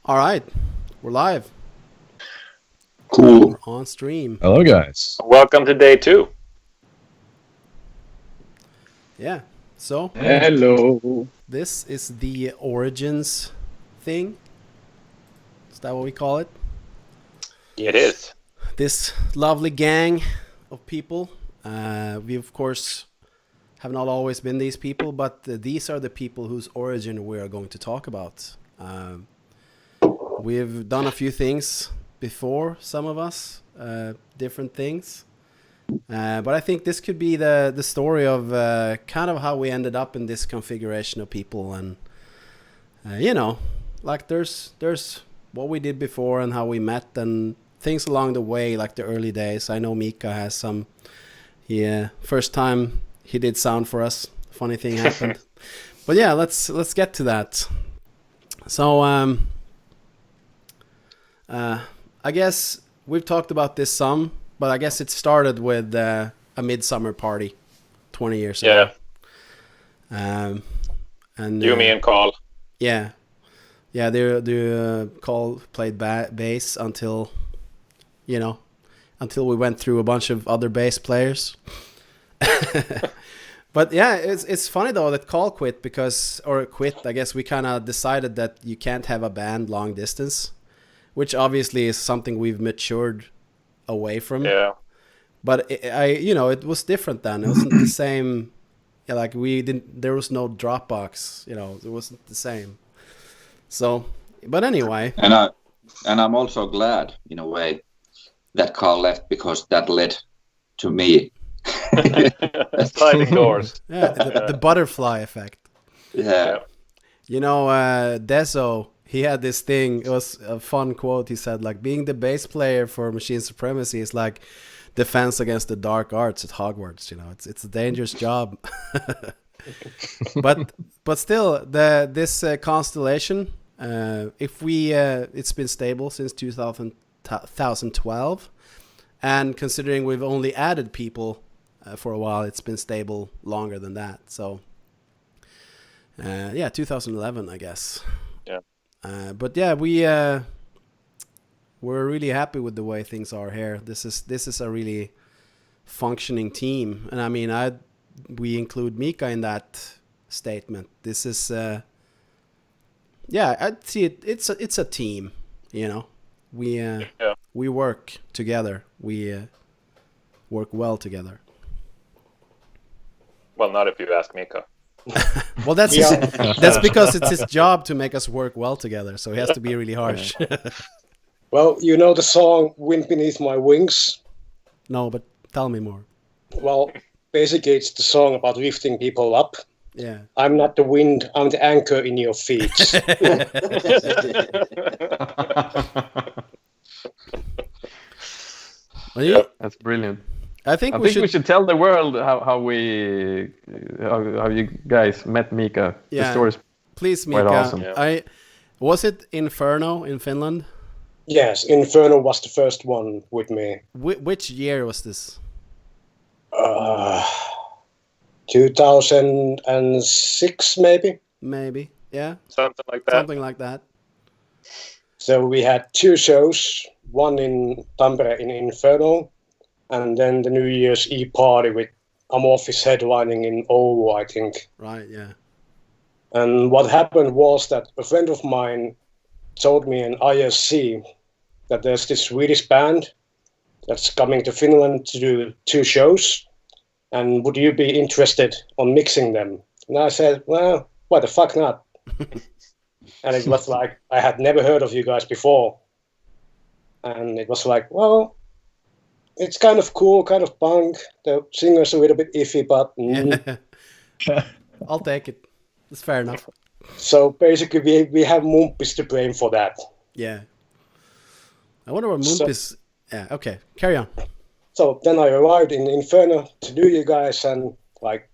All right, we're live. Cool. We're on stream. Hello, guys. Welcome to day 2. Yeah. So Hello. this is the origins thing. Is that what we call it? It is. This lovely gang of people. We of course have not always been these people, but these are the people whose origin we are going to talk about. We've done a few things before, some of us, different things. But I think this could be the story of kind of how we ended up in this configuration of people, and like there's what we did before and how we met and things along the way, like the early days. I know Mika has some. First time he did sound for us, funny thing happened. But yeah, let's get to that. So I guess we've talked about this some, but I guess it started with a midsummer party 20 years ago. Yeah. And You, me, and Carl. Yeah. Yeah, the Carl played bass until we went through a bunch of other bass players. But yeah, it's funny though that Carl quit I guess we kind of decided that you can't have a band long distance, which obviously is something we've matured away from. Yeah. But it was different then. It wasn't the same. Yeah, like there was no Dropbox, it wasn't the same. So, but anyway. And I'm also glad, in a way, that Carl left, because that led to me. Sliding doors. Yeah, the butterfly effect. Yeah. Deso, he had this thing. It was a fun quote. He said, like, being the bass player for Machinae Supremacy is like defense against the dark arts at Hogwarts. It's a dangerous job. but still, this constellation, it's been stable since 2012, and considering we've only added people for a while, it's been stable longer than that. So 2011, I guess. Yeah. But yeah, we're really happy with the way things are here. This is a really functioning team, and I mean, we include Mika in that statement. This is I'd see it. It's a team. We work together. We work well together. Well, not if you ask Mika. Well, that's because it's his job to make us work well together. So he has to be really harsh. Well, you know the song "Wind Beneath My Wings"? No, but tell me more. Well, basically it's the song about lifting people up. Yeah. I'm not the wind, I'm the anchor in your feet. Well, That's brilliant. I think we should should tell the world how you guys met Mika. Yeah. The story's please, quite Mika. awesome. Yeah. Was it Inferno in Finland? Yes, Inferno was the first one with me. Which year was this? 2006, maybe. Maybe, yeah. Something like that. Something like that. So we had 2 shows, one in Tampere in Inferno, and then the New Year's Eve party with Amorphis headlining in Oulu, I think. Right, yeah. And what happened was that a friend of mine told me in ISC that there's this Swedish band that's coming to Finland to do 2 shows, and would you be interested on mixing them? And I said, well, why the fuck not? And it was like, I had never heard of you guys before. And it was like, well, it's kind of cool, kind of punk. The singer's a little bit iffy, but... I'll take it. It's fair enough. So basically, we have Mumpis to blame for that. Yeah. I wonder what Mumpis... Yeah, okay. Carry on. So then I arrived in Inferno to do you guys, and like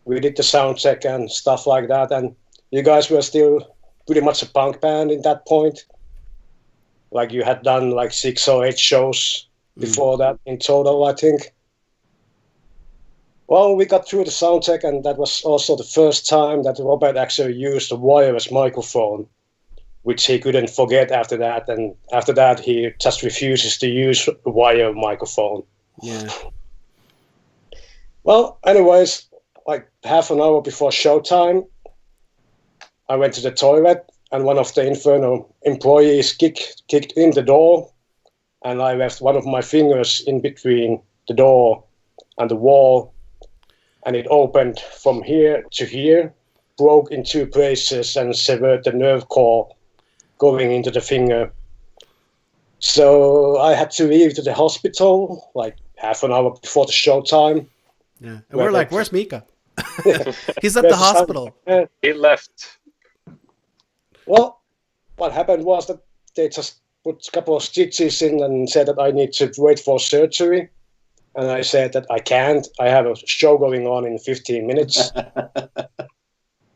we did the sound check and stuff like that, and you guys were still pretty much a punk band in that point. Like you had done 6 or 8 shows before that in total, I think. Well, we got through the sound check, and that was also the first time that Robert actually used a wireless microphone, which he couldn't forget after that. And after that, he just refuses to use a wire microphone. Yeah. Well, anyways, like half an hour before showtime, I went to the toilet, and one of the Inferno employees kicked in the door, and I left one of my fingers in between the door and the wall, and it opened from here to here, broke in 2 places, and severed the nerve core going into the finger. So I had to leave to the hospital like half an hour before the showtime. Yeah. And we're like, where's Mika? He's at There's the hospital. He left. Well, what happened was that they just put a couple of stitches in and said that I need to wait for surgery. And I said that I can't. I have a show going on in 15 minutes.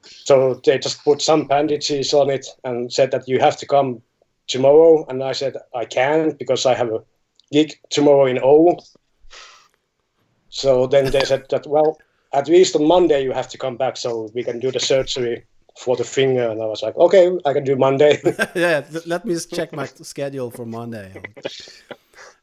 So they just put some bandages on it and said that you have to come tomorrow. And I said I can't because I have a gig tomorrow in O. So then they said that, well, at least on Monday you have to come back so we can do the surgery for the finger. And I was like, okay, I can do Monday. Yeah, let me just check my schedule for Monday.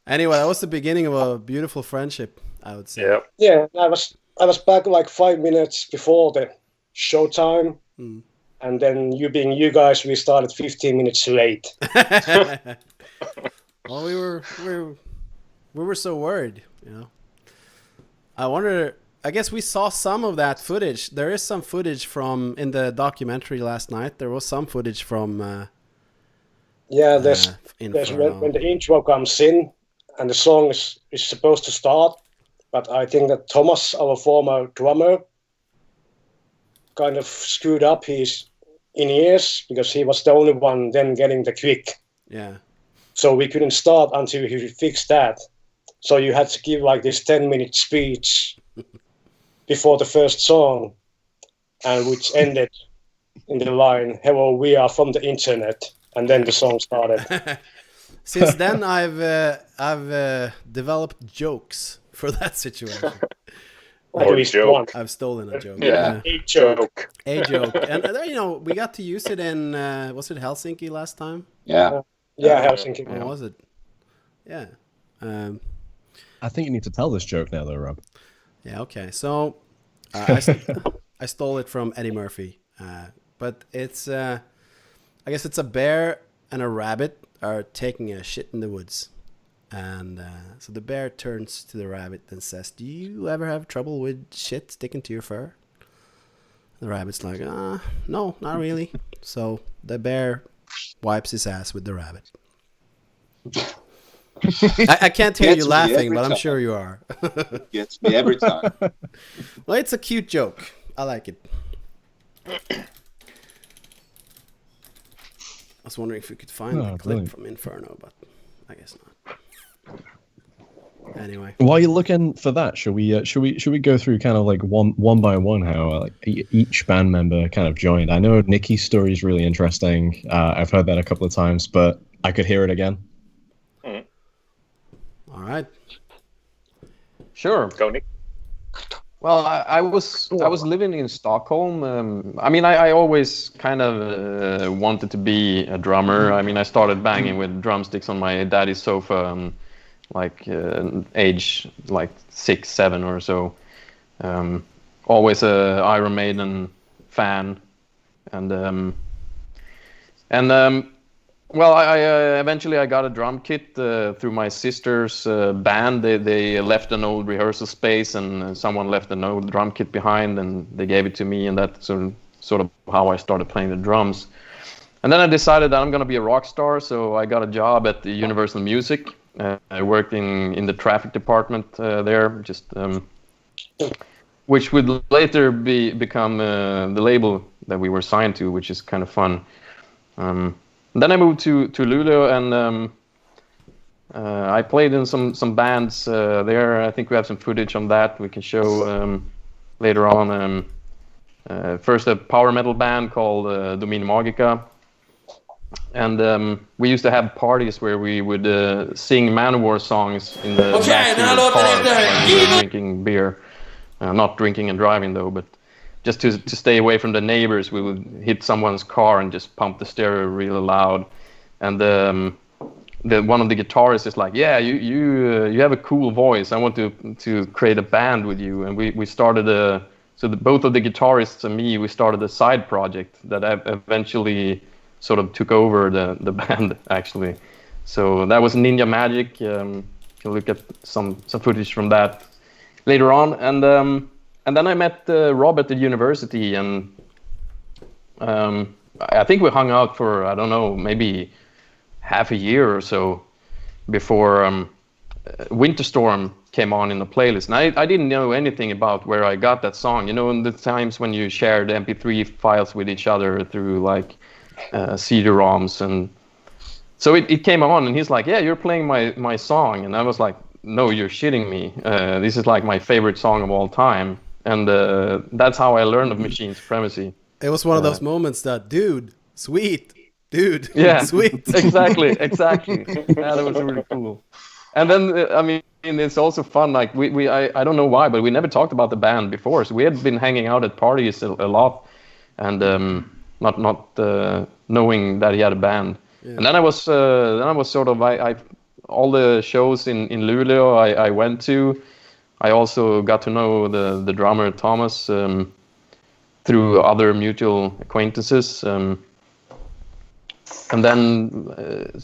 Anyway, that was the beginning of a beautiful friendship, I would say. Yeah. Yeah, I was back like 5 minutes before the showtime. And then you being you guys, we started 15 minutes late. Well, we were so worried, you know. I wonder. I guess we saw some of that footage. There is some footage from in the documentary last night. There was some footage from. Yeah, there's Inferno. when the intro comes in and the song is supposed to start, but I think that Thomas, our former drummer, kind of screwed up his in-ears because he was the only one then getting the quick. Yeah. So we couldn't start until he fixed that. So you had to give like this 10-minute speech before the first song, and which ended in the line, "Hello, we are from the internet," and then the song started. Since then, I've developed jokes for that situation. At least joke. one. I've stolen a joke. Yeah. A joke. A joke. And you know, we got to use it in was it Helsinki last time? Yeah. Yeah, Helsinki. Or was it? Yeah. I think you need to tell this joke now, though, Rob. Yeah. Okay. So I stole it from Eddie Murphy, but it's I guess it's a bear and a rabbit are taking a shit in the woods, and so the bear turns to the rabbit and says, "Do you ever have trouble with shit sticking to your fur?" The rabbit's like, "No, not really." So the bear wipes his ass with the rabbit. I can't hear Gets you me laughing, every but I'm time. sure you are. Gets me every time. Well, it's a cute joke. I like it. I was wondering if we could find the clip brilliant. from Inferno, but I guess not. Anyway, While you're looking for that, should we go through kind of like one by one how like each band member kind of joined? I know Nikki's story is really interesting. I've heard that a couple of times, but I could hear it again. all right. Sure. Go, Nick. Well, I was living in Stockholm. I mean, I always kind of wanted to be a drummer. I mean, I started banging with drumsticks on my daddy's sofa, like age like 6, 7 or so. Always a Iron Maiden fan, and well, I eventually I got a drum kit through my sister's band. They left an old rehearsal space, and someone left an old drum kit behind, and they gave it to me, and that's sort of how I started playing the drums. And then I decided that I'm going to be a rock star, so I got a job at the Universal Music. I worked in the traffic department there, just which would later become the label that we were signed to, which is kind of fun. Then I moved to Luleå, and I played in some bands there. I think we have some footage on that we can show later on. First, a power metal band called Domine Magica. And we used to have parties where we would sing Manowar songs in the backseat of cars while we were drinking beer. Not drinking and driving though, but just to stay away from the neighbors, we would hit someone's car and just pump the stereo really loud. And one of the guitarists is like, yeah, you have a cool voice. I want to create a band with you. And we started both of the guitarists and me, we started a side project that eventually sort of took over the band actually. So that was Ninja Magic. You can look at some footage from that later on. And then I met Rob at the university, and I think we hung out for, I don't know, maybe half a year or so before Winter Storm came on in the playlist. And I didn't know anything about where I got that song. You know, in the times when you shared MP3 files with each other through like CD-ROMs. And so it came on, and he's like, yeah, you're playing my song. And I was like, no, you're shitting me. This is like my favorite song of all time. And that's how I learned of Machinae Supremacy. It was one of those moments that, dude, sweet. Dude, yeah, sweet. exactly. Yeah, that was really cool. And then, I mean, it's also fun. Like I don't know why, but we never talked about the band before. So we had been hanging out at parties a lot, and not knowing that he had a band. Yeah. And then I was sort of I all the shows in Luleå I went to. I also got to know the drummer Thomas through other mutual acquaintances. And then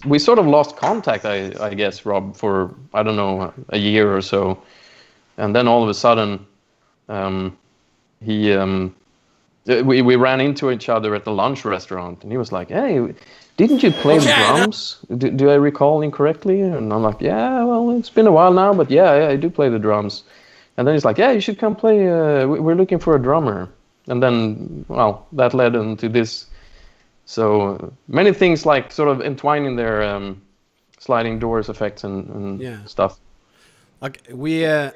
we sort of lost contact, I guess, Rob, for, I don't know, a year or so. And then all of a sudden, we ran into each other at the lunch restaurant. And he was like, hey, didn't you play the drums? Do I recall incorrectly? And I'm like, yeah, well, it's been a while now, but yeah, I do play the drums. And then he's like, yeah, you should come play. We're looking for a drummer. And then, well, that led into this. So many things like sort of entwining their sliding doors effects and stuff. Okay, we, I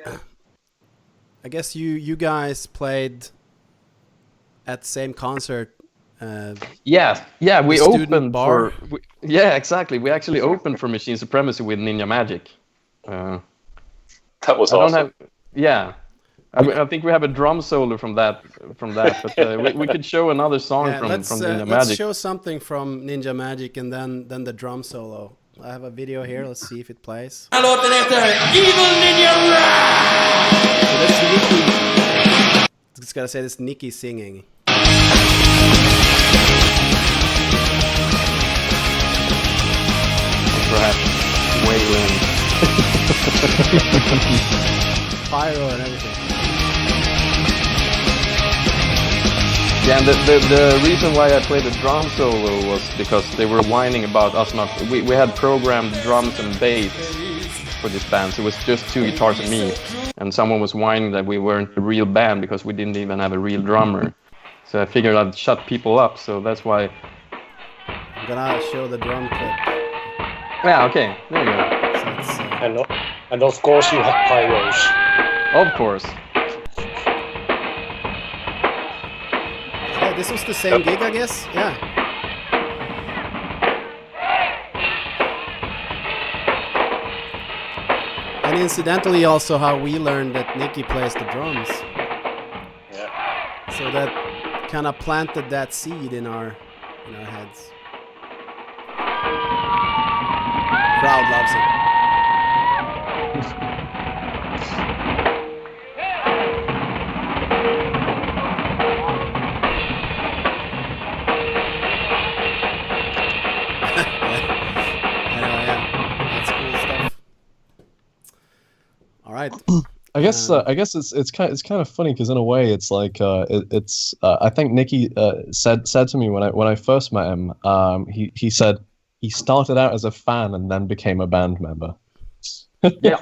guess you guys played at the same concert. Yeah, we opened bar. Exactly. We actually opened for Machinae Supremacy with Ninja Magic. That was awesome. I think we have a drum solo from that. But we could show another song from Ninja Magic. Let's show something from Ninja Magic and then the drum solo. I have a video here. Let's see if it plays. So that's Nikki. Just gotta say this Nikki singing. Perhaps wailing. Pyro and everything. Yeah, and the reason why I played the drum solo was because they were whining about us not... We had programmed drums and bass for this band, so it was just two guitars and me. And someone was whining that we weren't a real band because we didn't even have a real drummer. So I figured I'd shut people up, so that's why... I'm gonna show the drum clip. Yeah, okay, there you go. So and of course you had pyros. Of course. Yeah, this was the same gig, I guess. Yeah. And incidentally, also how we learned that Nikki plays the drums. Yeah. So that kind of planted that seed in our heads. Crowd loves it. That's cool stuff. All right. I guess it's kind of funny because in a way it's like I think Nikki said to me when I first met him, he said he started out as a fan and then became a band member. Yeah.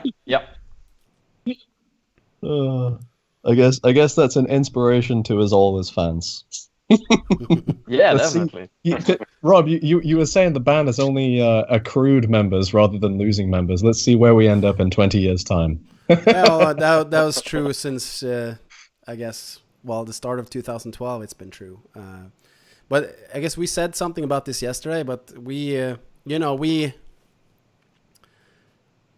I guess that's an inspiration to us all as fans. Yeah, definitely. Rob, you were saying the band is only accrued members rather than losing members. Let's see where we end up in 20 years' time. Well, that was true since I guess the start of 2012. It's been true, but I guess we said something about this yesterday. But we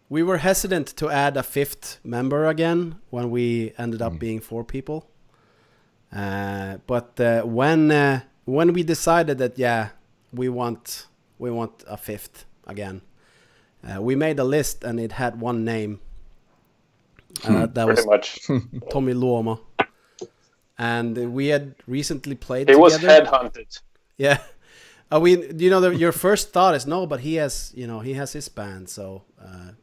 we were hesitant to add a fifth member again when we ended up being 4 people. But when we decided that we want a fifth again, we made a list and it had one name. That Pretty was much. Tommy Luoma, and we had recently played. He together. was headhunted. Yeah. Your first thought is no, but he has his band. So,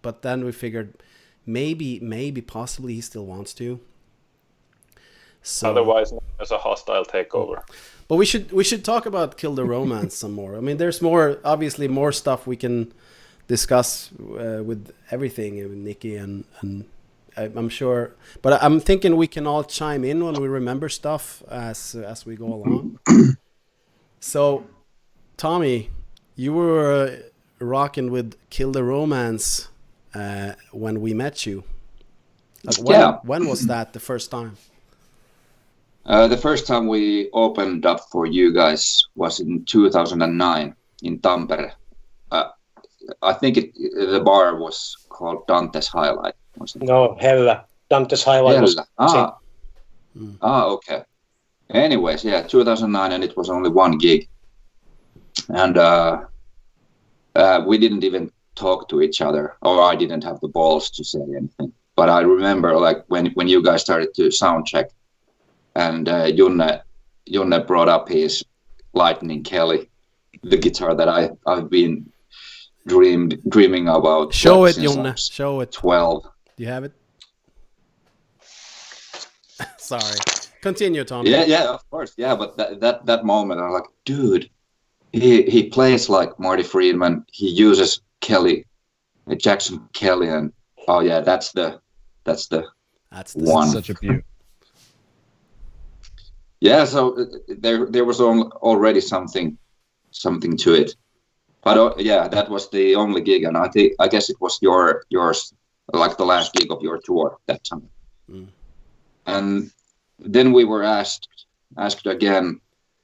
but then we figured maybe possibly he still wants to. So, Otherwise, known as a hostile takeover. but we should talk about Kill the Romance some more. I mean, there's obviously more stuff we can discuss with everything with Nikki and I'm sure, but I'm thinking we can all chime in when we remember stuff as we go along. So, Tommy, you were rocking with Kill the Romance when we met you. When was that the first time? The first time we opened up for you guys was in 2009 in Tampere. I think the bar was called Dante's Highlight. No, Hella. Dante's Highlight was... Okay. Anyways, 2009, and it was only one gig. And we didn't even talk to each other, or I didn't have the balls to say anything. But I remember, like, when you guys started to sound check, and Jonne brought up his Lightning Kelly, the guitar that I've been dreaming about. Show it, Jonne. Show it. 12. Do you have it? Sorry. Continue, Tommy. Yeah, of course. Yeah, but that moment, I was like, dude, he plays like Marty Friedman. He uses Jackson Kelly, and that's the one. Such a beaut. Yeah, so there was already something to it, but that was the only gig, and I guess it was yours, like the last gig of your tour that time. And then we were asked again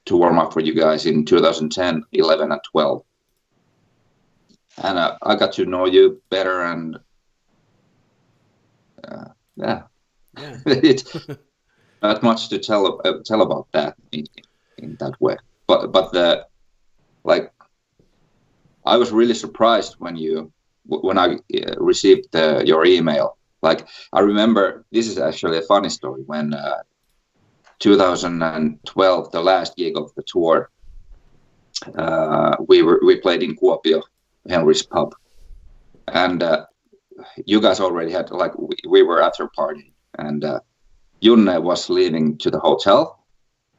to warm up for you guys in 2010, 11, and 12, and I got to know you better, and it's not much to tell about that in that way, but I was really surprised when I received your email. Like, I remember, this is actually a funny story, when 2012, the last gig of the tour, we played in Kuopio, Henry's pub, and you guys already had, like, we were after partying, and Jonne was leaving to the hotel,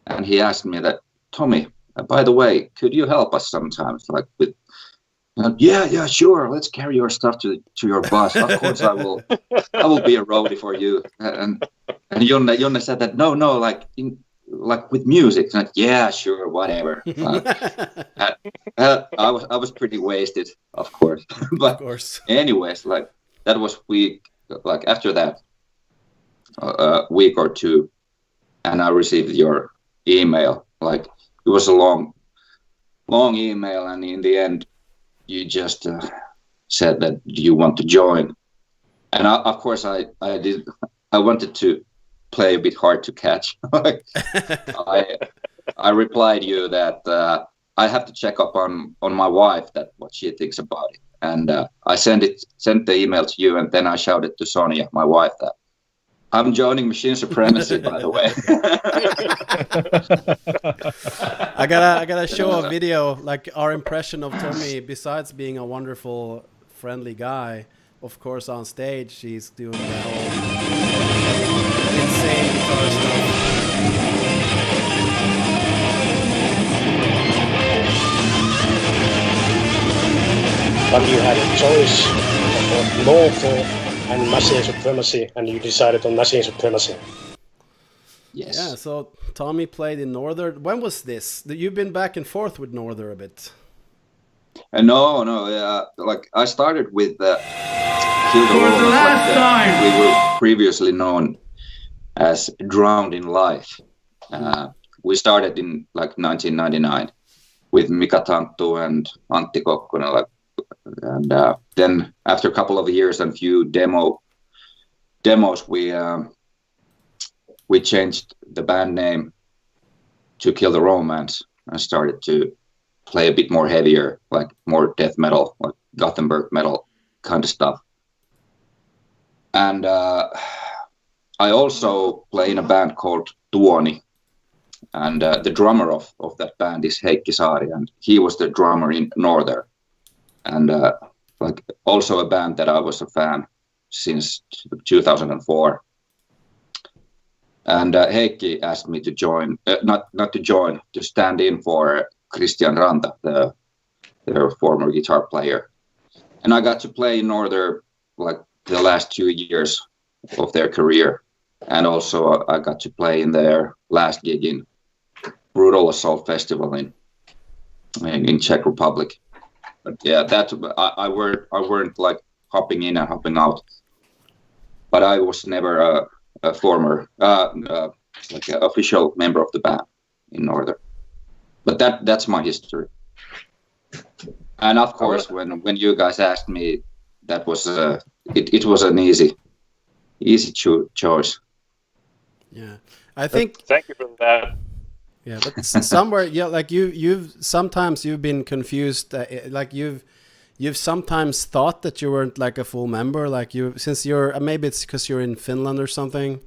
and he asked me that, Tommy, by the way, could you help us sometimes, like, with yeah, sure. Let's carry your stuff to your bus. Of course, I will be a roadie for you. And Jonne said that no, like with music. And yeah, sure, whatever. I was pretty wasted, of course. But of course. Anyways, like, that was like after that week or two, and I received your email. Like, it was a long email, and in the end, you just said that you want to join, and of course I wanted to play a bit hard to catch. I replied you that I have to check up on my wife, that what she thinks about it, and I sent the email to you, and then I shouted to Sonia, my wife, that I'm joining Machinae Supremacy, by the way. I gotta show a video, like, our impression of Tommy. Besides being a wonderful, friendly guy, of course, on stage he's doing the whole insane guitar stuff. But you had a choice of Northern and Machinae Supremacy, and you decided on Machinae Supremacy. Yes. Yeah, so Tommy played in Northern. When was this? You've been back and forth with Northern a bit. No. Like, I started with Kill the Romance, like we were previously known as Drowned in Life. We started in, like, 1999 with Mika Tanttu and Antti Kokkonen, like, and then after a couple of years and few demos, we changed the band name to Kill the Romance and started to play a bit more heavier, like more death metal, like Gothenburg metal kind of stuff. And I also play in a band called Tuoni, and the drummer of that band is Heikki Saari, and he was the drummer in Northern, and like also a band that I was a fan since 2004. And Heikki asked me to join, not to join, to stand in for Christian Ranta, their former guitar player. And I got to play in Northern like the last 2 years of their career. And also I got to play in their last gig in Brutal Assault Festival in Czech Republic. But yeah, that I weren't like hopping in and hopping out. But I was never a former like an official member of the band in Northern. But that's my history. And of course, when you guys asked me, that was it was an easy choice. Yeah, I think. Thank you for that. Yeah, but somewhere, yeah, like you've sometimes you've been confused, like you've sometimes thought that you weren't like a full member, like since you're maybe it's because you're in Finland or something,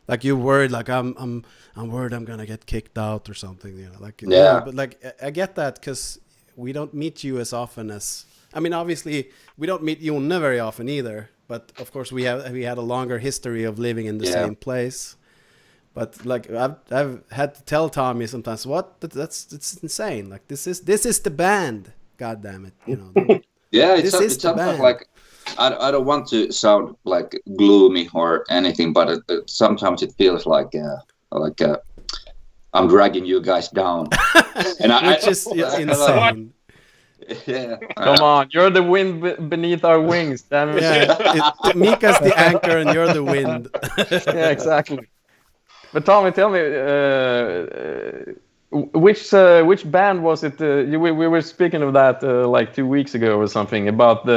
like you're worried, like I'm worried I'm gonna get kicked out or something, you know, like yeah, but like I get that because we don't meet you as often as, I mean, obviously we don't meet Jonne very often either, but of course we had a longer history of living in the same place. But like I've had to tell Tommy sometimes, it's insane. Like this is the band. God damn it, you know. Yeah, it's sometimes like I don't want to sound like gloomy or anything, but sometimes it feels like I'm dragging you guys down, and which is insane. Yeah, come on, you're the wind beneath our wings. Damn it. Yeah, Mika's the anchor and you're the wind. Yeah, exactly. But Tommy, tell me, which band was it? We were speaking of that like 2 weeks ago or something about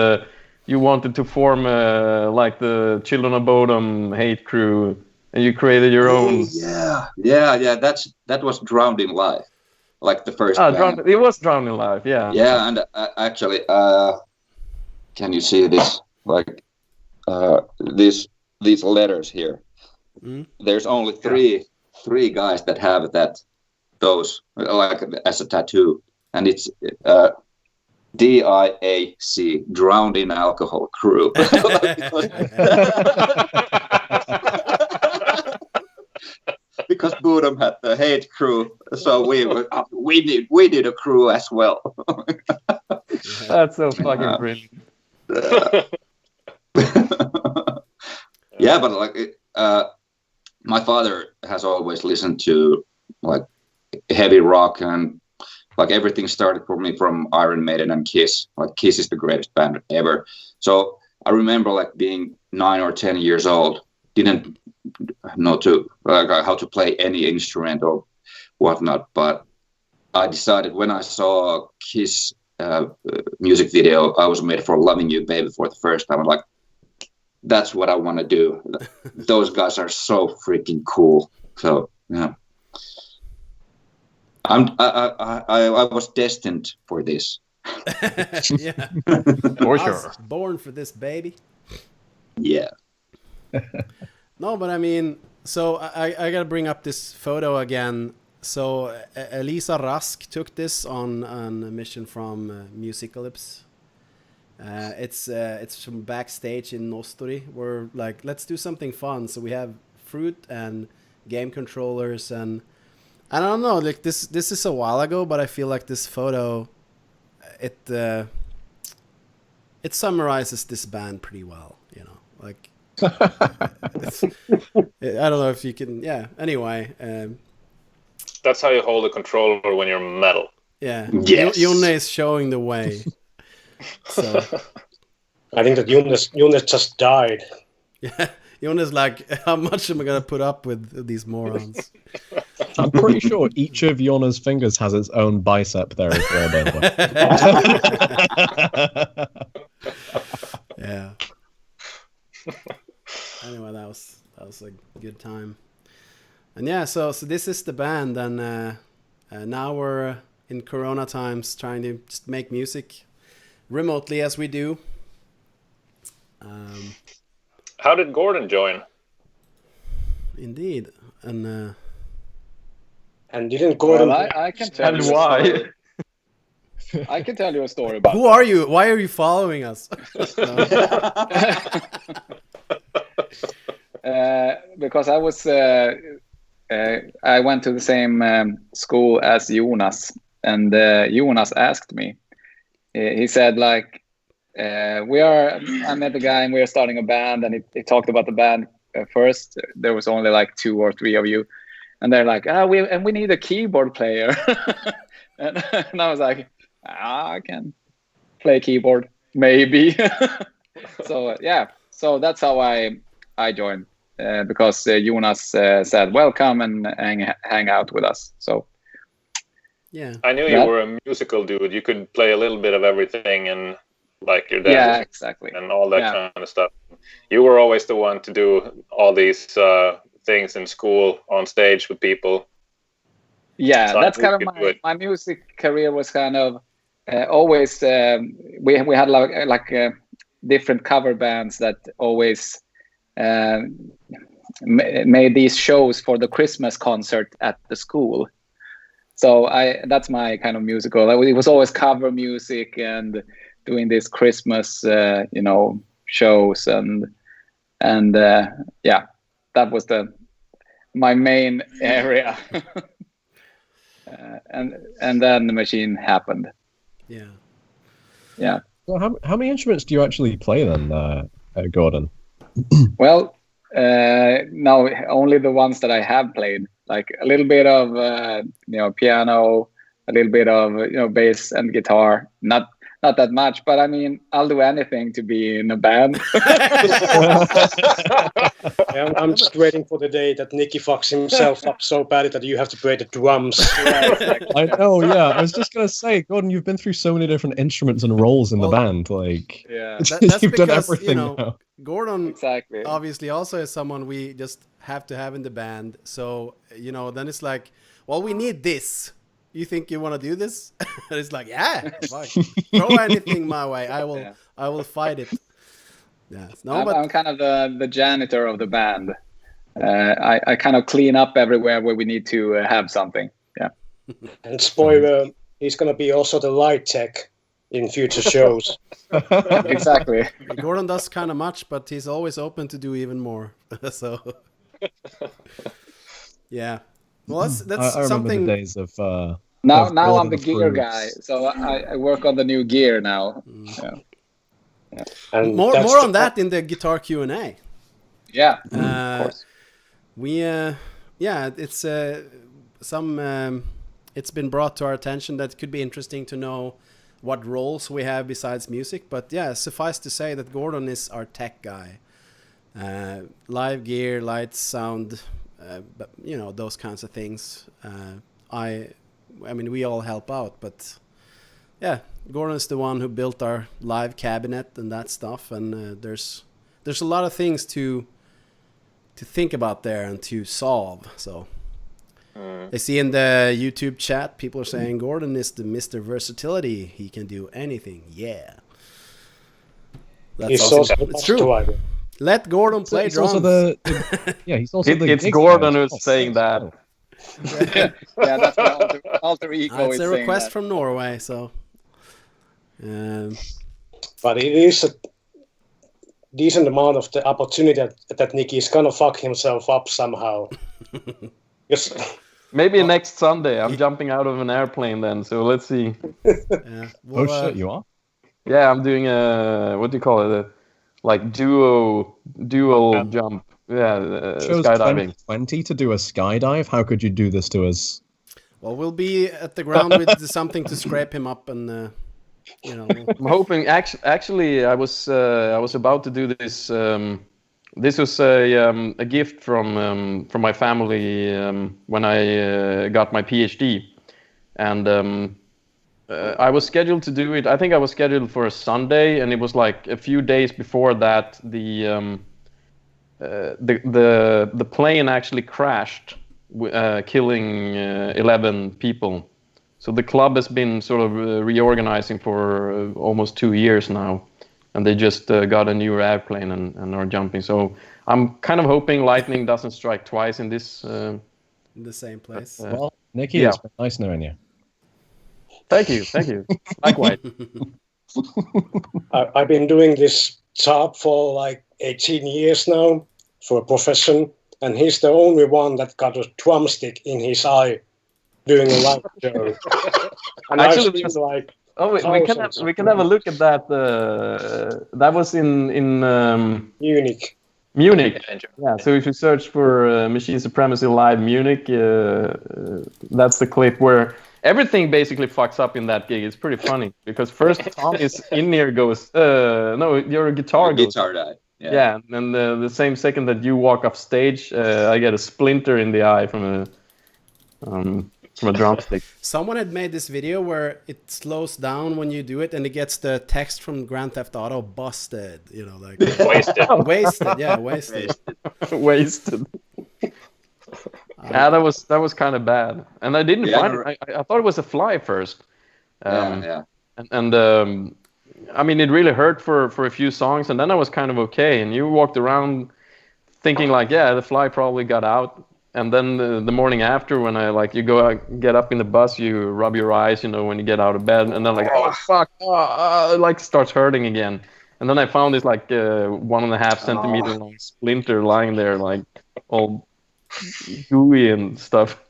you wanted to form like the Children of Bodom hate crew, and you created your own. Yeah. That was Drowned in Life, like the first. Band. It was Drowned in Life, yeah. Yeah, and actually, can you see this? Like these letters here. Mm. There's only three guys that have those like as a tattoo, and it's DIAC, Drowned in Alcohol Crew. Because Bodom had the hate crew, so we need a crew as well. That's so fucking brilliant. Yeah, but like my father has always listened to like heavy rock, and like everything started for me from Iron Maiden and Kiss. Like Kiss is the greatest band ever. So I remember like being 9 or 10 years old, didn't know how to play any instrument or whatnot, but I decided when I saw Kiss music video, I Was Made for Loving You, Baby, for the first time. I'm like, that's what I want to do. Those guys are so freaking cool. So yeah, I was destined for this. Yeah, for sure. Born for this, baby. Yeah. No, but I mean, so I gotta bring up this photo again. So Elisa Rask took this on a mission from Musicalypse. It's from backstage in Nosturi. We're like, let's do something fun. So we have fruit and game controllers, and I don't know, like this is a while ago, but I feel like this photo it summarizes this band pretty well, you know, like I don't know if you can, yeah, anyway, that's how you hold a controller when you're metal. Yeah. Yes. Jonne is showing the way. So I think that Jonne just died. Yeah, Jonne's like, how much am I gonna put up with these morons? I'm pretty sure each of Jona's fingers has its own bicep there as well, by the way. Yeah. Anyway, that was a good time. And yeah, so this is the band, and now we're in Corona times trying to just make music remotely as we do. How did Gordon join? Indeed, and didn't Gordon? Well, I can tell And you. why? I can tell you a story about. who are you? Why are you following us? Because I was I went to the same school as Jonas, and Jonas asked me. He said like, I met the guy and we are starting a band, and he talked about the band first. There was only like 2 or 3 of you, and they're like, we need a keyboard player. and I was like, I can play keyboard maybe. So so that's how I joined, because Jonas said welcome and hang out with us. So Yeah. I knew you were a musical dude. You could play a little bit of everything, and like your dad. Yeah, exactly. And all that kind of stuff. You were always the one to do all these things in school on stage with people. Yeah, So that's kind of my music career was kind of always. We had like different cover bands that always made these shows for the Christmas concert at the school. So that's my kind of musical. It was always cover music and doing this Christmas, shows and that was my main area. And then the machine happened. Yeah. Yeah. Well, how many instruments do you actually play then, Gordon? Well, no, only the ones that I have played. Like a little bit of piano, a little bit of bass and guitar. Not that much, but I mean, I'll do anything to be in a band. I'm just waiting for the day that Nicky fucks himself up so bad that you have to play the drums. Yeah, exactly. I know, yeah. I was just gonna say, Gordon, you've been through so many different instruments and roles in the band. Like, Yeah, That's you've done because, everything now. Gordon exactly. obviously also is someone we just have to have in the band. So, then it's like, well, we need this. You think you want to do this? And it's like, yeah, fuck. Throw anything my way. I will fight it. Yeah. No, I'm kind of the janitor of the band. I kind of clean up everywhere where we need to have something. Yeah. And spoiler, he's gonna be also the light tech in future shows. Exactly. Gordon does kind of much, but he's always open to do even more. So, yeah. Well, that's I remember something. the days of Now of I'm the Gordon gear Fruits. guy, so I work on the new gear now. Yeah. And More that's on that in the guitar Q&A. Yeah, of course. We it's it's been brought to our attention that it could be interesting to know what roles we have besides music. But yeah, suffice to say that Gordon is our tech guy. Live gear, lights, sound, but those kinds of things. I mean, we all help out, but yeah, Gordon is the one who built our live cabinet and that stuff. And there's a lot of things to think about there and to solve. So I see in the YouTube chat, people are saying Gordon is the Mr. Versatility. He can do anything. Yeah. That's He's awesome. also the It's bus true. driver. Let Gordon play He's drums. also he's also the It's gig Gordon guy. who's saying that. Yeah, that's my alter ego. It's is a saying request that. from Norway, so But it is a decent amount of the opportunity that Nicky is gonna fuck himself up somehow. Yes. Maybe next Sunday. I'm jumping out of an airplane then, so let's see. yeah. Oh shit, you are? Yeah, I'm doing what do you call it? Like dual jump. Yeah, Chose skydiving. 2020 to do a skydive. How could you do this to us? Well, we'll be at the ground with something to scrape him up, and I'm hoping. Actually, I was about to do this this was a gift from my family when I got my PhD, and I was scheduled to do it. I think I was scheduled for a Sunday, and it was like a few days before that the plane actually crashed, killing 11 people. So the club has been sort of reorganizing for almost 2 years now, and they just got a new airplane and are jumping. So I'm kind of hoping lightning doesn't strike twice in this. In the same place. Well, Nikki, yeah. it's been nice knowing you. Thank you. Likewise. I've been doing this job for like 18 years now for a profession, and he's the only one that got a drumstick in his eye doing a live show. And Actually, I've seen like we can have a look at that. That was in Munich. Munich. Yeah. So if you search for Machine Supremacy Live Munich, that's the clip where everything basically fucks up in that gig. It's pretty funny because first Tom is in here goes, no, your guitar goes. Guitar died. Yeah, and the same second that you walk off stage, I get a splinter in the eye from a drumstick. Someone had made this video where it slows down when you do it, and it gets the text from Grand Theft Auto, busted. You know, like wasted. Yeah, wasted. Wasted. Yeah, that was kind of bad, and I didn't find it. I thought it was a fly first. And I mean, it really hurt for a few songs, and then I was kind of okay. And you walked around thinking like, yeah, the fly probably got out. And then the morning after, when you go get up in the bus, you rub your eyes, you know, when you get out of bed, and then like, oh fuck, like starts hurting again. And then I found this like 1.5 centimeter long splinter lying there, like all gooey and stuff.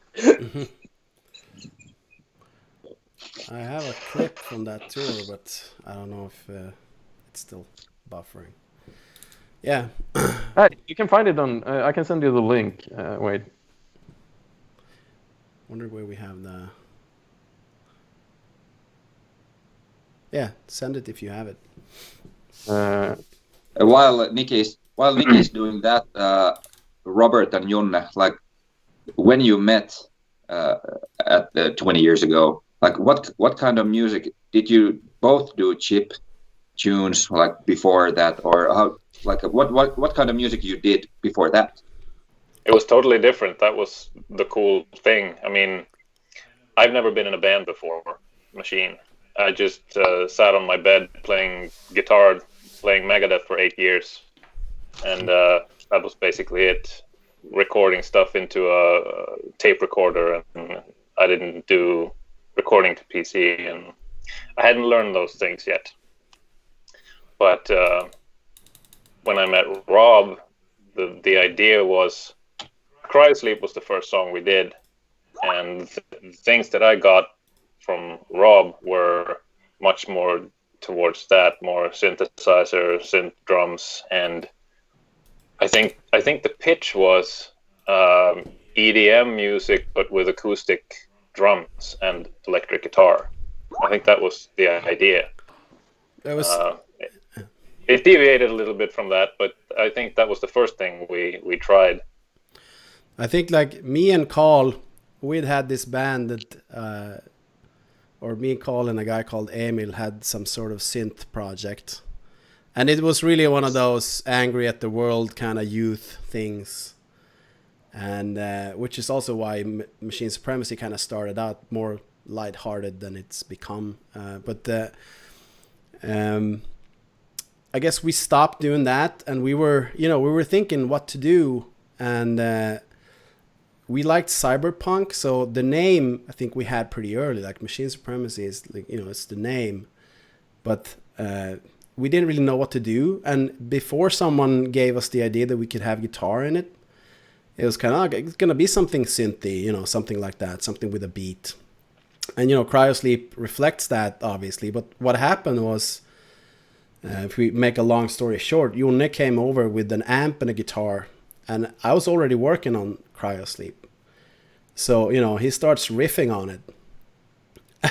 I have a clip from that tour, but I don't know if it's still buffering. Yeah. You can find it on. I can send you the link. Wait. Wonder where we have the. Yeah, send it if you have it. While Nikki's doing that, Robert and Jonne, like when you met at 20 years ago, like what kind of music did you both do? Chip tunes like before that, or how? Like what kind of music you did before that? It was totally different. That was the cool thing. I mean, I've never been in a band before, Machine. I just sat on my bed playing guitar, playing Megadeth for 8 years. And that was basically it. Recording stuff into a tape recorder. And I didn't do recording to PC. And I hadn't learned those things yet. But when I met Rob, the idea was Cryosleep was the first song we did, and the things that I got from Rob were much more towards that, more synthesizer, synth drums, and I think the pitch was EDM music but with acoustic drums and electric guitar. I think that was the idea. That was. It deviated a little bit from that, but I think that was the first thing we tried. I think like me and Carl, we'd had this band that, or me and Carl and a guy called Emil had some sort of synth project. And it was really one of those angry at the world kind of youth things. And which is also why Machine Supremacy kind of started out more lighthearted than it's become. I guess we stopped doing that, and we were thinking what to do, and we liked cyberpunk, so the name I think we had pretty early, like Machine Supremacy is like, it's the name, but we didn't really know what to do. And before someone gave us the idea that we could have guitar in it, it was kind of like, it's gonna be something synthy, something like that, something with a beat. And Cryosleep reflects that obviously, but what happened was, if we make a long story short, Jonne came over with an amp and a guitar, and I was already working on Cryosleep. So, he starts riffing on it.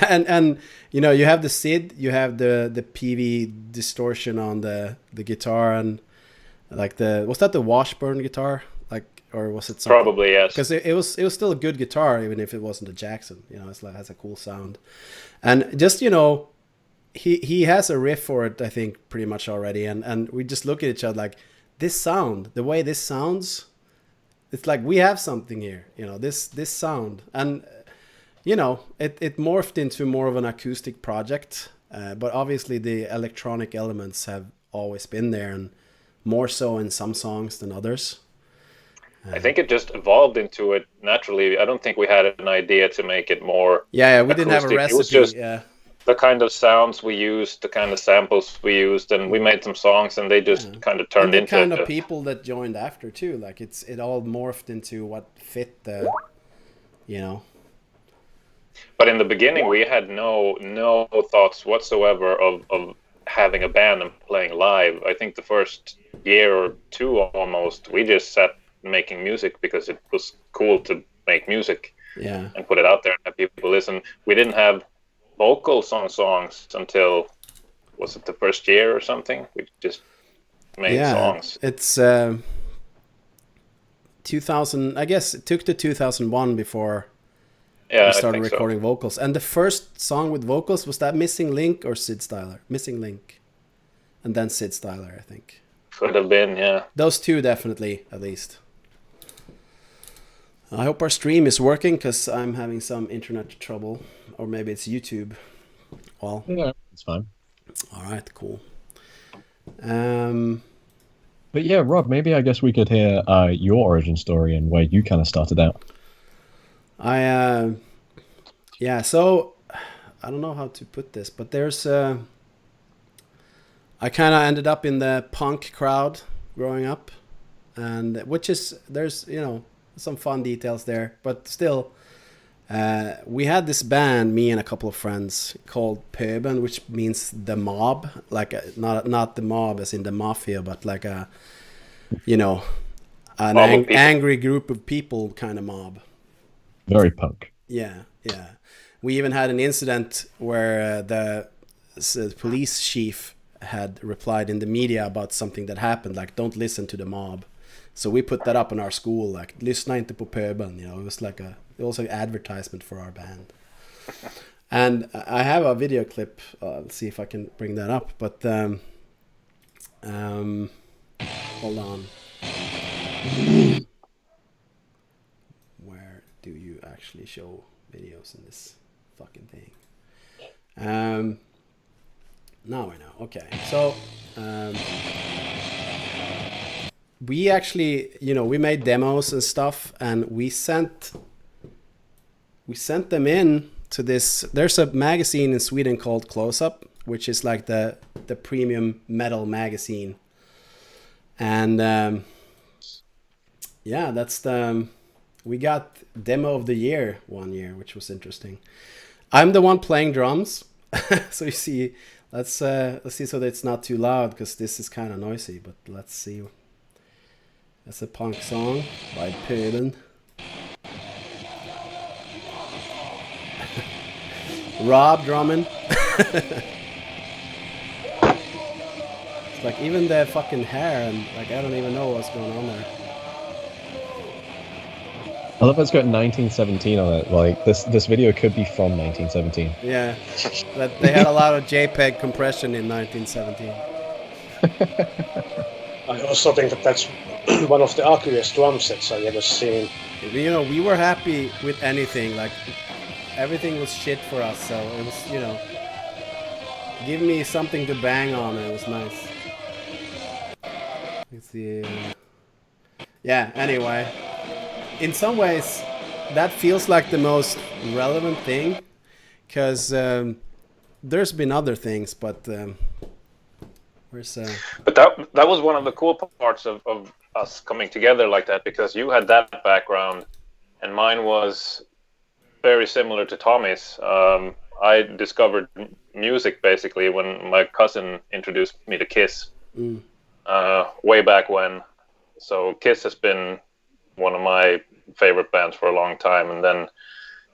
And you have the SID, you have the PV distortion on the guitar, and Like was that the Washburn guitar? Like, or was it something? Probably, yes. Because it was still a good guitar, even if it wasn't a Jackson. You know, it has a cool sound, and just he has a riff for it, I think, pretty much already, and we just look at each other like, this sound, the way this sounds, it's like we have something here. This sound, and it morphed into more of an acoustic project, but obviously the electronic elements have always been there, and more so in some songs than others. I think it just evolved into it naturally. I don't think we had an idea to make it more. Yeah, we didn't have a recipe. It was just the kind of sounds we used, the kind of samples we used, and we made some songs, and they just kind of turned and the into kind of people that joined after too. Like it all morphed into what fit the. But in the beginning, we had no thoughts whatsoever of having a band and playing live. I think the first year or two almost, we just sat making music because it was cool to make music and put it out there and have people listen. We didn't have vocals on songs until, was it the first year or something? We just made songs. It's 2000, I guess it took to 2001 before we started recording vocals. And the first song with vocals, was that Missing Link or Sid Styler? Missing Link. And then Sid Styler, I think. Could have been, yeah. Those two definitely, at least. I hope our stream is working, because I'm having some internet trouble. Or maybe it's YouTube. Well, yeah, it's fine. All right, cool. But yeah, Rob, maybe I guess we could hear your origin story and where you kind of started out. So I don't know how to put this, but there's I kind of ended up in the punk crowd growing up, and there's some fun details there, but still we had this band, me and a couple of friends, called Pöbeln, which means the mob, like not the mob as in the mafia, but like an angry group of people kind of mob. Very punk. Yeah. We even had an incident where the police chief had replied in the media about something that happened, like, don't listen to the mob. So we put that up in our school, like, lyssna inte på pöbeln. It was like it was an advertisement for our band. And I have a video clip. Let's see if I can bring that up. But hold on. Where do you actually show videos in this fucking thing? Now I know. Okay, so we actually, we made demos and stuff, and we sent them in to this. There's a magazine in Sweden called Close Up, which is like the premium metal magazine, and that's we got demo of the year one year, which was interesting. I'm the one playing drums, so you see. Let's see so that it's not too loud, because this is kind of noisy. But let's see. That's a punk song by Pöbeln. Rob drumming. It's like even the fucking hair, and like I don't even know what's going on there. I love it's got 1917 on it. Like this video could be from 1917. Yeah, but they had a lot of JPEG compression in 1917. I also think that's one of the ugliest drum sets I've ever seen. We were happy with anything. Like everything was shit for us, so it was give me something to bang on, and it was nice. Let's see. Yeah. Anyway. In some ways, that feels like the most relevant thing, because there's been other things, but where's But that was one of the cool parts of us coming together like that, because you had that background, and mine was very similar to Tommy's. I discovered music basically when my cousin introduced me to Kiss way back when. So Kiss has been one of my favorite bands for a long time, and then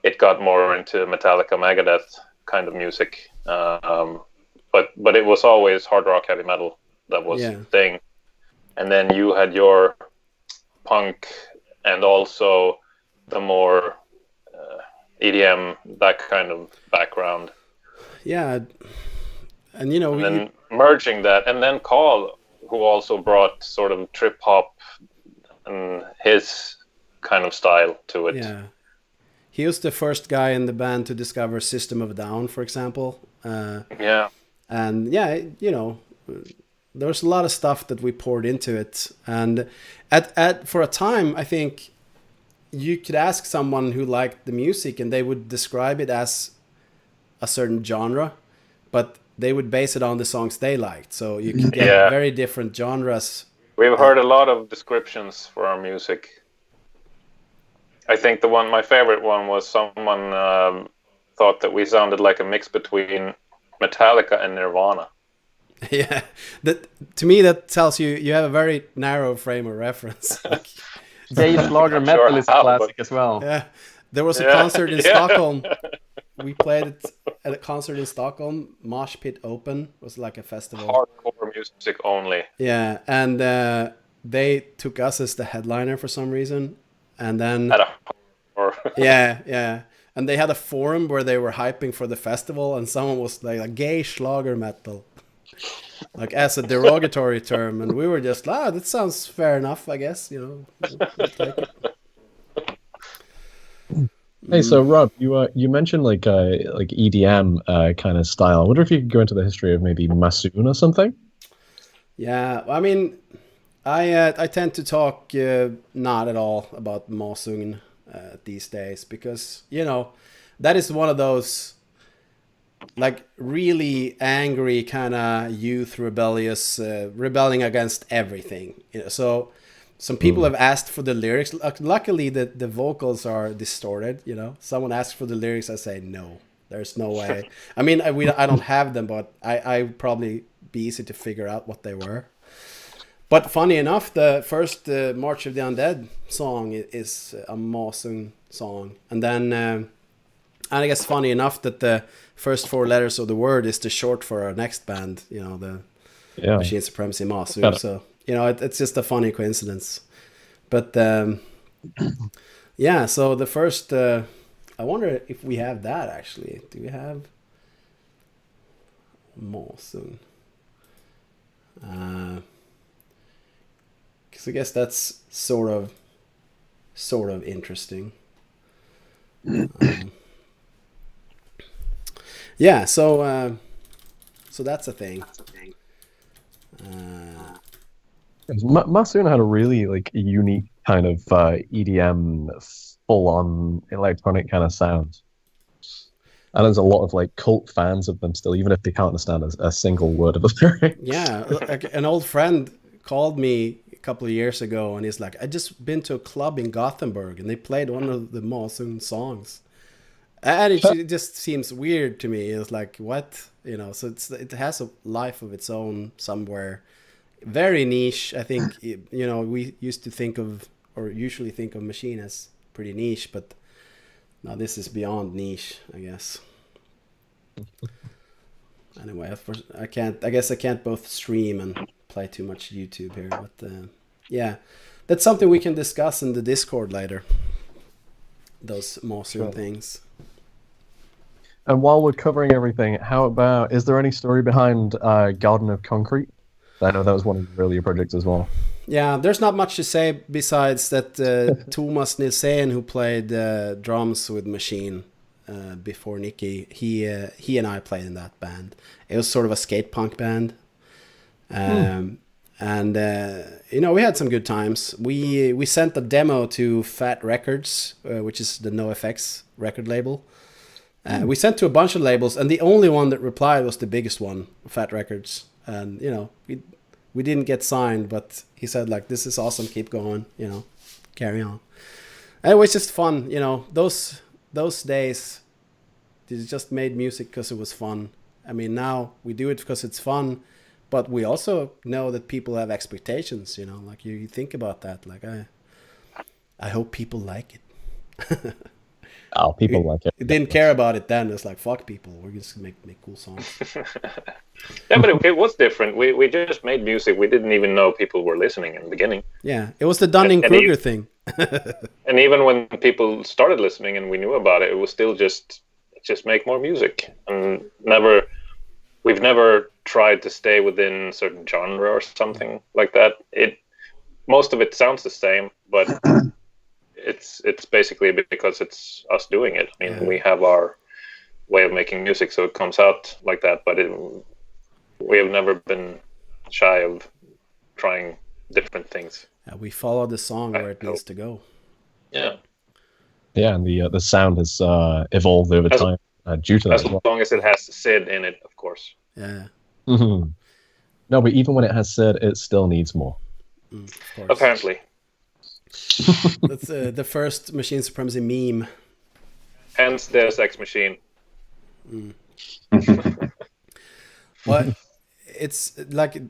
it got more into Metallica, Megadeth kind of music, but it was always hard rock, heavy metal that was the thing. and then you had your punk and also the more EDM, that kind of background. Yeah, and you know, and then merging that, and then Carl, who also brought sort of trip hop and his kind of style to it. yeah, he was the first guy in the band to discover System of a Down, for example. Yeah. And yeah, you know, there's a lot of stuff that we poured into it, and at for a time, I think you could ask someone who liked the music, and they would describe it as a certain genre, but they would base it on the songs they liked. So you could get very different genres. We've heard a lot of descriptions for our music. I think my favorite one was someone thought that we sounded like a mix between Metallica and Nirvana. Yeah, that to me that tells you have a very narrow frame of reference. Dave Lager metal is a classic as well. Yeah, there was a concert in Stockholm. We played it at a concert in Stockholm. Mosh Pit Open was like a festival. Hardcore music only. Yeah, and they took us as the headliner for some reason, and then yeah, and they had a forum where they were hyping for the festival, and someone was like, "Gay Schlager metal," like as a derogatory term, and we were just, that sounds fair enough, I guess, you know. We'll take it. Hey, so Rob, you mentioned like EDM kind of style. I wonder if you could go into the history of maybe MASU-CON or something. Yeah, I mean, I tend to talk not at all about MASU-CON these days, because you know that is one of those like really angry kind of youth rebelling against everything. You know, so some people have asked for the lyrics. Luckily, the vocals are distorted. You know, someone asked for the lyrics. I say no. There's no way. I mean, I don't have them, but I would probably be easy to figure out what they were. But funny enough, the first March of the Undead song is a MASU-CON song, and then and I guess funny enough that the first 4 letters of the word is the short for our next band. You know, the Machinae Supremacy MASU. So you know, it's just a funny coincidence. But yeah, so the first, I wonder if we have that actually. Do we have MASU? Because I guess that's sort of interesting. Yeah, so that's a thing. MASU-CON had a really like unique kind of EDM full-on electronic kind of sound. And there's a lot of like cult fans of them still, even if they can't understand a single word of the lyrics. Yeah, an old friend called me a couple of years ago, and he's like, "I just been to a club in Gothenburg, and they played one of the MASU-CON songs." And it just seems weird to me. It's like, what? You know, so it has a life of its own somewhere. Very niche. I think, you know, we usually think of Machine as pretty niche, but now this is beyond niche, I guess. Anyway, I guess I can't both stream and play too much YouTube here, but yeah, that's something we can discuss in the Discord later. Those MASU things. And while we're covering everything, how about, is there any story behind Garden of Concrete? I know that was one of your earlier projects as well. Yeah, there's not much to say besides that Thomas Nilsson, who played drums with Machine before Nicky, he and I played in that band. It was sort of a skate punk band. And you know, we had some good times. We sent a demo to Fat Records, which is the NoFX record label. We sent to a bunch of labels, and the only one that replied was the biggest one, Fat Records. And you know, we didn't get signed, but he said like, "This is awesome, keep going, you know, carry on." And it was just fun, you know. Those days, they just made music because it was fun. I mean, now we do it because it's fun, but we also know that people have expectations, you know. Like you think about that. Like I hope people like it. Oh, people like it. It didn't care about it then. It's like, fuck people. We're just gonna make cool songs. Yeah, but it was different. We just made music. We didn't even know people were listening in the beginning. Yeah, it was the Dunning-Kruger thing. And even when people started listening and we knew about it, it was still just make more music. And we've never tried to stay within a certain genre or something like that. Most of it sounds the same, but it's basically because it's us doing it. I mean, we have our way of making music, so it comes out like that. But we have never been shy of trying different things. We follow the song where it needs to go. Yeah. Yeah, and the sound has evolved over time due to that. As long as it has Sid in it, of course. Yeah. Mm-hmm. No, but even when it has Sid, it still needs more. Of course. Apparently. That's the first Machine Supremacy meme. Hence Deus Ex Machine. But it's like,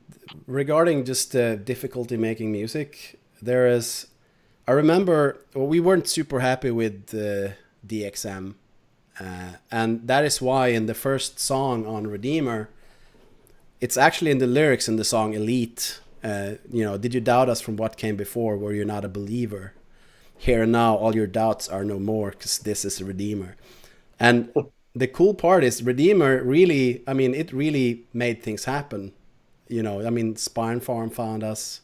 regarding just the difficulty making music, I remember we weren't super happy with DXM. And that is why in the first song on Redeemer, it's actually in the lyrics in the song Elite. Did you doubt us from what came before? Were you not a believer? Here and now, all your doubts are no more, because this is a Redeemer. And the cool part is Redeemer really, it really made things happen. Spine Farm found us.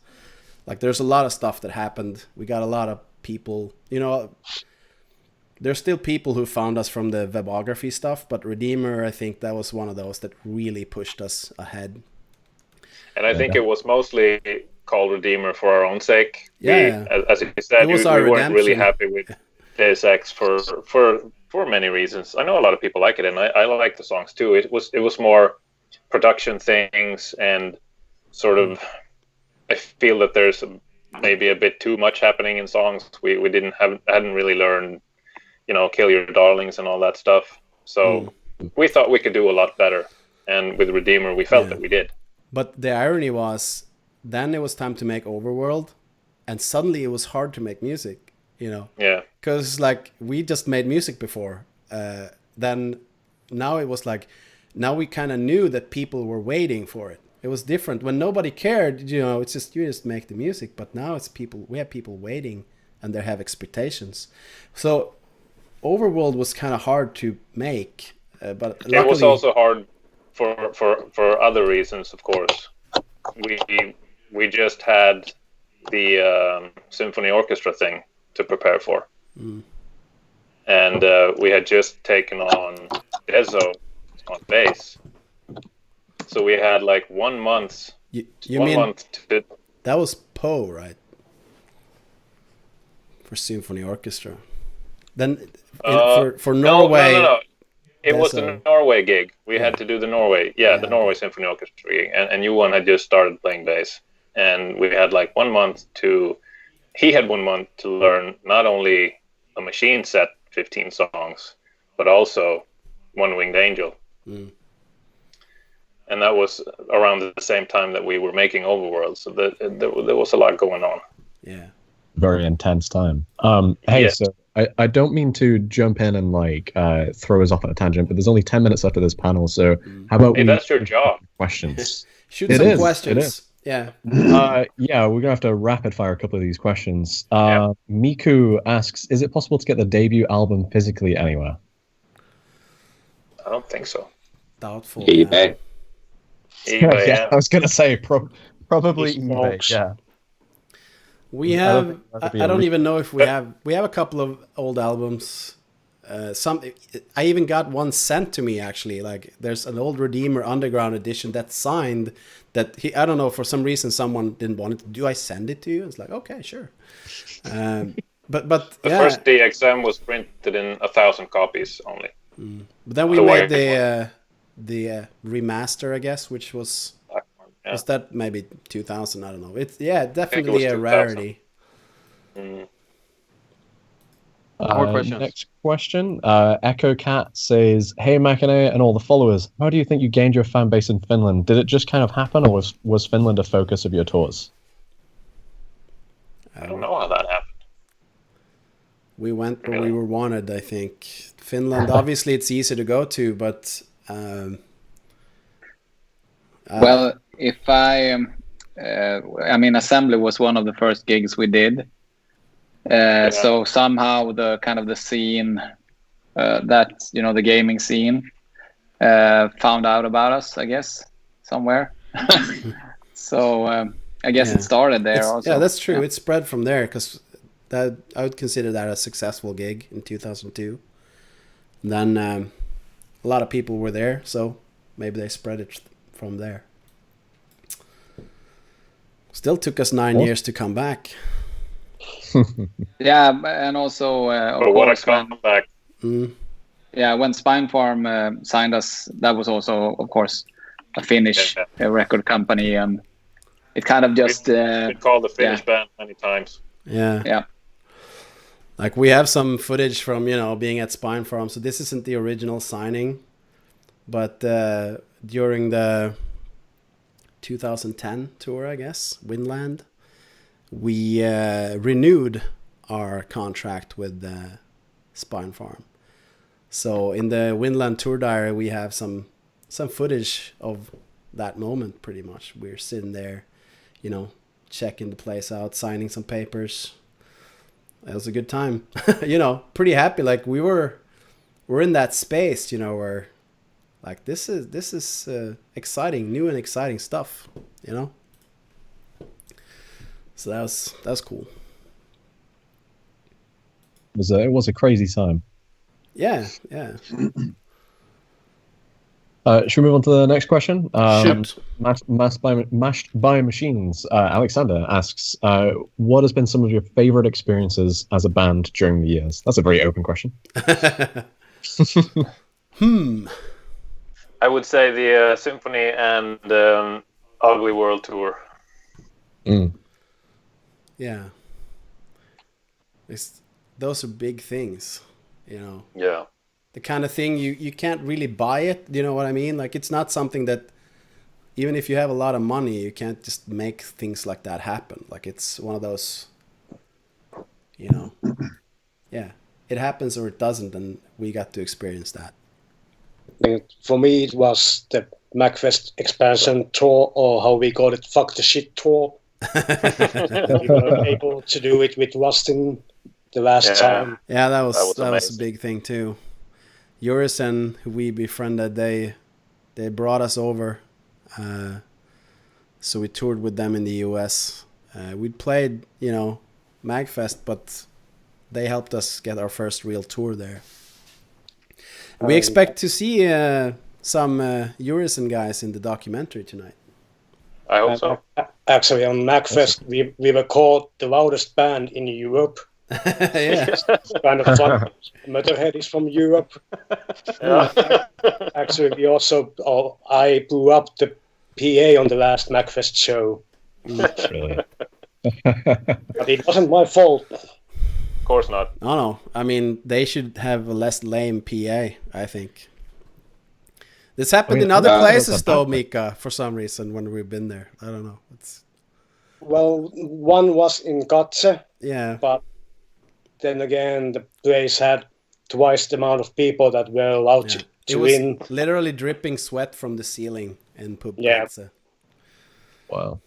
Like, there's a lot of stuff that happened. We got a lot of people, there's still people who found us from the webography stuff, but Redeemer, I think that was one of those that really pushed us ahead. And I think it was mostly called Redeemer for our own sake. Yeah. As you said, we weren't really redemption. happy with Deus Ex for many reasons. I know a lot of people like it, and I like the songs too. It was more production things, and sort of, I feel that there's maybe a bit too much happening in songs. We hadn't really learned, Kill Your Darlings and all that stuff. So we thought we could do a lot better. And with Redeemer, we felt that we did. But the irony was, then it was time to make Overworld, and suddenly it was hard to make music, Yeah. Because, like, we just made music before. Then now it was like, now we kind of knew that people were waiting for it. It was different. When nobody cared, it's just, you just make the music. But now we have people waiting, and they have expectations. So Overworld was kind of hard to make. But luckily, it was also hard for other reasons, of course. We just had the symphony orchestra thing to prepare for, and we had just taken on Dezo on bass, so we had like 1 month. Month to... That was Poe, right? For symphony orchestra. Then for Norway. No. It was the Norway gig. We had to do the Norway, the Norway Symphony Orchestra gig, and Johan had just started playing bass, and we had like 1 month he had 1 month to learn not only a Machine set 15 songs, but also One Winged Angel. And that was around the same time that we were making Overworld, so there was a lot going on. Yeah. Very intense time. Hey, so I don't mean to jump in and throw us off on a tangent, but there's only 10 minutes left of this panel, so how about that's your job. Questions? Shoot some questions. Yeah. Yeah, we're gonna have to rapid fire a couple of these questions. Miku asks, is it possible to get the debut album physically anywhere? I don't think so. Doubtful. eBay. eBay, Yeah, I was gonna say probably eBay. Yeah. We have. I don't even know if we have. We have a couple of old albums. I even got one sent to me actually. Like, there's an old Redeemer Underground edition that's signed. I don't know, for some reason someone didn't want it. Do I send it to you? It's like, okay, sure. But the first DXM was printed in 1,000 copies only. But then we made the remaster, I guess, which was. Yeah. Was that maybe 2000? I don't know. It's definitely a rarity. More questions. Next question. Echo Cat says, "Hey Machinae and all the followers, how do you think you gained your fan base in Finland? Did it just kind of happen, or was Finland a focus of your tours?" I don't know how that happened. we went where we were wanted. I think Finland. Obviously, it's easy to go to, but well, if I mean, Assembly was one of the first gigs we did. So somehow the kind of the scene that the gaming scene found out about us, I guess, somewhere. So I guess it started there also. Yeah, that's true. It spread from there because that I would consider that a successful gig in 2002. And then a lot of people were there, so maybe they spread it from there. Still took us 9 years to come back. Yeah, and also of what a course when comeback. when Spine Farm signed us, that was also of course a Finnish record company, and it kind of just been called the Finnish band many times. Yeah. Like we have some footage from being at Spine Farm, so this isn't the original signing, but during the 2010 tour, I guess, Winland, we renewed our contract with Spine Farm. So in the Winland tour diary, we have some footage of that moment. Pretty much, we're sitting there, checking the place out, signing some papers. It was a good time. Pretty happy. Like we're in that space, where like this is exciting, new and exciting stuff, So that was cool. It was a crazy time. Yeah. Should we move on to the next question? Shoot. Mashed by Machines. Alexander asks, what has been some of your favorite experiences as a band during the years? That's a very open question. I would say the Symphony and Ugly World tour. Yeah. Those are big things, Yeah. The kind of thing you can't really buy it, you know what I mean? Like it's not something that, even if you have a lot of money, you can't just make things like that happen. Like it's one of those, yeah, it happens or it doesn't, and we got to experience that. And for me, it was the MacFest expansion tour, or how we call it, Fuck the Shit tour. We were able to do it with Rustin the last time. Yeah, that was a big thing too. Jurisen, who we befriended, they brought us over, so we toured with them in the US. We'd played, MagFest, but they helped us get our first real tour there. We expect to see some Jurisen guys in the documentary tonight. I hope so. Actually, on MagFest, we were called the loudest band in Europe. Yeah. Kind of fun. Motorhead is from Europe. Actually, I blew up the PA on the last MagFest show. Really? But it wasn't my fault. Of course not. No. I mean, they should have a less lame PA, I think. This happened in other places, though, Mika, for some reason, when we've been there. I don't know. Well, one was in Katse. Yeah. But then again, the place had twice the amount of people that were allowed to it was in. Literally dripping sweat from the ceiling in Pub Katse. Wow.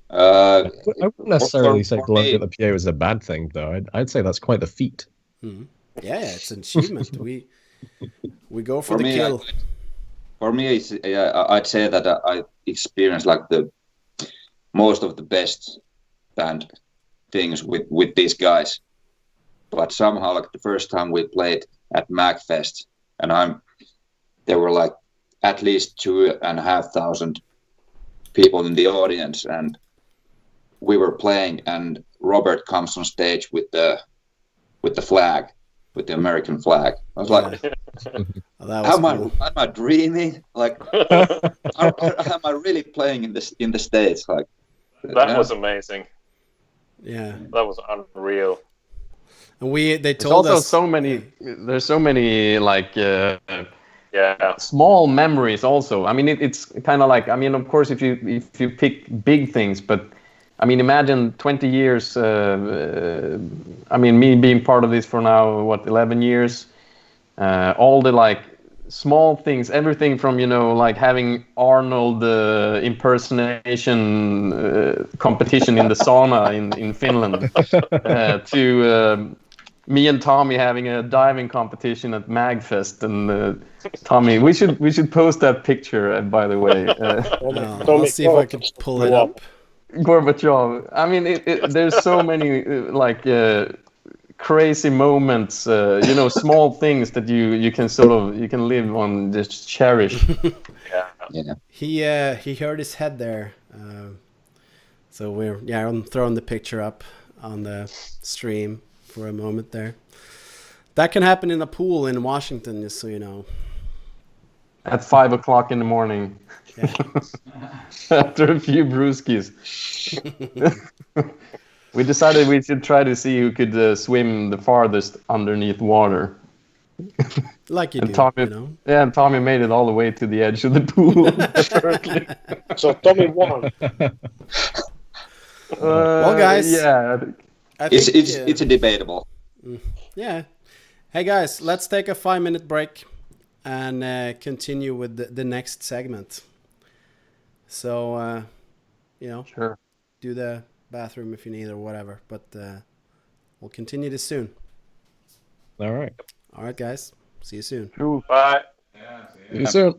I I wouldn't necessarily say blowing at the PA was a bad thing, though. I'd say that's quite the feat. Mm-hmm. Yeah, it's an achievement. we go for the kill. For me, I'd say that I experienced like the most of the best band things with these guys. But somehow, like the first time we played at MagFest, and there were like at least 2,500 people in the audience, and we were playing, and Robert comes on stage with the flag, with the American flag. I was like, am I dreaming? Like, am I really playing in the States? Like, that was amazing. Yeah, that was unreal. And they told us there's so many like small memories also. I mean, it's kind of like, I mean, of course, if you pick big things, but I mean, imagine 20 years. I mean, me being part of this for now, what, 11 years. All the like small things, everything from like having Arnold impersonation competition in the sauna in Finland to me and Tommy having a diving competition at Magfest. And Tommy, we should post that picture, by the way. I'll see if I can pull it up. Gorbachev. I mean, there's so many crazy moments, small things that you can live on, just cherish. Yeah. He hurt his head there, so I'm throwing the picture up on the stream for a moment there. That can happen in a pool in Washington, just so you know. At 5 o'clock in the morning. Yeah. After a few brewskis. We decided we should try to see who could swim the farthest underneath water. Like you And do, Tommy, Yeah, and Tommy made it all the way to the edge of the pool. Apparently. So Tommy won. Well, guys. Yeah. I think, It's a debatable. Yeah. Hey, guys, let's take a 5-minute break and continue with the next segment. So, Sure. do the bathroom if you need or whatever, but we'll continue this soon. All right. All right, guys. See you soon. Cool. Bye. See you soon.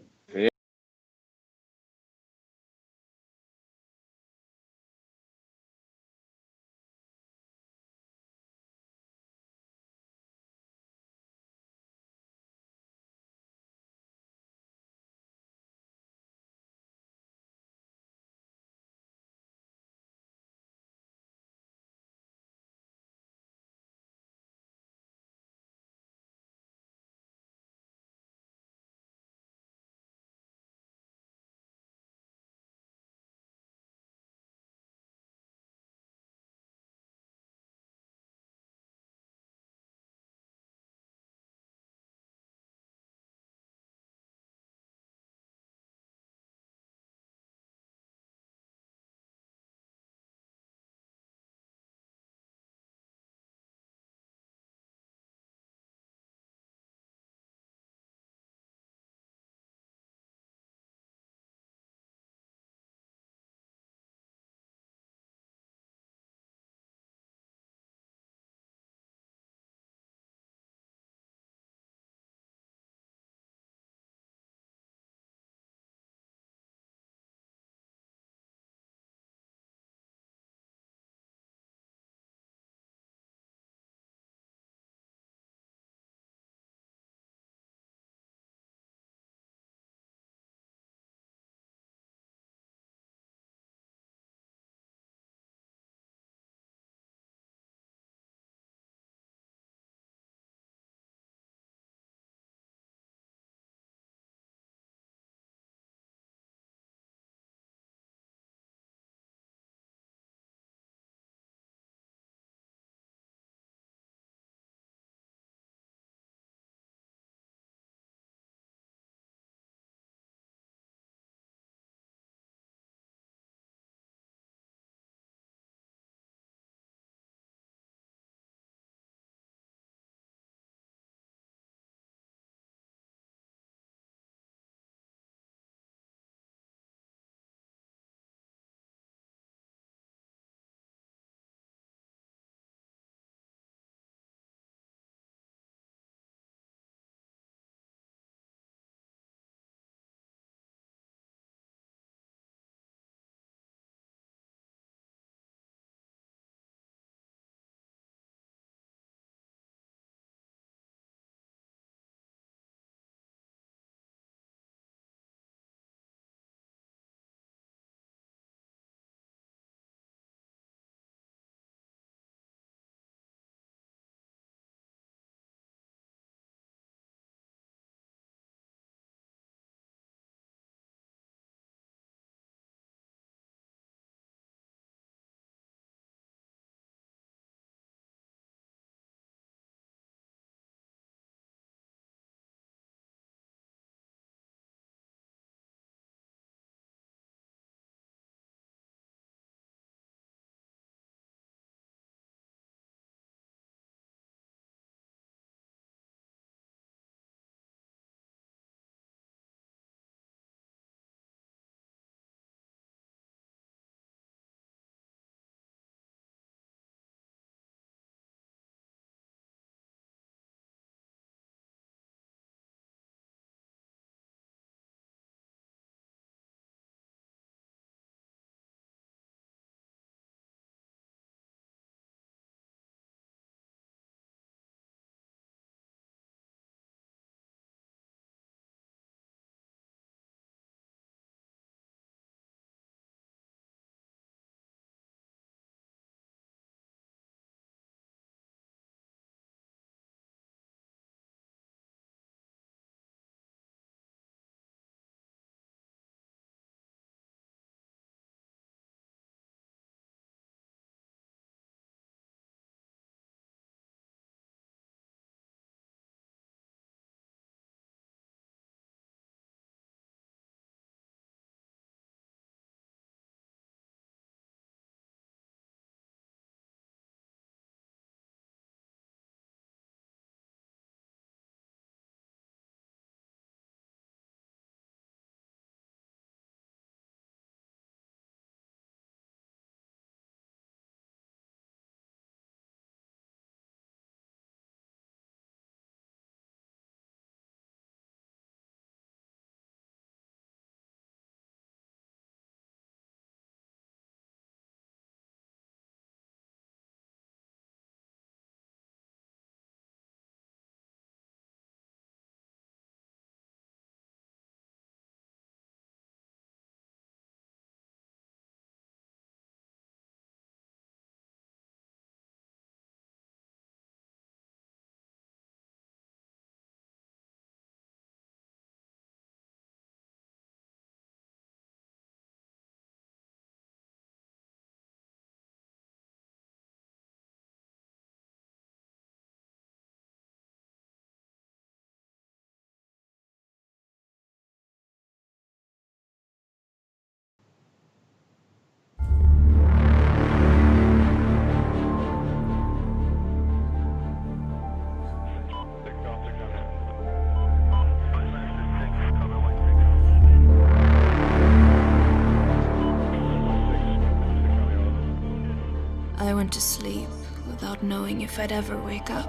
to sleep without knowing if I'd ever wake up.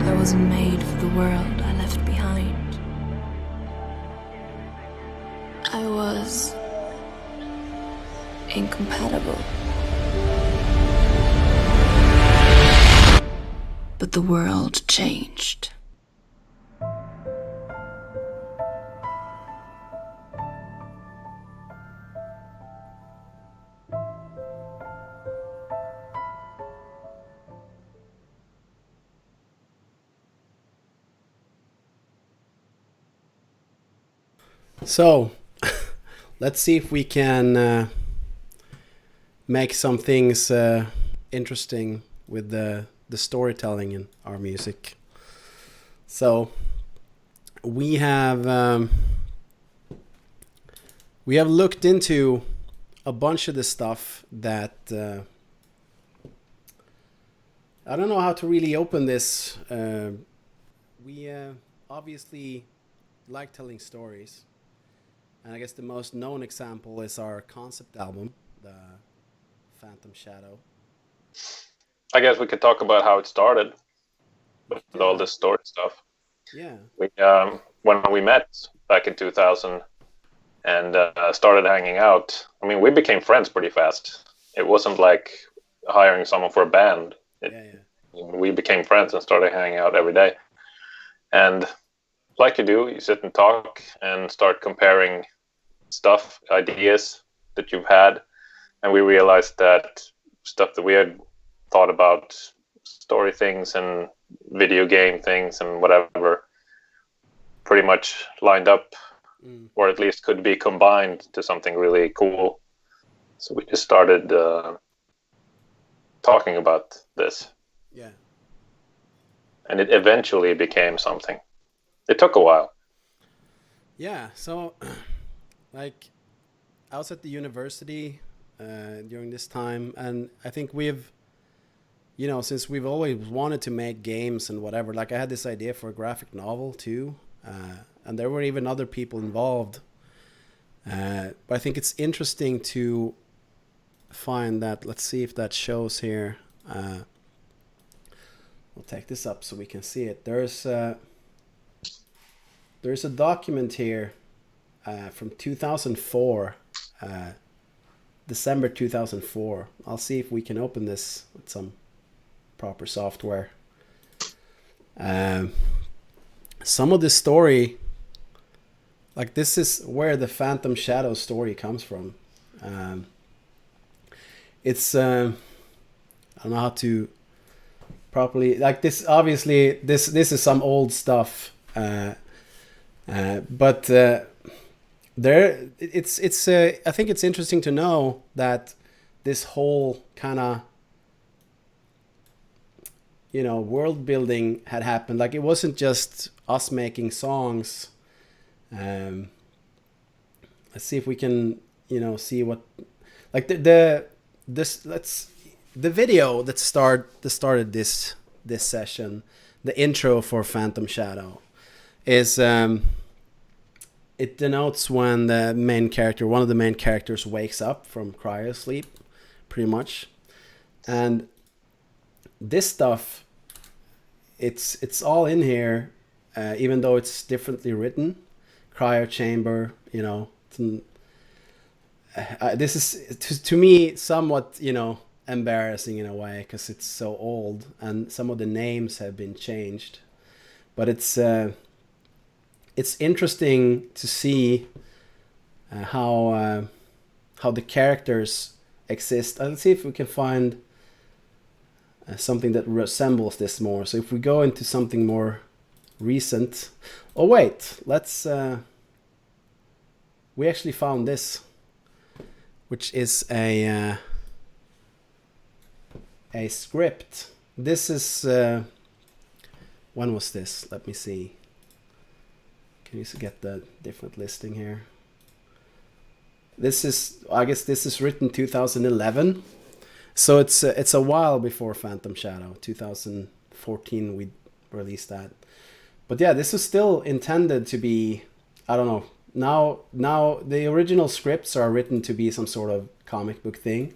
I wasn't made for the world I left behind. I was incompatible. But the world changed. So, let's see if we can make some things interesting with the storytelling in our music. So, we have looked into a bunch of the stuff that I don't know how to really open this. We obviously like telling stories. And I guess the most known example is our concept album, the Phantom Shadow. I guess we could talk about how it started with all this story stuff. Yeah. When we met back in 2000 and started hanging out, I mean, we became friends pretty fast. It wasn't like hiring someone for a band. We became friends and started hanging out every day. And like you do, you sit and talk and start comparing stuff, ideas that you've had. And we realized that stuff that we had thought about, story things and video game things and whatever, pretty much lined up, or at least could be combined to something really cool. So we just started talking about this. Yeah. And it eventually became something. It took a while. Yeah, so like I was at the university during this time, and I think we've, since we've always wanted to make games and whatever, like I had this idea for a graphic novel too, and there were even other people involved. But I think it's interesting to find that. Let's see if that shows here. We'll take this up so we can see it. There's a document here from 2004, December 2004. I'll see if we can open this with some proper software. Some of the story, like this is where the Phantom Shadow story comes from. It's I don't know how to properly, like this, obviously this is some old stuff, but there it's I think it's interesting to know that this whole kind of world building had happened. Like it wasn't just us making songs. Let's see if we can see what, like the video that started this session, the intro for Phantom Shadow, is it denotes when one of the main characters wakes up from cryosleep, pretty much. And this stuff, it's all in here, even though it's differently written. Cryo chamber, this is to me somewhat embarrassing in a way, because it's so old and some of the names have been changed, but it's interesting to see how the characters exist. Let's see if we can find something that resembles this more. So if we go into something more recent, oh wait, let's we actually found this, which is a script. This is when was this? Let me see. Can you get the different listing here? I guess this is written 2011, so it's a while before Phantom Shadow. 2014 we released that, but yeah, this was still intended to be, I don't know, now the original scripts are written to be some sort of comic book thing,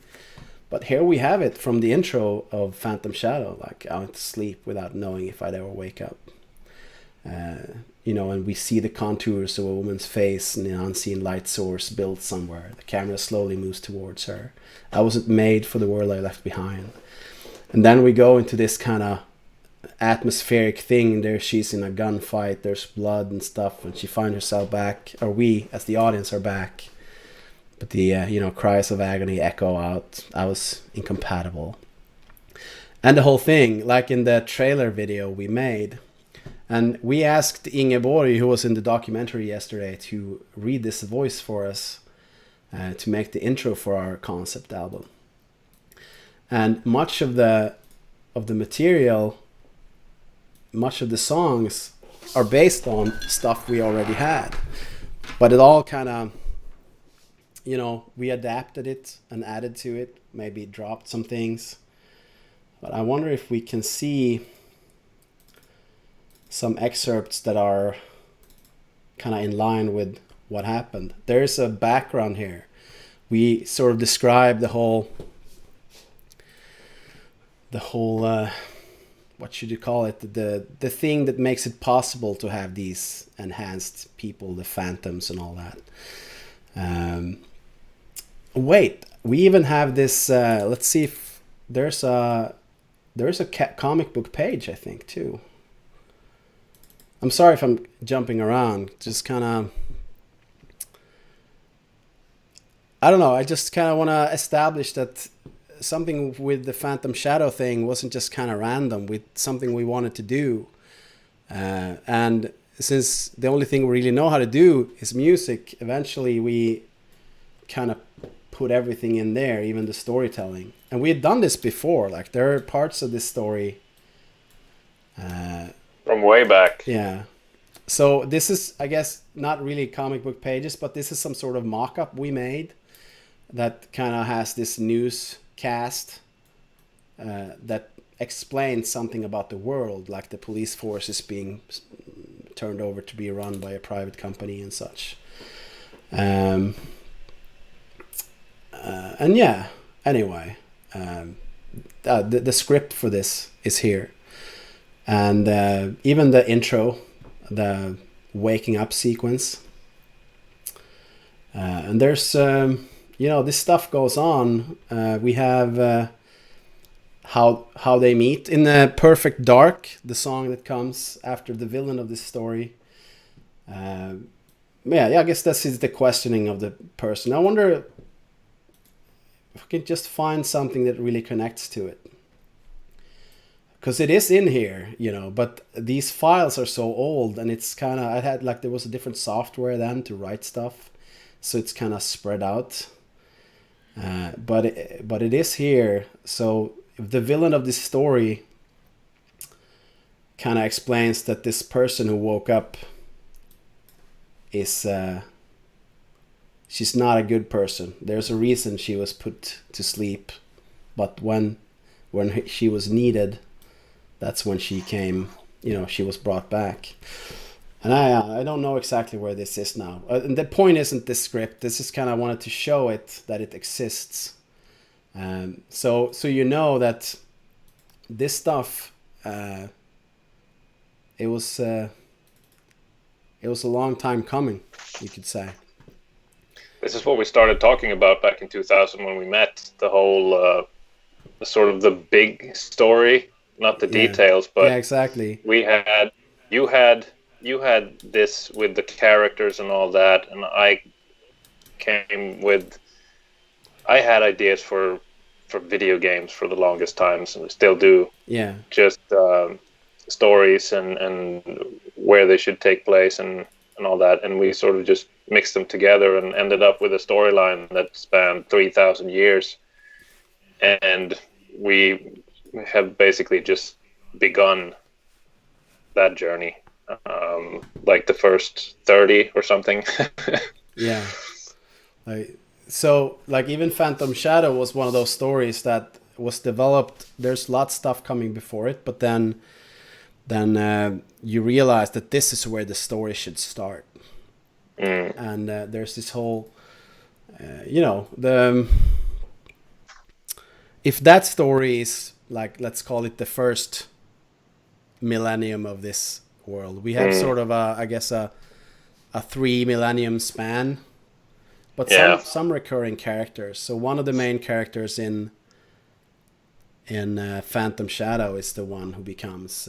but here we have it from the intro of Phantom Shadow. Like, I went to sleep without knowing if I'd ever wake up. And we see the contours of a woman's face and an unseen light source built somewhere. The camera slowly moves towards her. I wasn't made for the world I left behind. And then we go into this kind of atmospheric thing. There she's in a gunfight, there's blood and stuff, and she finds herself back, or we as the audience are back, but the cries of agony echo out. I was incompatible. And the whole thing, like in the trailer video we made, and we asked Ingeborg, who was in the documentary yesterday, to read this voice for us, to make the intro for our concept album. And much of the material, much of the songs are based on stuff we already had. But it all kind of, we adapted it and added to it, maybe dropped some things. But I wonder if we can see some excerpts that are kind of in line with what happened. There's a background here. We sort of describe the whole what should you call it, the thing that makes it possible to have these enhanced people, the phantoms and all that. Wait, we even have this, let's see if there's a comic book page, I think, too. I'm sorry if I'm jumping around, just kind of, I don't know, I just kind of want to establish that something with the Phantom Shadow thing wasn't just kind of random, with something we wanted to do. And since the only thing we really know how to do is music, eventually we kind of put everything in there, even the storytelling. And we had done this before, like there are parts of this story from way back. Yeah. So this is, I guess, not really comic book pages, but this is some sort of mock-up we made that kind of has this newscast that explains something about the world, like the police force is being turned over to be run by a private company and such. And yeah, anyway, the script for this is here. And even the intro, the waking up sequence. And there's, this stuff goes on. We have how they meet in the Perfect Dark, the song that comes after the villain of this story. I guess this is the questioning of the person. I wonder if we can just find something that really connects to it. Because it is in here, but these files are so old, and it's kind of, there was a different software then to write stuff, so it's kind of spread out. But it is here. So if the villain of this story kind of explains that this person who woke up is, she's not a good person. There's a reason she was put to sleep, but when she was needed, that's when she came, she was brought back. And I don't know exactly where this is now. And the point isn't this script. This is kind of wanted to show it, that it exists. So that this stuff, it was a long time coming, you could say. This is what we started talking about back in 2000 when we met. The whole, sort of the big story. Not the details, but yeah, exactly. You had this with the characters and all that, and I had ideas for video games for the longest times, and still do. Yeah. Just stories and where they should take place and all that, and we sort of just mixed them together and ended up with a storyline that spanned 3,000 years, and we have basically just begun that journey, like the first 30 or something. Yeah. Even Phantom Shadow was one of those stories that was developed. There's lots of stuff coming before it, but then you realize that this is where the story should start. And there's this whole, the if that story is like, let's call it the first millennium of this world, we have sort of I guess a 3 millennium span, but some recurring characters. So one of the main characters in Phantom Shadow is the one who becomes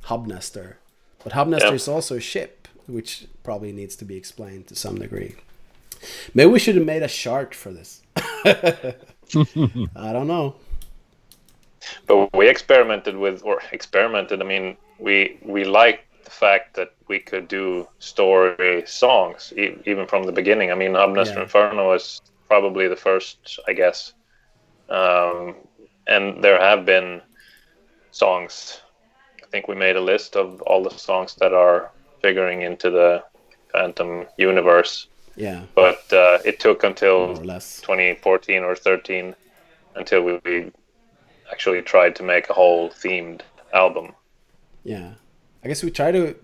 Hubnester. But Hubnester is also a ship, which probably needs to be explained to some degree. Maybe we should have made a chart for this. I don't know. But we experimented, I mean, we liked the fact that we could do story songs even from the beginning. I mean, Hubnester Inferno is probably the first, I guess. And there have been songs. I think we made a list of all the songs that are figuring into the Phantom universe. Yeah. But it took until 2014 or 13 until we actually tried to make a whole themed album. Yeah. I guess we tried to,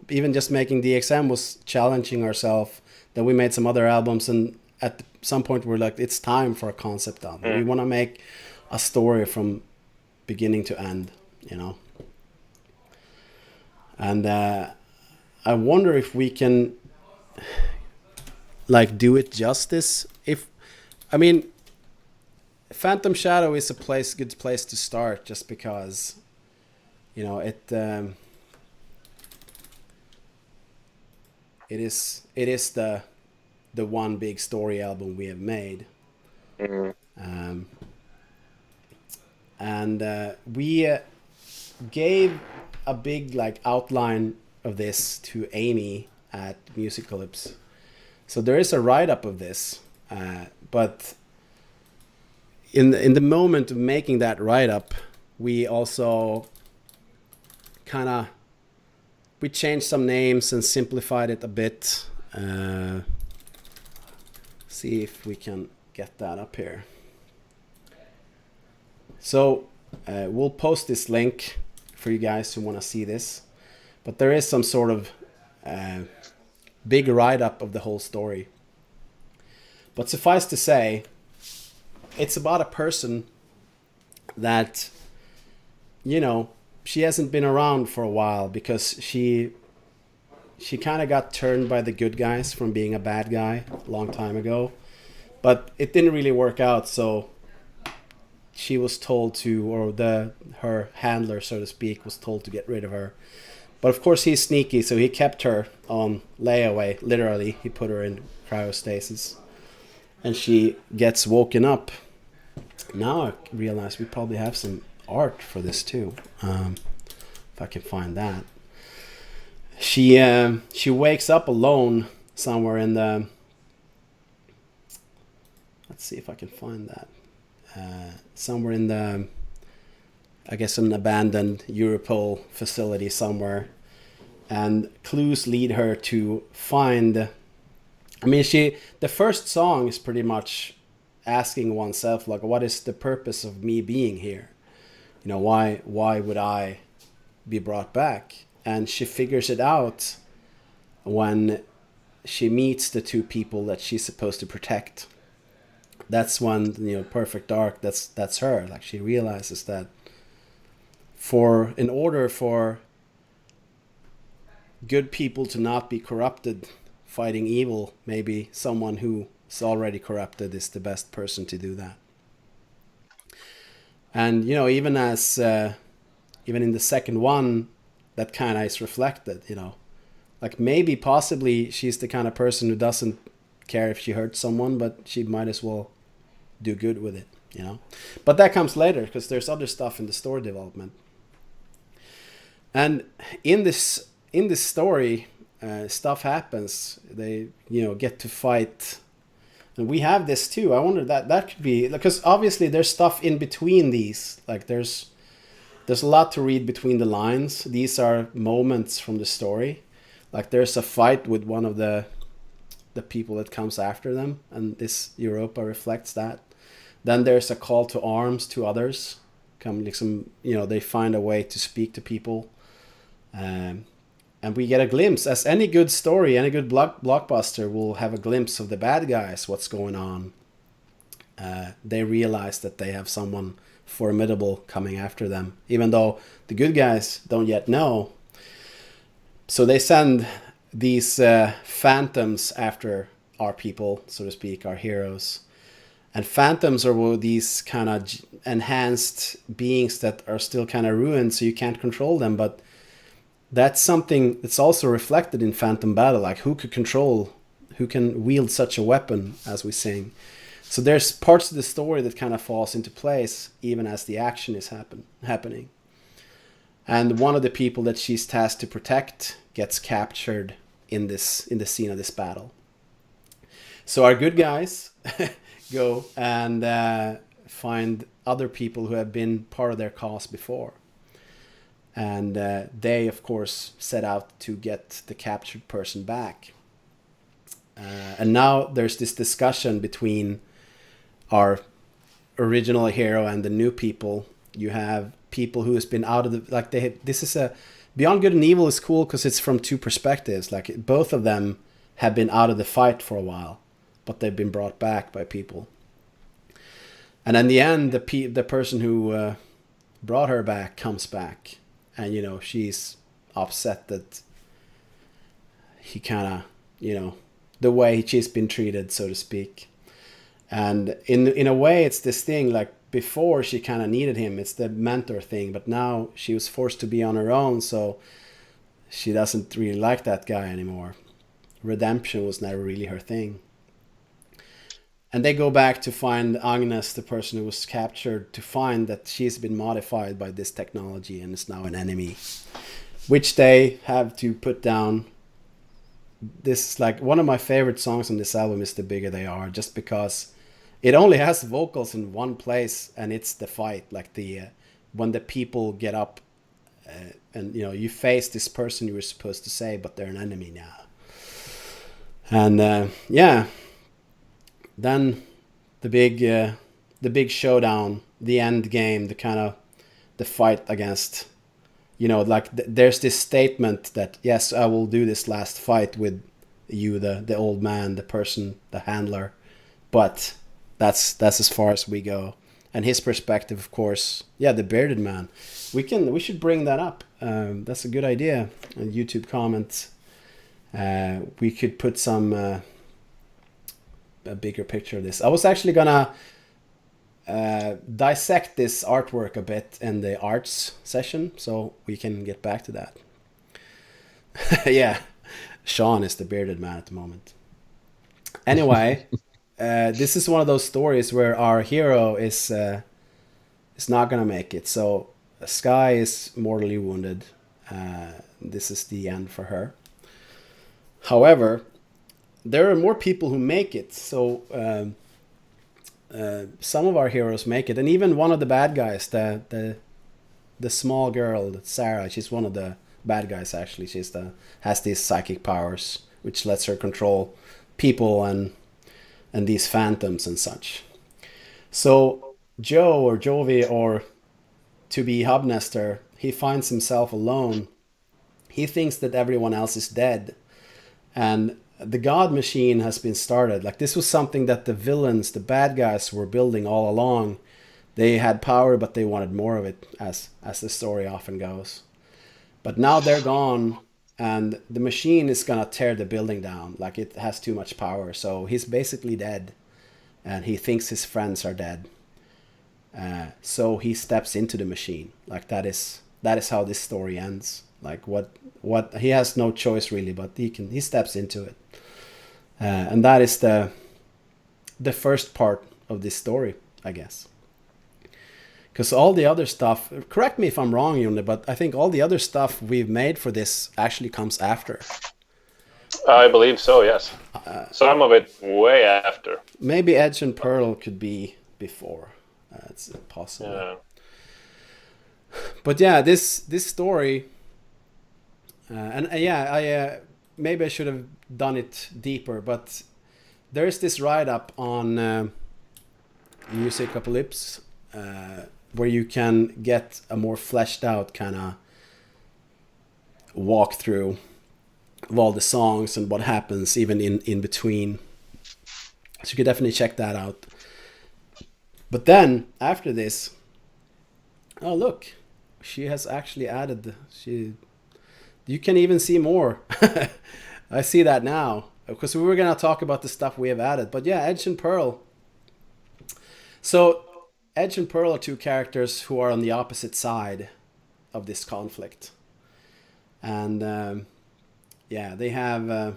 even just making DXM was challenging ourselves. Then we made some other albums, and at some point we're like, it's time for a concept album. We want to make a story from beginning to end, And I wonder if we can do it justice. Phantom Shadow is a good place to start, just because, it is the one big story album we have made. And we gave a big outline of this to Amy at Musicalypse. So there is a write-up of this, but in the moment of making that write-up, we also we changed some names and simplified it a bit. See if we can get that up here. So we'll post this link for you guys who want to see this. But there is some sort of big write-up of the whole story. But suffice to say, it's about a person that, she hasn't been around for a while because she kind of got turned by the good guys from being a bad guy a long time ago. But it didn't really work out, so she was told to, or her handler, so to speak, was told to get rid of her. But of course he's sneaky, so he kept her on layaway, literally. He put her in cryostasis. And she gets woken up. Now I realize we probably have some art for this too. If I can find that. She wakes up alone somewhere in the... Let's see if I can find that. Somewhere in the, I guess, an abandoned Europol facility somewhere, and clues lead her to find. The first song is pretty much asking oneself, what is the purpose of me being here? Why would I be brought back? And she figures it out when she meets the two people that she's supposed to protect. That's when, Perfect Dark, that's her. She realizes that in order for good people to not be corrupted fighting evil, maybe someone who is already corrupted is the best person to do that. And, even in the second one, that kind of is reflected, maybe possibly she's the kind of person who doesn't care if she hurts someone, but she might as well do good with it, But that comes later, because there's other stuff in the story development. And in this story, stuff happens. They, get to fight. And we have this too. I wonder that could be, because obviously there's stuff in between these. There's a lot to read between the lines. These are moments from the story. There's a fight with one of the people that comes after them, and this Europa reflects that. Then there's a call to arms to others. They find a way to speak to people. And we get a glimpse, as any good story, any good blockbuster will have a glimpse of the bad guys, what's going on. They realize that they have someone formidable coming after them, even though the good guys don't yet know. So they send these phantoms after our people, so to speak, our heroes. And phantoms are these kind of enhanced beings that are still kind of ruined, so you can't control them. But that's something that's also reflected in Phantom Battle, like who can wield such a weapon, as we sing. So there's parts of the story that kind of falls into place even as the action is happening. And one of the people that she's tasked to protect gets captured in the scene of this battle. So our good guys go and find other people who have been part of their cause before. And they, of course, set out to get the captured person back. And now there's this discussion between our original hero and the new people. You have people who has been out of the... this is a... Beyond Good and Evil is cool because it's from two perspectives. Like, both of them have been out of the fight for a while, but they've been brought back by people. And in the end, the person who brought her back comes back. And, she's upset that he kind of, the way she's been treated, so to speak. And in a way, it's this thing, like, before she kind of needed him. It's the mentor thing. But now she was forced to be on her own, so she doesn't really like that guy anymore. Redemption was never really her thing. And they go back to find Agnes, the person who was captured, to find that she's been modified by this technology and is now an enemy, which they have to put down. This is like one of my favorite songs on this album is The Bigger They Are, just because it only has vocals in one place, and it's the fight, like when the people get up and you face this person you were supposed to save, but they're an enemy now. And then the big showdown, the end game, the fight against, there's this statement that, yes, I will do this last fight with you, the old man, the person, the handler, but that's as far as we go. And his perspective, of course, the bearded man. We should bring that up. That's a good idea. A YouTube comment. We could put a bigger picture of this. I was actually gonna dissect this artwork a bit in the arts session, so we can get back to that. Yeah, Sean is the bearded man at the moment. Anyway, this is one of those stories where our hero is not gonna make it. So Sky is mortally wounded. This is the end for her. However, there are more people who make it. So some of our heroes make it, and even one of the bad guys, the small girl, Sarah, she's one of the bad guys actually. Has these psychic powers, which lets her control people and these phantoms and such. So Joe or Jovi, or to be Hubnester, he finds himself alone. He thinks that everyone else is dead, and the God machine has been started. Like, this was something that the villains, the bad guys, were building all along. They had power, but they wanted more of it, as the story often goes. But now they're gone, and the machine is gonna tear the building down. Like, it has too much power. So he's basically dead, and he thinks his friends are dead. So he steps into the machine. Like, that is how this story ends. Like, what he has no choice really, but he steps into it. And that is the first part of this story, I guess. Because all the other stuff, correct me if I'm wrong, Jone, but I think all the other stuff we've made for this actually comes after. I believe so, yes. Some of it way after. Maybe Edge and Pearl could be before. It's possible. Yeah. But yeah, this story, maybe I should have done it deeper, but there's this write-up on Music Apocalypse where you can get a more fleshed out kind of walkthrough of all the songs and what happens even in between. So you could definitely check that out. But then after this, oh look, she has actually added. You can even see more. I see that now, because we were gonna talk about the stuff we have added. But yeah, Edge and Pearl. So Edge and Pearl are two characters who are on the opposite side of this conflict, and yeah, they have.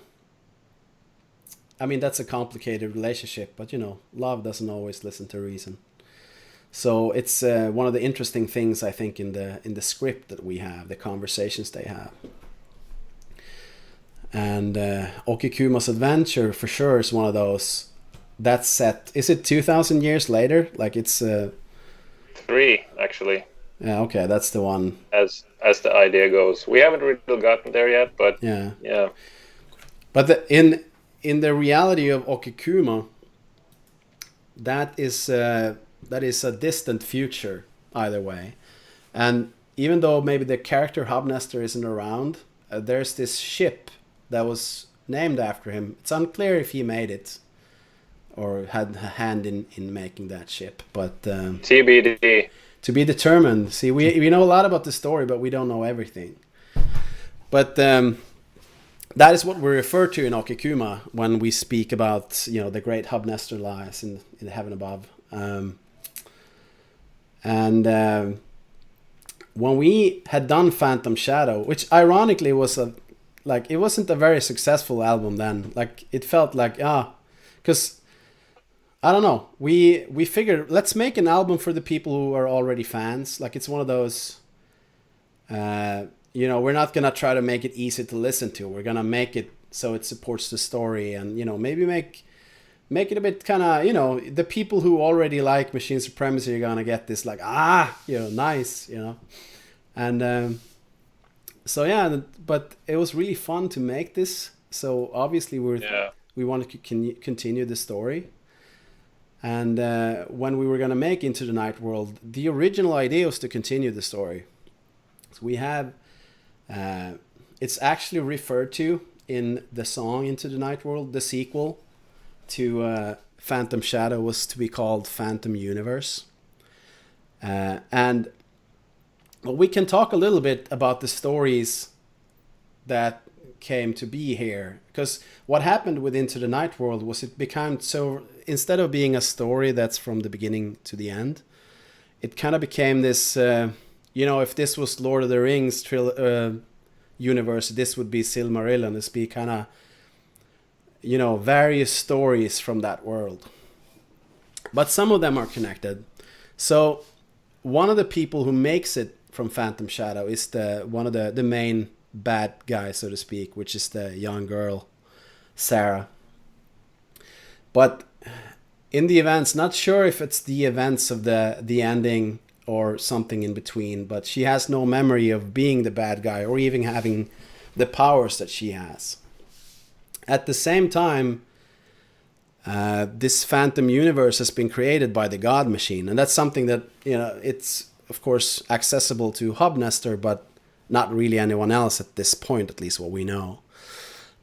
I mean, that's a complicated relationship, but love doesn't always listen to reason. So it's one of the interesting things, I think, in the script that we have, the conversations they have. And Okikuma's adventure for sure is one of those. That's set. Is it 2,000 years later? Like it's 3 actually. Yeah, okay, that's the one. As the idea goes, we haven't really gotten there yet, but yeah. But in the reality of Okikuma, that is a distant future either way. And even though maybe the character Hubnester isn't around, there's this ship that was named after him. It's unclear if he made it or had a hand in making that ship, but TBD. To be determined. See, we know a lot about the story, but we don't know everything. But that is what we refer to in Okikuma when we speak about the great Hubnester lies in the heaven above. When we had done Phantom Shadow, which ironically was it wasn't a very successful album then. Like it felt like because I don't know. We figured let's make an album for the people who are already fans. Like it's one of those. We're not gonna try to make it easy to listen to. We're gonna make it so it supports the story, and maybe make it a bit kind of the people who already like Machinae Supremacy are gonna get this like nice, and so yeah. But it was really fun to make this. So obviously we wanted to continue the story. And when we were gonna make Into the Night World, the original idea was to continue the story. So we have. It's actually referred to in the song Into the Night World. The sequel to Phantom Shadow was to be called Phantom Universe. And we can talk a little bit about the stories that came to be here. Because what happened with Into the Night World was it became so... Instead of being a story that's from the beginning to the end, it kind of became this... if this was Lord of the Rings universe, this would be Silmarillion. This be kind of, various stories from that world. But some of them are connected. So one of the people who makes it from Phantom Shadow is one of the main bad guys, so to speak, which is the young girl, Sarah. But in the events, not sure if it's the events of the ending or something in between, but she has no memory of being the bad guy or even having the powers that she has. At the same time, this Phantom Universe has been created by the God Machine, and that's something that, it's of course accessible to Hubnester, but not really anyone else at this point, at least what we know.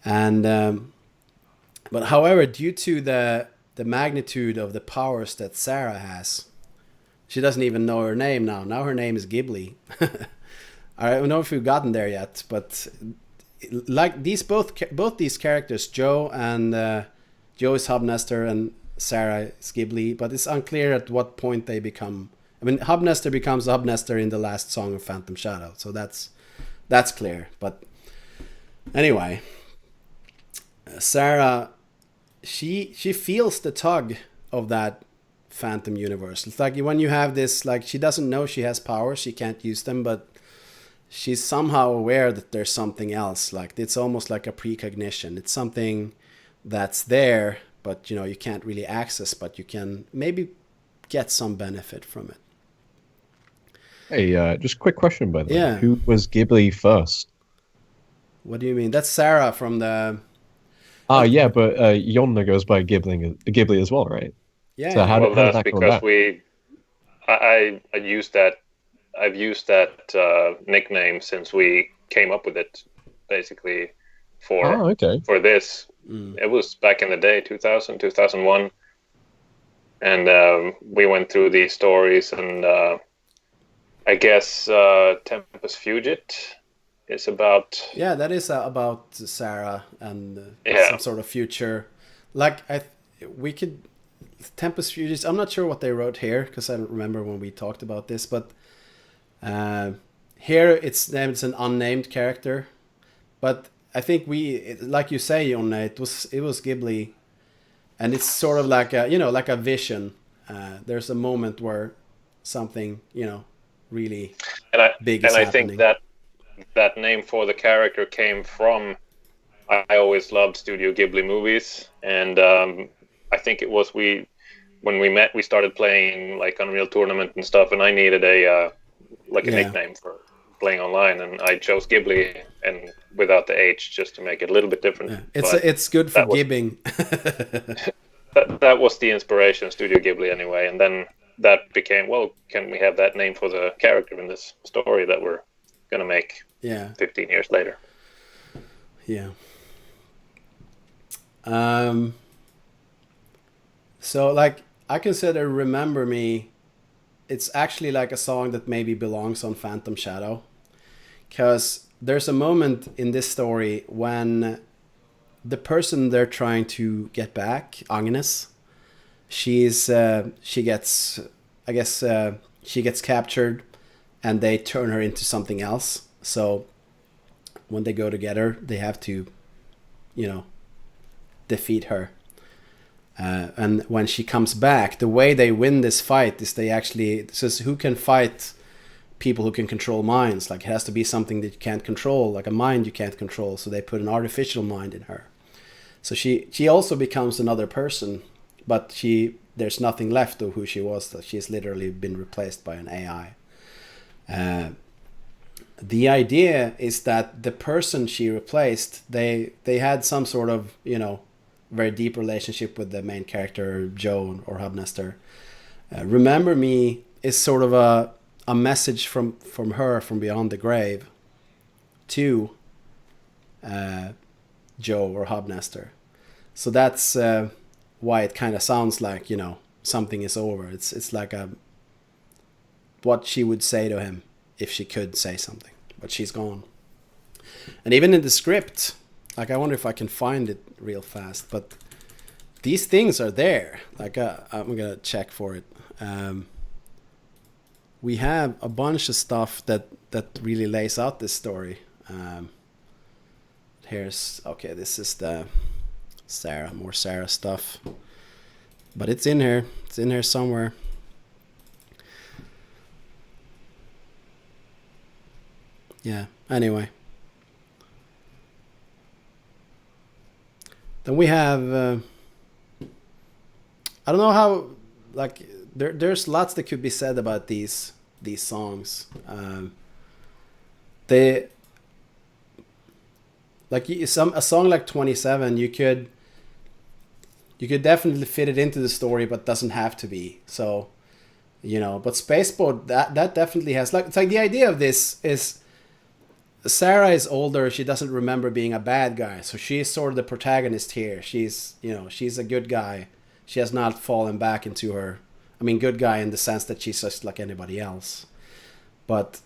And but however, due to the magnitude of the powers that Sarah has, she doesn't even know her name now. Now her name is Ghibli. I don't know if we've gotten there yet, but like both these characters, Joe is Hubnester and Sarah is Ghibli, but it's unclear at what point they become. I mean, Hubnester becomes Hubnester in the last song of Phantom Shadow, so that's clear. But anyway, Sarah, she feels the tug of that Phantom Universe. It's like when you have this, like, she doesn't know she has powers, she can't use them, but she's somehow aware that there's something else. Like, it's almost like a precognition. It's something that's there, but you can't really access, but you can maybe get some benefit from it. Hey, just a quick question, by the way. Yeah. Who was Ghibli first? What do you mean? That's Sarah from the... Yeah, but Yonna goes by Ghibli as well, right? Yeah. So how Well, did that's that come because about? I used that. I've used that nickname since we came up with it. Basically, for okay. for this. It was back in the day, 2000, 2001. And we went through these stories, and I guess Tempus Fugit is about... Yeah, that is about Sarah and Yeah. some sort of future. Like we could Tempus Fugit. I'm not sure what they wrote here because I don't remember when we talked about this, but here it's an unnamed character. But I think like you say, Jon, it was Ghibli, and it's sort of like a vision. There's a moment where something really big is I happening. think that name for the character came from... I always loved Studio Ghibli movies, and I think it was when we met, we started playing like Unreal Tournament and stuff, and I needed a nickname for playing online, and I chose Ghibli and without the H just to make it a little bit different. Yeah. It's good for gibbing. that was the inspiration, Studio Ghibli anyway, and then that became, well, can we have that name for the character in this story that we're gonna make 15 years later? Yeah. So like I consider Remember Me, it's actually like a song that maybe belongs on Phantom Shadow, because there's a moment in this story when the person they're trying to get back, Agnes, she gets captured and they turn her into something else. So when they go together, they have to, defeat her. And when she comes back, the way they win this fight is it says who can fight people who can control minds. Like it has to be something that you can't control, like a mind you can't control. So they put an artificial mind in her. So she also becomes another person, but there's nothing left of who she was. She's literally been replaced by an AI. The idea is that the person she replaced, they had some sort of, very deep relationship with the main character, Joe or Hubnester. Remember Me is sort of a message from her from beyond the grave to Joe or Hubnester. So that's why it kind of sounds like, something is over. It's like what she would say to him if she could say something, but she's gone. And even in the script, like I wonder if I can find it real fast, but these things are there. Like I'm gonna check for it. We have a bunch of stuff that really lays out this story. This is the more Sarah stuff, but it's in here. It's in here somewhere. Yeah. Anyway. Then we have, I don't know how, like, there's lots that could be said about these songs. A song like 27, you could definitely fit it into the story, but doesn't have to be. So, but Spaceboat, that definitely has, like, it's like the idea of this is, Sarah is older. She doesn't remember being a bad guy. So she's sort of the protagonist here. She's a good guy. She has not fallen back into her... good guy in the sense that she's just like anybody else. But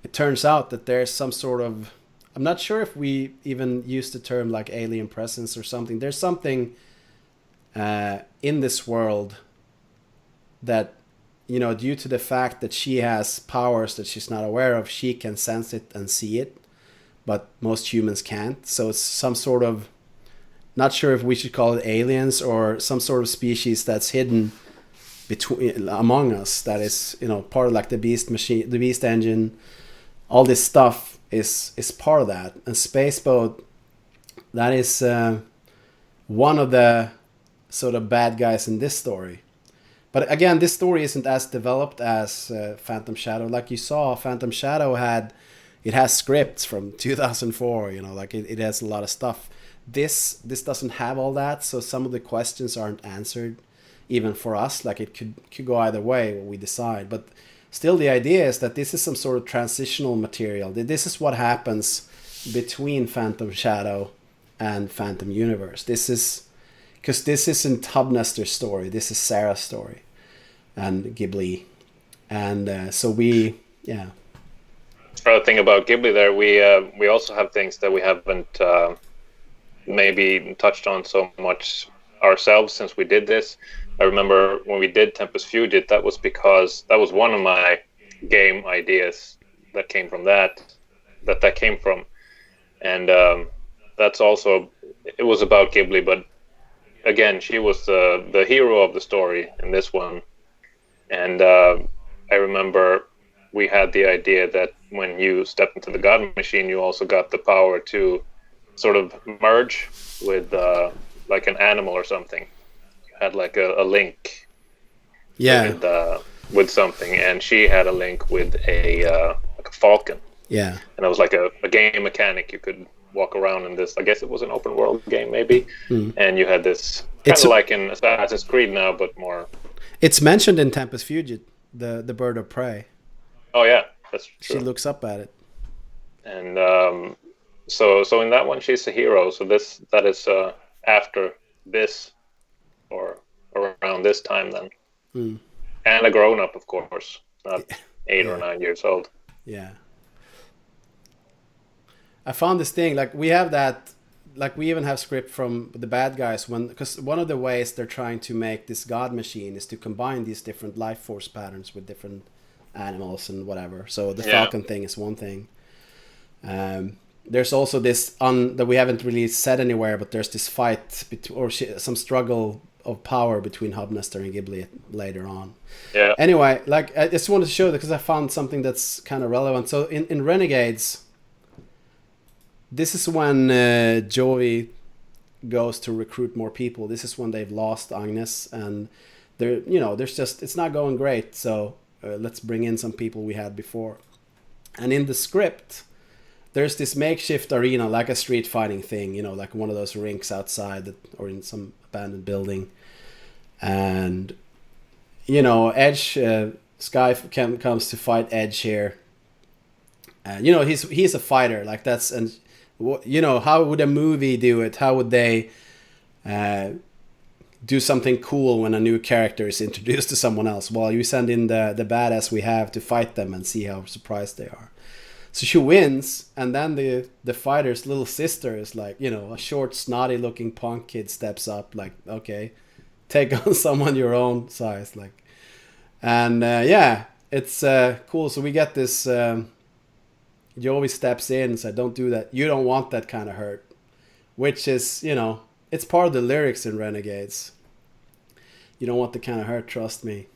it turns out that there's some sort of... I'm not sure if we even use the term like alien presence or something. There's something in this world that, due to the fact that she has powers that she's not aware of, she can sense it and see it, but most humans can't. So it's some sort of, not sure if we should call it aliens or some sort of species that's hidden among us. That is, part of like the beast machine, the beast engine. All this stuff is part of that. And Spaceboat, that is one of the sort of bad guys in this story. But again, this story isn't as developed as Phantom Shadow. Like you saw, Phantom Shadow has scripts from 2004, like it has a lot of stuff. This doesn't have all that, so some of the questions aren't answered, even for us. Like it could go either way when we decide. But still, the idea is that this is some sort of transitional material. This is what happens between Phantom Shadow and Phantom Universe. This is because this isn't Hubnester's story. This is Sarah's story and Ghibli, and so we Another thing about Ghibli, there we also have things that we haven't maybe touched on so much ourselves since we did this. I remember when we did Tempest Fugit, that was because that was one of my game ideas that came from that came from, and that's also, it was about Ghibli, but again, she was the hero of the story in this one, and I remember we had the idea that when you step into the God Machine, you also got the power to sort of merge with like an animal or something. You had like a link with something, and she had a link with a falcon. Yeah. And it was like a game mechanic. You could walk around in this, I guess it was an open world game maybe, and you had this kind of like in Assassin's Creed now, but more. It's mentioned in Tempest Fugit, the bird of prey. Oh yeah, that's true. She looks up at it. And so in that one she's a hero. So that is after this or around this time then. And a grown up, of course, not 8 or 9 years old. Yeah. I found this thing, like we have that, like we even have script from the bad guys, because one of the ways they're trying to make this God Machine is to combine these different life force patterns with different animals and whatever. So the falcon thing is one thing. There's also this that we haven't really said anywhere, but there's this fight some struggle of power between Hubnester and Ghibli later on. Yeah. Anyway, like I just wanted to show that because I found something that's kind of relevant. So in Renegades, this is when Joey goes to recruit more people. This is when they've lost Agnes, and there's just, it's not going great. So let's bring in some people we had before. And in the script, there's this makeshift arena, like a street fighting thing, like one of those rinks outside or in some abandoned building. And, Edge, Sky comes to fight Edge here. And, he's a fighter, like that's, and, how would a movie do it? How would they do something cool when a new character is introduced to someone else? Well, you send in the badass we have to fight them and see how surprised they are. So she wins, and then the fighter's little sister is like, a short, snotty-looking punk kid steps up, like, okay, take on someone your own size, like, and it's cool. So we get this. Joey steps in and said, "Don't do that. You don't want that kind of hurt," which is, it's part of the lyrics in Renegades. You don't want the kind of hurt, trust me.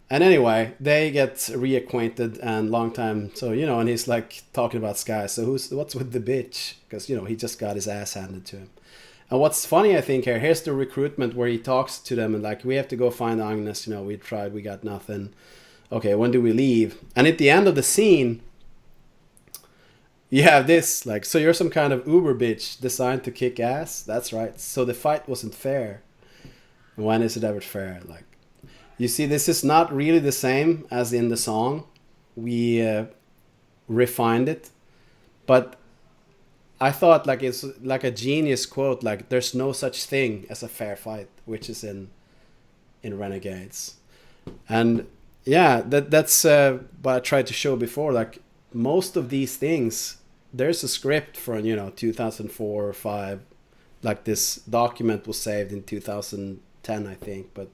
And anyway, they get reacquainted and long time. So, and he's like talking about Sky. So what's with the bitch? Because, he just got his ass handed to him. And what's funny, I think, here's the recruitment where he talks to them and like, we have to go find Agnes. We tried, we got nothing. Okay, when do we leave? And at the end of the scene, you have this, like, so you're some kind of uber bitch designed to kick ass? That's right. So the fight wasn't fair. When is it ever fair? Like, you see, this is not really the same as in the song. We refined it. But I thought, like, it's like a genius quote, like, there's no such thing as a fair fight, which is in Renegades. And yeah, that's what I tried to show before. Like, most of these things, there's a script from 2004 or 5. Like, this document was saved in 2010, I think. But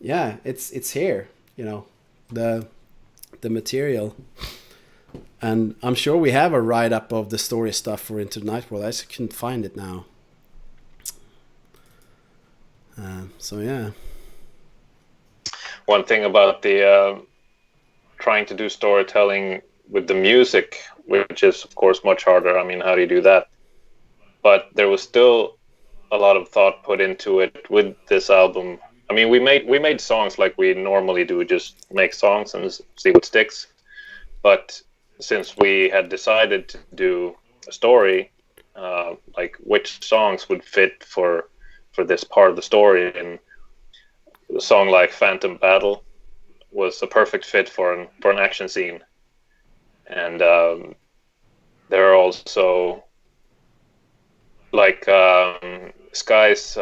yeah, it's here, the material. And I'm sure we have a write-up of the story stuff for Into the Night World. I just couldn't find it now. So yeah. One thing about the trying to do storytelling with the music, which is of course much harder. I mean, how do you do that? But there was still a lot of thought put into it with this album. I mean, we made songs like we normally do, just make songs and see what sticks. But since we had decided to do a story, like which songs would fit for this part of the story, and a song like Phantom Battle was a perfect fit for an action scene. And there are also like Sky's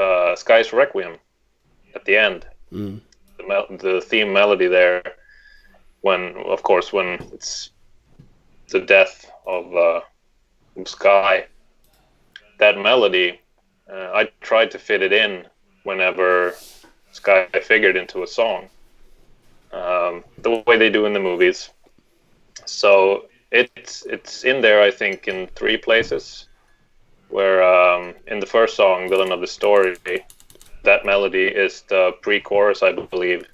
Requiem at the end. The theme melody there, when it's the death of Sky, that melody, I tried to fit it in whenever Sky figured into a song, the way they do in the movies. So it's in there, I think, in 3 places. Where in the first song, "Villain of the Story," that melody is the pre-chorus, I believe,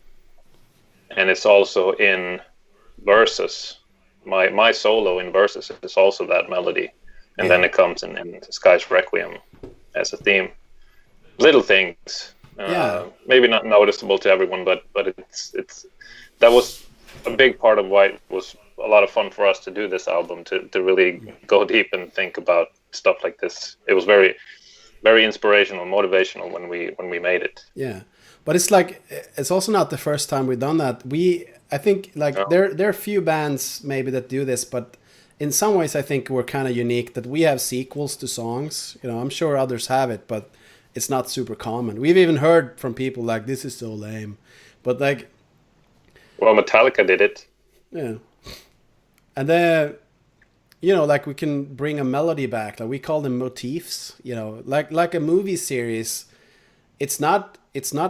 and it's also in Versus. My solo in Versus is also that melody, and then it comes in Sky's Requiem as a theme. Little things, maybe not noticeable to everyone, but it's that was a big part of why it was a lot of fun for us to do this album, to really go deep and think about stuff like this. It was very, very inspirational, motivational when we made it. Yeah, but it's also not the first time we've done that. I think there are a few bands maybe that do this, but in some ways I think we're kind of unique that we have sequels to songs. I'm sure others have it, but it's not super common. We've even heard from people like, "This is so lame," but well, Metallica did it. Yeah, and then we can bring a melody back. Like we call them motifs. Like a movie series. It's not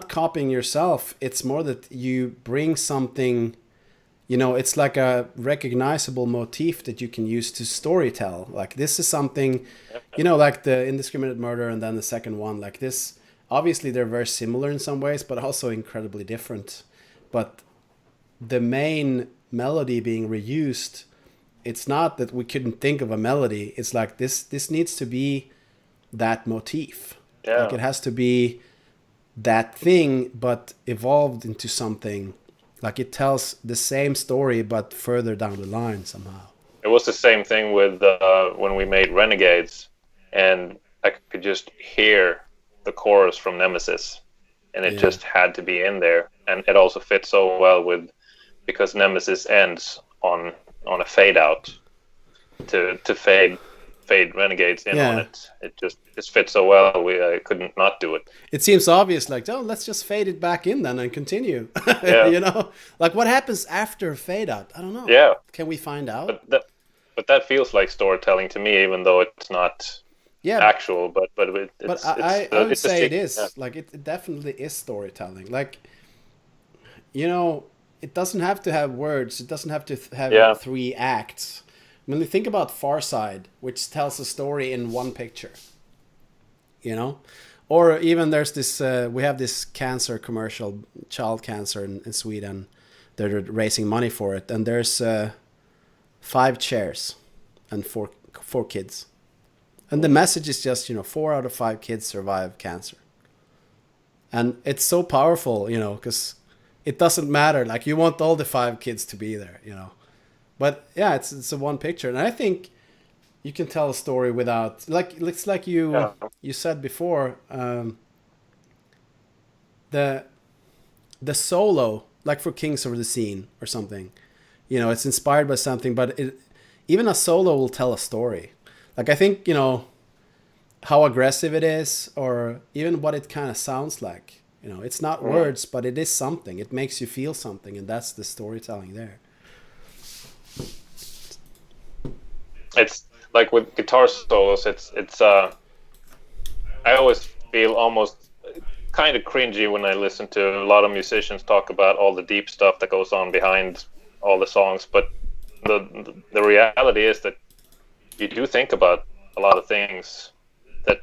copying yourself. It's more that you bring something. It's like a recognizable motif that you can use to storytell. Like this is something, like the Indiscriminate Murder and then the second one. Like this, obviously they're very similar in some ways, but also incredibly different. But the main melody being reused, it's not that we couldn't think of a melody. It's like this needs to be that motif. Yeah. Like it has to be that thing, but evolved into something. Like it tells the same story, but further down the line somehow. It was the same thing with when we made Renegades, and I could just hear the chorus from Nemesis, and it just had to be in there. And it also fits so well because Nemesis ends on a fade out to fade Renegades in on it. It just fits so well. I couldn't not do it. It seems obvious, like, let's just fade it back in then and continue. Yeah. Like what happens after fade out? I don't know. Yeah. Can we find out? But that feels like storytelling to me, even though it's not actual. But I would say it is. Yeah. Like it definitely is storytelling. Like, it doesn't have to have words. It doesn't have to have 3 acts. When you think about Far Side, which tells a story in one picture, or even there's this, we have this cancer commercial, child cancer in Sweden. They're raising money for it. And there's 5 chairs and 4 kids. And the message is just, 4 out of 5 kids survive cancer. And it's so powerful, because it doesn't matter. Like you want all the 5 kids to be there, But yeah, it's a one picture, and I think you can tell a story without it's like you said before. The solo, like for Kings of the Scene or something, it's inspired by something, but even a solo will tell a story. Like I think how aggressive it is, or even what it kind of sounds like. It's not words, but it is something. It makes you feel something, and that's the storytelling there. It's like with guitar solos, it's I always feel almost kind of cringy when I listen to a lot of musicians talk about all the deep stuff that goes on behind all the songs, but the reality is that you do think about a lot of things that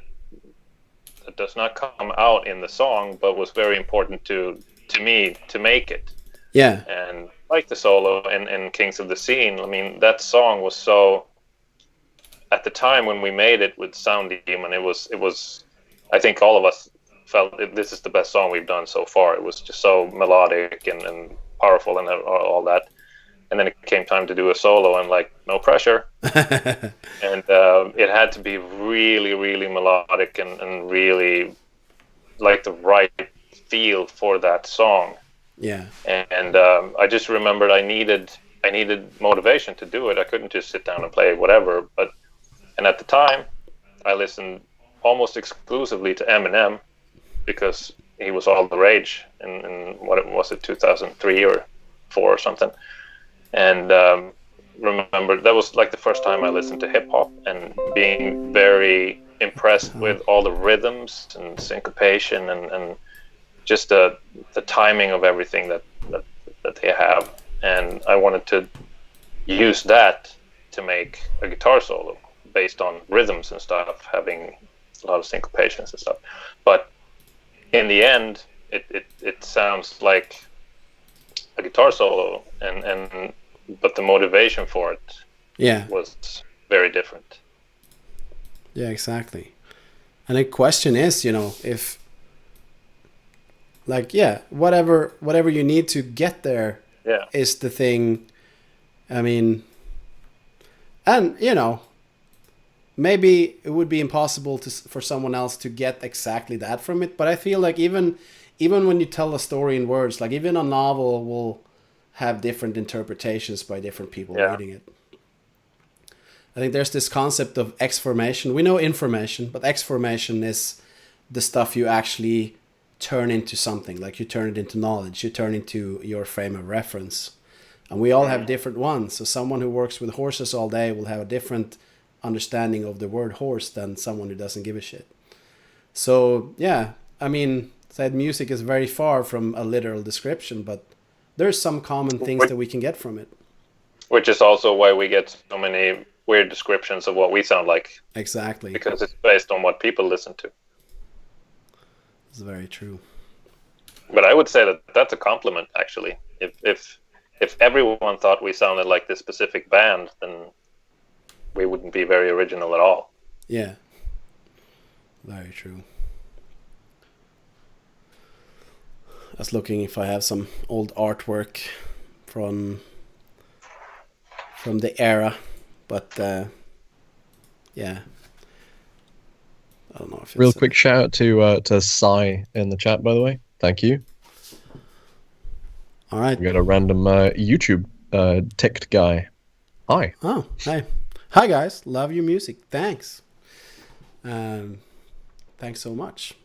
does not come out in the song, but was very important to me to make it. Yeah. And like the solo in Kings of the Scene, I mean, that song was so, at the time when we made it with Sound Demon, it was I think all of us felt this is the best song we've done so far. It was just so melodic and powerful and all that. And then it came time to do a solo, and no pressure. And it had to be really, really melodic and really like the right feel for that song. Yeah. And I just remembered I needed motivation to do it. I couldn't just sit down and play whatever. And at the time, I listened almost exclusively to Eminem because he was all the rage in what was it, 2003 or 4 or something. And remember, that was like the first time I listened to hip hop, and being very impressed with all the rhythms and syncopation and just the timing of everything that they have. And I wanted to use that to make a guitar solo based on rhythms and stuff, having a lot of syncopations and stuff. But in the end, it sounds like a guitar solo, but the motivation for it was very different. Yeah, exactly. And the question is, if whatever you need to get there is the thing. I mean, and maybe it would be impossible for someone else to get exactly that from it. But I feel like even when you tell a story in words, like even a novel will have different interpretations by different people reading it. I think there's this concept of exformation. We know information, but exformation is the stuff you actually turn into something. Like you turn it into knowledge, you turn into your frame of reference. And we all have different ones. So someone who works with horses all day will have a different understanding of the word horse than someone who doesn't give a shit. So yeah, I mean, said music is very far from a literal description, but there's some common things that we can get from it. Which is also why we get so many weird descriptions of what we sound like. Exactly. Because it's based on what people listen to. It's very true. But I would say that that's a compliment, actually. If everyone thought we sounded like this specific band, then we wouldn't be very original at all. Yeah. Very true. I was looking if I have some old artwork from the era, but yeah, I don't know if it's real quick shout out to Sai in the chat, by the way. Thank you. All right, we got a random YouTube ticked guy. Hi. Oh, hi guys, love your music. Thanks. Thanks so much.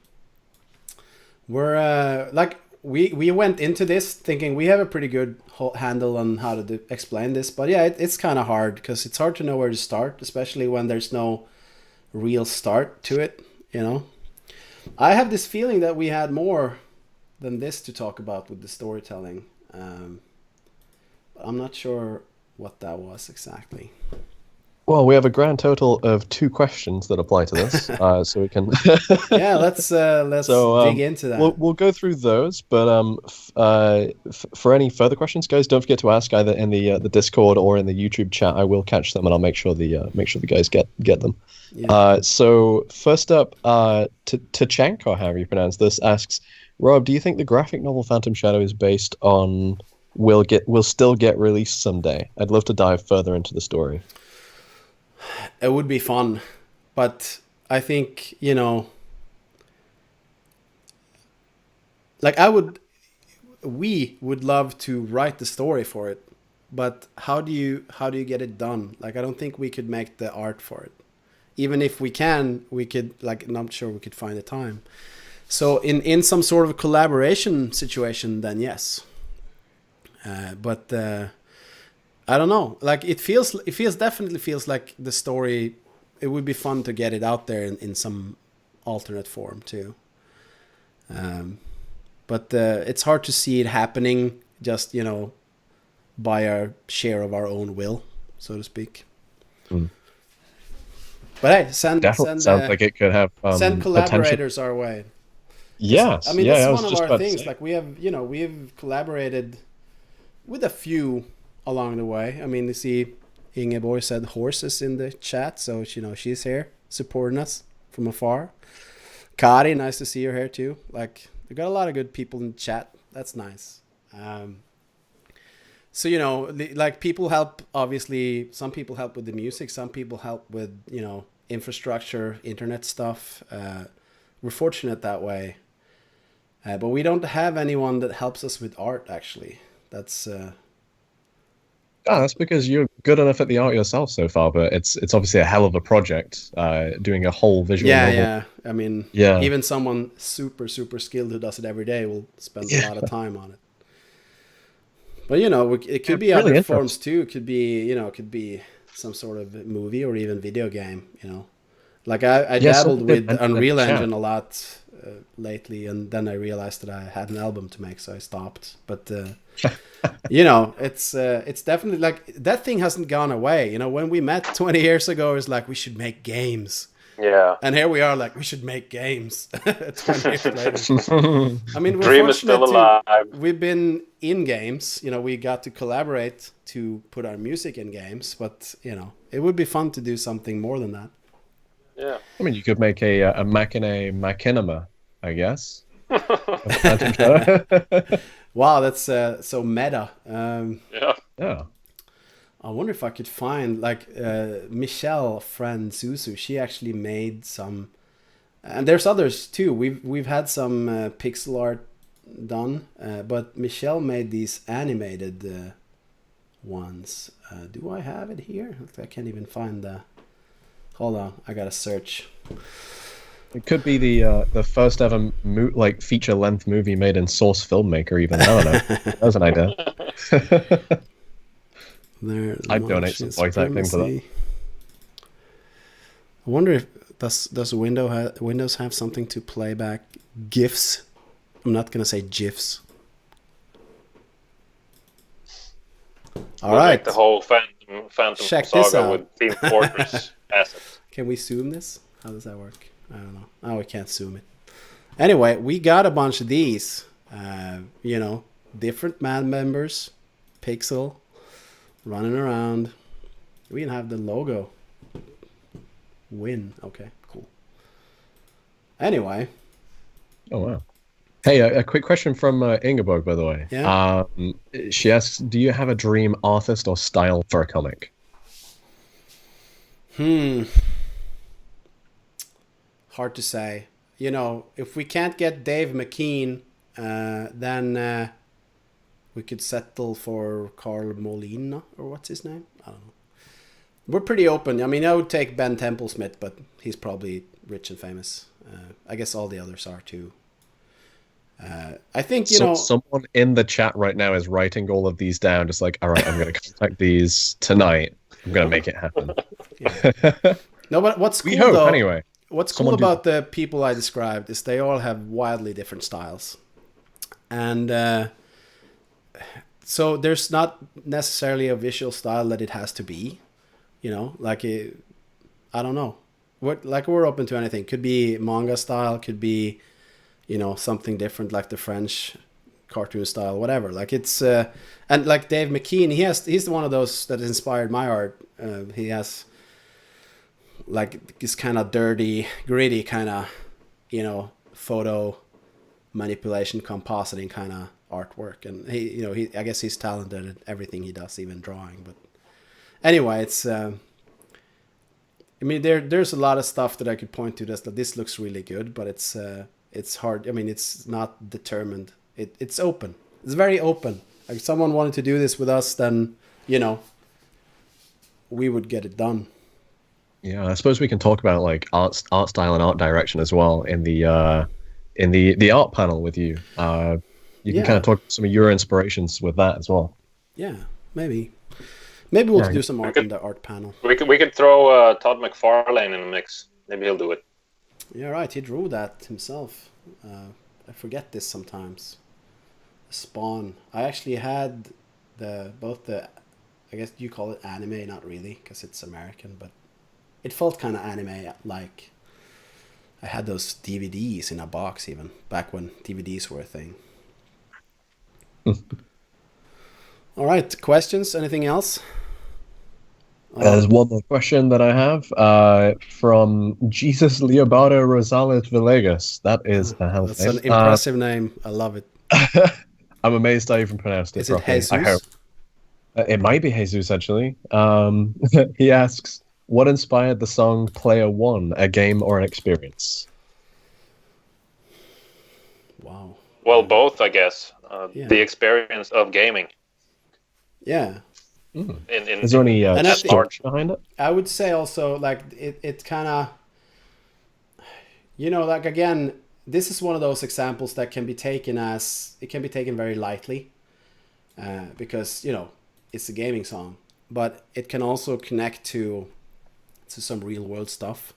We're we went into this thinking we have a pretty good handle on how to explain this, but yeah, it's kind of hard because it's hard to know where to start, especially when there's no real start to it. I have this feeling that we had more than this to talk about with the storytelling. I'm not sure what that was exactly. Well, we have a grand total of 2 questions that apply to this, so we can. Yeah, let's dig into that. We'll go through those, but for any further questions, guys, don't forget to ask either in the Discord or in the YouTube chat. I will catch them, and I'll make sure the guys get them. Yeah. So first up, Tachank, or however you pronounce this, asks, Rob, do you think the graphic novel Phantom Shadow is based on will still get released someday? I'd love to dive further into the story. It would be fun, but I think, we would love to write the story for it, but how do you get it done? Like, I don't think we could make the art for it. Even if we can, we could, I'm not sure we could find the time. So in some sort of collaboration situation, then yes. But I don't know. Like it definitely feels like the story. It would be fun to get it out there in some alternate form too. But it's hard to see it happening just by our share of our own will, so to speak. Mm. But hey, send sounds like it could have send collaborators our way. Yes, I mean that's one of our things. Like we have collaborated with a few along the way. I mean, you see Ingeborg said horses in the chat, so she's here supporting us from afar. Kari, nice to see her here too. Like, we got a lot of good people in the chat. That's nice. So like people help. Obviously, some people help with the music. Some people help with infrastructure, internet stuff. We're fortunate that way. But we don't have anyone that helps us with art. Actually, that's Oh, that's because you're good enough at the art yourself so far, but it's obviously a hell of a project, doing a whole visual novel. Yeah. I mean, Yeah. even someone super skilled who does it every day will spend a lot of time on it. But it could be really other forms interesting. too. It could be it could be some sort of movie or even video game. Like I dabbled someone did with mention in the Unreal chat. Engine a lot lately, and then I realized that I had an album to make, so I stopped. But it's definitely like that thing hasn't gone away. When we met 20 years ago, it was like we should make games. Yeah. And here we are, like, we should make games 20 years later. I mean, we're Dream is still fortunate alive. we've been in games. We got to collaborate to put our music in games, but, it would be fun to do something more than that. Yeah. I mean, you could make a Machinae Machinima, I guess. Wow, that's so meta. Yeah. Yeah. I wonder if I could find, like, Michelle, friend Susu. She actually made some, and there's others too. We've had some pixel art done, but Michelle made these animated ones. Do I have it here? I can't even find the. Hold on, I gotta search. It could be the first ever feature length movie made in Source Filmmaker. Even I don't know. That's an idea. I'd donate some voice acting for that. I wonder if does Windows have something to play back GIFs? I'm not gonna say GIFs. All right. Make the whole Phantom Check this Saga out. with Team Fortress assets. Can we zoom this? How does that work? I don't know. Oh, we can't zoom it. Anyway, we got a bunch of these. Different band members, pixel, running around. We even have the logo. Win. Okay, cool. Anyway. Oh, wow. Hey, a quick question from Ingeborg, by the way. Yeah. She asks, do you have a dream artist or style for a comic? Hard to say. If we can't get Dave McKean, then we could settle for Carl Molina, or what's his name? I don't know. We're pretty open. I mean, I would take Ben Templesmith, but he's probably rich and famous. I guess all the others are too. I think, someone in the chat right now is writing all of these down, just like, all right, I'm going to contact these tonight. I'm going to make it happen. Yeah. No, but what's cool, we hope, though, anyway. What's cool about the people I described is they all have wildly different styles. And so there's not necessarily a visual style that it has to be. I don't know. We're open to anything. Could be manga style, could be, something different like the French cartoon style, whatever. Like it's and like Dave McKean, he's one of those that inspired my art. He has like this kind of dirty, gritty kind of, photo manipulation, compositing kind of artwork, and he I guess he's talented at everything he does, even drawing. But anyway, it's I mean there's a lot of stuff that I could point to that this looks really good, but it's hard. I mean, it's not determined. It's open. It's very open. Like if someone wanted to do this with us, then we would get it done. Yeah, I suppose we can talk about like art style and art direction as well in the art panel with you. You can kind of talk about some of your inspirations with that as well. Yeah, maybe we'll do some art in the art panel. We could throw Todd McFarlane in the mix. Maybe he'll do it. Yeah, right. He drew that himself. I forget this sometimes. Spawn. I actually had both the. I guess you call it anime, not really, because it's American, but it felt kind of anime-like. I had those DVDs in a box even, back when DVDs were a thing. All right, questions? Anything else? There's one more question that I have from Jesus Leobardo Rosales Villegas. That is a hell of a name. That's an impressive name. I love it. I'm amazed I even pronounced it properly. Is it Jesus? I hope. It might be Jesus, actually. He asks, what inspired the song Player One, a game or an experience? Wow. Well, both, I guess. Yeah. The experience of gaming. Yeah. Is there any And I think- story behind it? I would say also like it kind of, like again, this is one of those examples that can be taken very lightly, because it's a gaming song, but it can also connect to some real world stuff.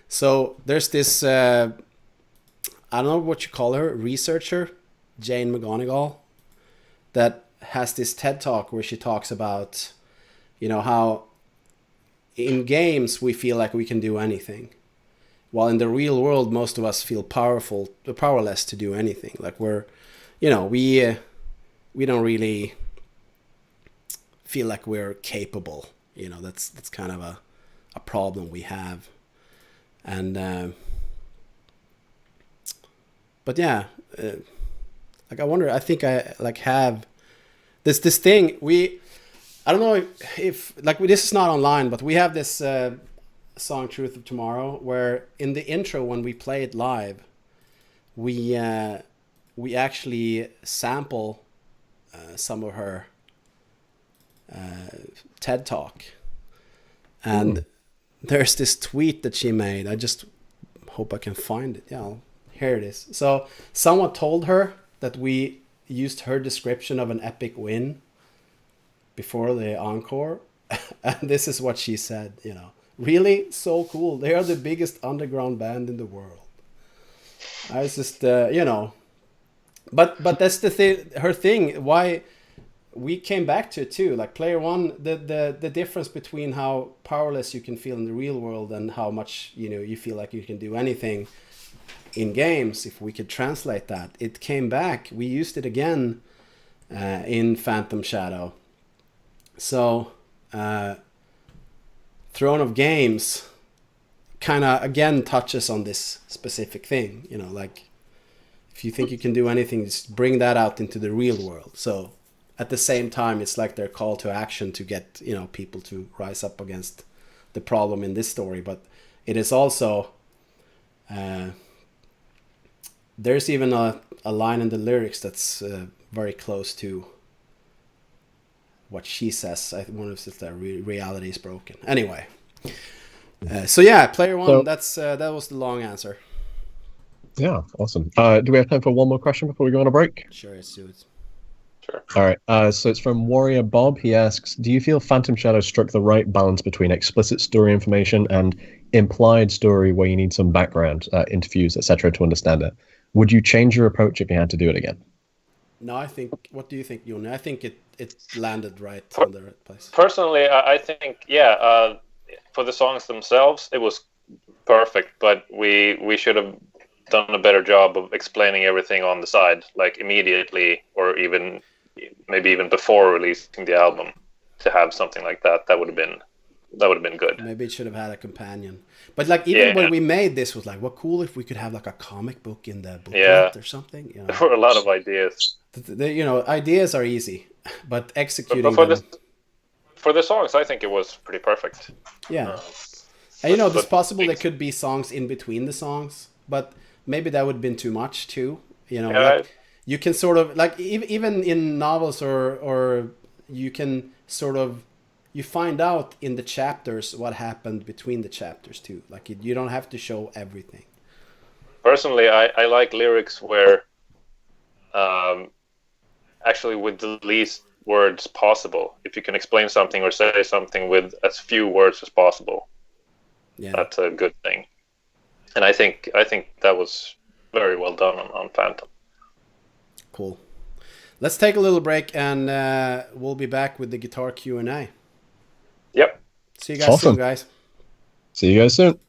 So there's this I don't know what you call her, researcher, Jane McGonigal, that has this TED talk where she talks about how in games we feel like we can do anything, while in the real world most of us feel powerless to do anything. Like we don't really feel like we're capable. That's kind of a problem we have. And but yeah, like I wonder, I think I like have this thing. I don't know if like this is not online, but we have this song "Truth of Tomorrow" where in the intro when we play it live, we actually sample some of her TED talk, and there's this tweet that she made. I just hope I can find it. Yeah, here it is. So someone told her that we used her description of an epic win before the encore, and this is what she said. Really so cool. They are the biggest underground band in the world. I was just but that's the thing. Her thing. Why we came back to it too. Like player one, the difference between how powerless you can feel in the real world and how much you feel like you can do anything in games. If we could translate that, it came back. We used it again in Phantom Shadow. So Throne of Games kind of again touches on this specific thing. Like if you think you can do anything, just bring that out into the real world. So at the same time, it's like their call to action to get people to rise up against the problem in this story. But it is also there's even a line in the lyrics that's very close to what she says. I wonder if it's that reality is broken. Anyway, so yeah, player one. So- that was the long answer. Yeah, awesome. Do we have time for one more question before we go on a break? Sure, it's suits. Sure. All right. So it's from Warrior Bob. He asks, do you feel Phantom Shadow struck the right balance between explicit story information and implied story where you need some background, interviews, etc. to understand it? Would you change your approach if you had to do it again? No, I think. What do you think, Jon? I think it landed right on the right place. Personally, I think, for the songs themselves, it was perfect, but we should have done a better job of explaining everything on the side, like immediately, or maybe even before releasing the album, to have something like that. That would have been good. Maybe it should have had a companion. But like even when we made this, was like, what cool if we could have like a comic book in the booklet or something. There were a lot of ideas. Ideas are easy, but executing But them. for the songs, I think it was pretty perfect. Yeah. And it's possible there could be songs in between the songs, but maybe that would have been too much too. Like, you can sort of like even in novels or you can sort of you find out in the chapters what happened between the chapters too. Like you don't have to show everything. Personally, I like lyrics where actually with the least words possible. If you can explain something or say something with as few words as possible, that's a good thing. And I think that was very well done on Phantom. Cool. Let's take a little break and we'll be back with the guitar Q&A. Yep. See you guys soon, guys. See you guys soon.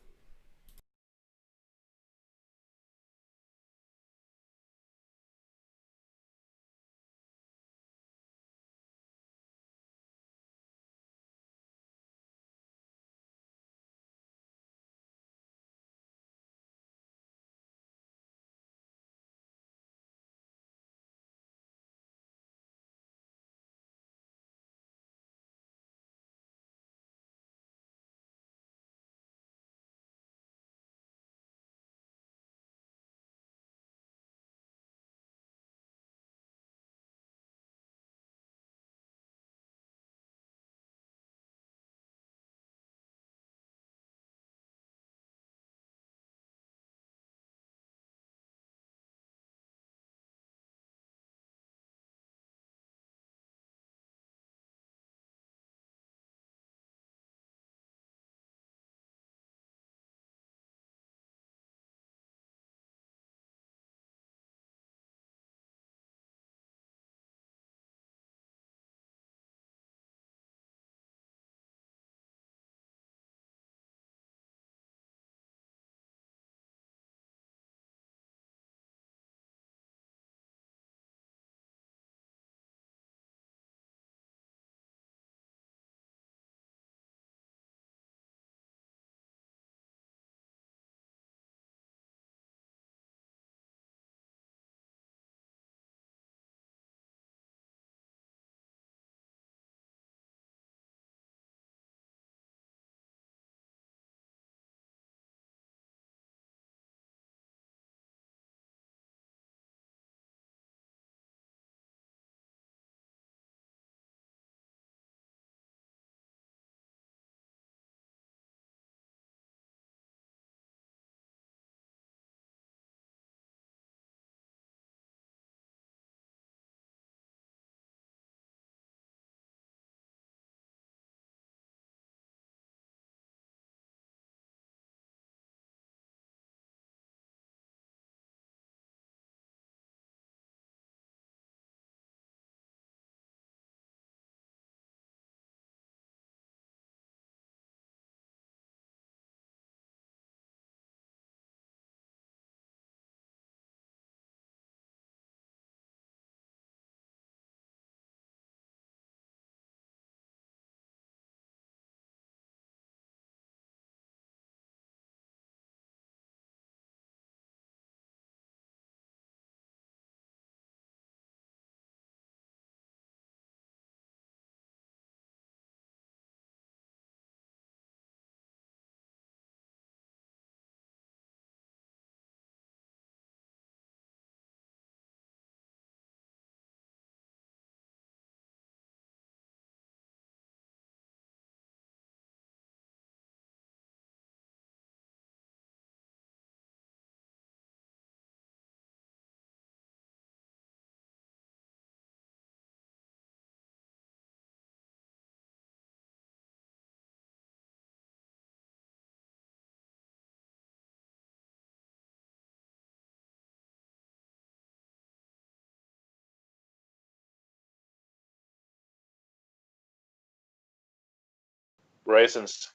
Raisins.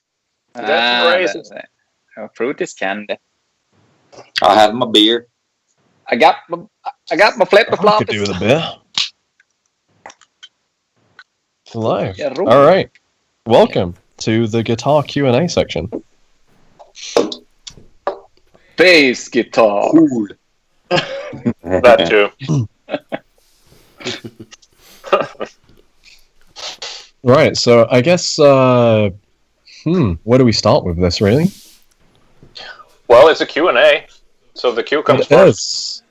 Ah, Raisins. Fruit is candy. I have my beer. I got my flipper I could do floppies. with a beer. Hello. Yeah, All right. Welcome to the guitar Q&A section. Bass guitar. Cool. That too. Right. So I guess where do we start with this? Really? Well, it's a Q&A, so the Q comes It first. is.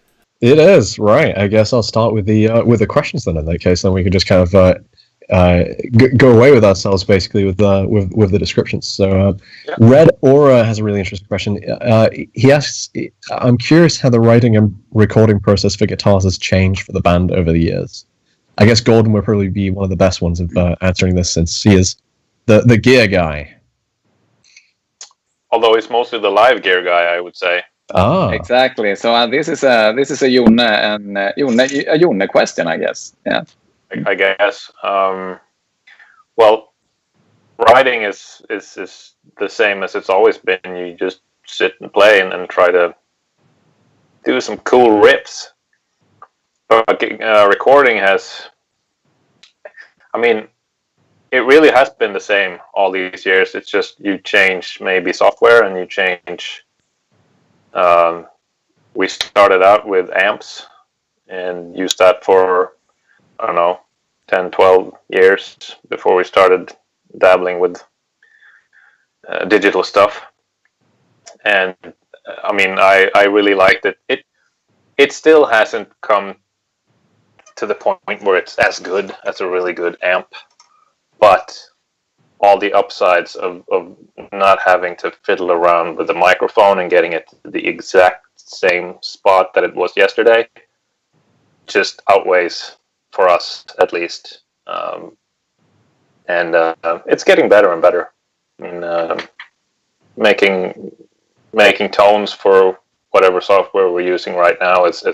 It is right. I guess I'll start with the questions then. In that case, then we can just kind of go away with ourselves basically with the descriptions. So Yeah. Red Aura has a really interesting question. He asks, "I'm curious how the writing and recording process for guitars has changed for the band over the years." I guess Gordon will probably be one of the best ones of answering this since he is the gear guy. Although it's mostly the live gear guy, I would say. Ah, Exactly. So this is a Jone and a Jone question, I guess. Yeah. I guess. Well, writing is the same as it's always been. You just sit and play and try to do some cool riffs. But recording has, I mean, it really has been the same all these years. It's just you change maybe software and you change. We started out with amps and used that for, I don't know, 10, 12 years before we started dabbling with digital stuff. And I mean, I really liked it. It still hasn't come to the point where it's as good as a really good amp, but all the upsides of not having to fiddle around with the microphone and getting it to the exact same spot that it was yesterday just outweighs, for us at least. And it's getting better and better. I mean, making tones for whatever software we're using right now is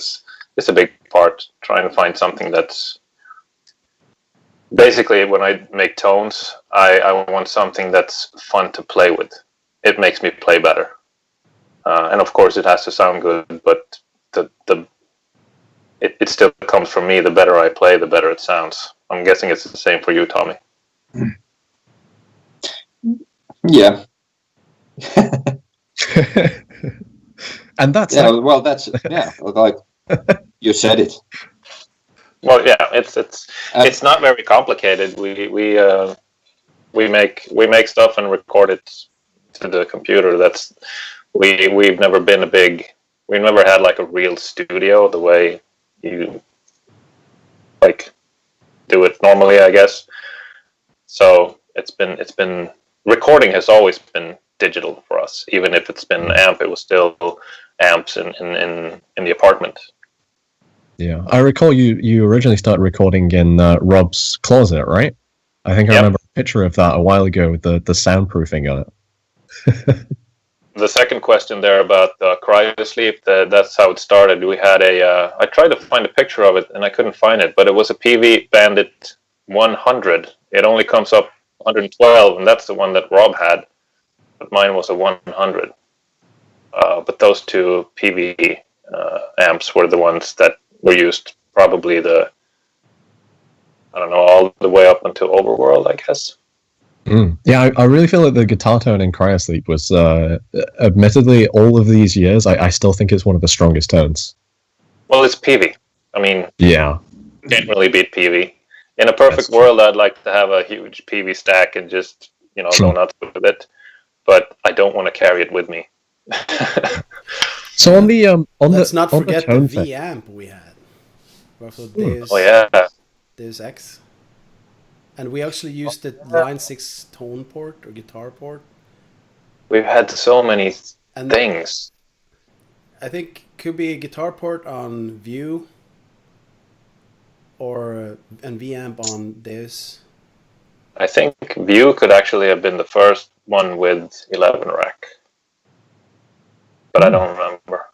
a big part. Trying to find something that's basically, when I make tones, I want something that's fun to play with. It makes me play better, and of course, it has to sound good. But it still comes from me. The better I play, the better it sounds. I'm guessing it's the same for you, Tommy. Yeah. and that's Yeah. Well, that's like you said it. Well, yeah, it's not very complicated. We make stuff and record it to the computer. We've never been we've never had like a real studio the way you like do it normally, I guess. So it's been recording has always been digital for us. Even if it's been amp, it was still amps in the apartment. yeah. I recall you originally started recording in Rob's closet, right? I think I Yep. remember a picture of that a while ago with the soundproofing on it. The second question there about Cryosleep, that's how it started. We had I tried to find a picture of it and I couldn't find it, but it was a PV Bandit 100. It only comes up 112, and that's the one that Rob had, but mine was a 100. But those two PV amps were the ones that were used probably all the way up until Overworld, I guess. Yeah, I really feel like the guitar tone in Cryosleep was, admittedly, all of these years, I still think it's one of the strongest tones. Well, it's PV. I mean, Yeah. can't really beat PV. In a perfect That's true. world, I'd like to have a huge PV stack and just, go nuts with it. But I don't want to carry it with me. So on the Let's not forget the tone V amp we had. Deus, Oh yeah, Deus Ex. And we actually used the Line 6 tone port or guitar port. we've had so many And things. I think could be a guitar port on View or and V amp on Deus. I think View could actually have been the first one with 11 rack, but I don't remember.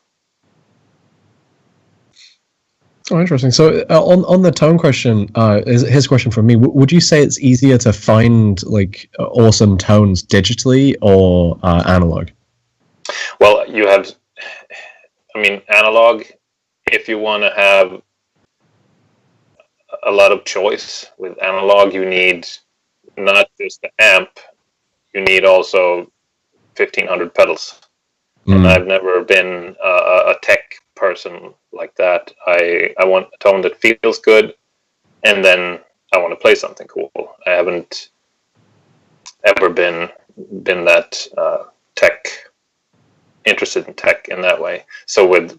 Oh, interesting. So on the tone question, his question from me: would you say it's easier to find like awesome tones digitally or analog? Well, you have, I mean, analog. If you want to have a lot of choice with analog, you need not just the amp, you need also 1,500 pedals. And I've never been a tech person like that. I want a tone that feels good, and then I want to play something cool. I haven't ever been that interested in tech in that way. So with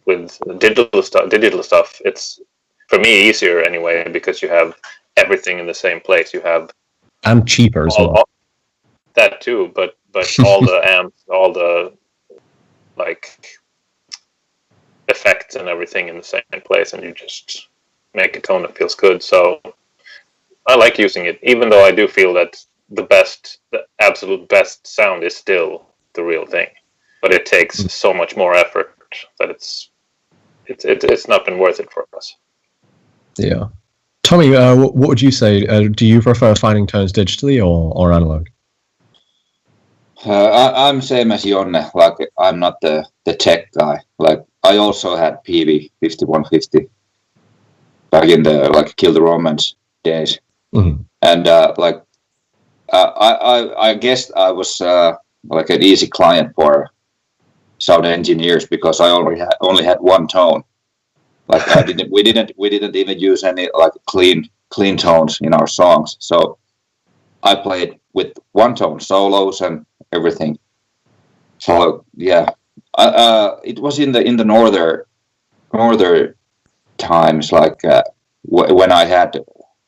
digital stuff, it's for me easier anyway, because you have everything in the same place. You have and cheaper as well. That too, but all the amps, all the like effects and everything in the same place, and you just make a tone that feels good. So I like using it, even though I do feel that the absolute best sound is still the real thing, but it takes so much more effort that it's not been worth it for us. Yeah. Tommy, what would you say? Do you prefer finding tones digitally or analog? I'm same as Jonne. Like, I'm not the tech guy. Like, I also had PV 5150 back in the like Kill the Romance days, and I guess I was like an easy client for sound engineers because I only had one tone. Like, we didn't even use any like clean tones in our songs. So I played with one tone solos and everything. So yeah, it was in the northern times, like when I had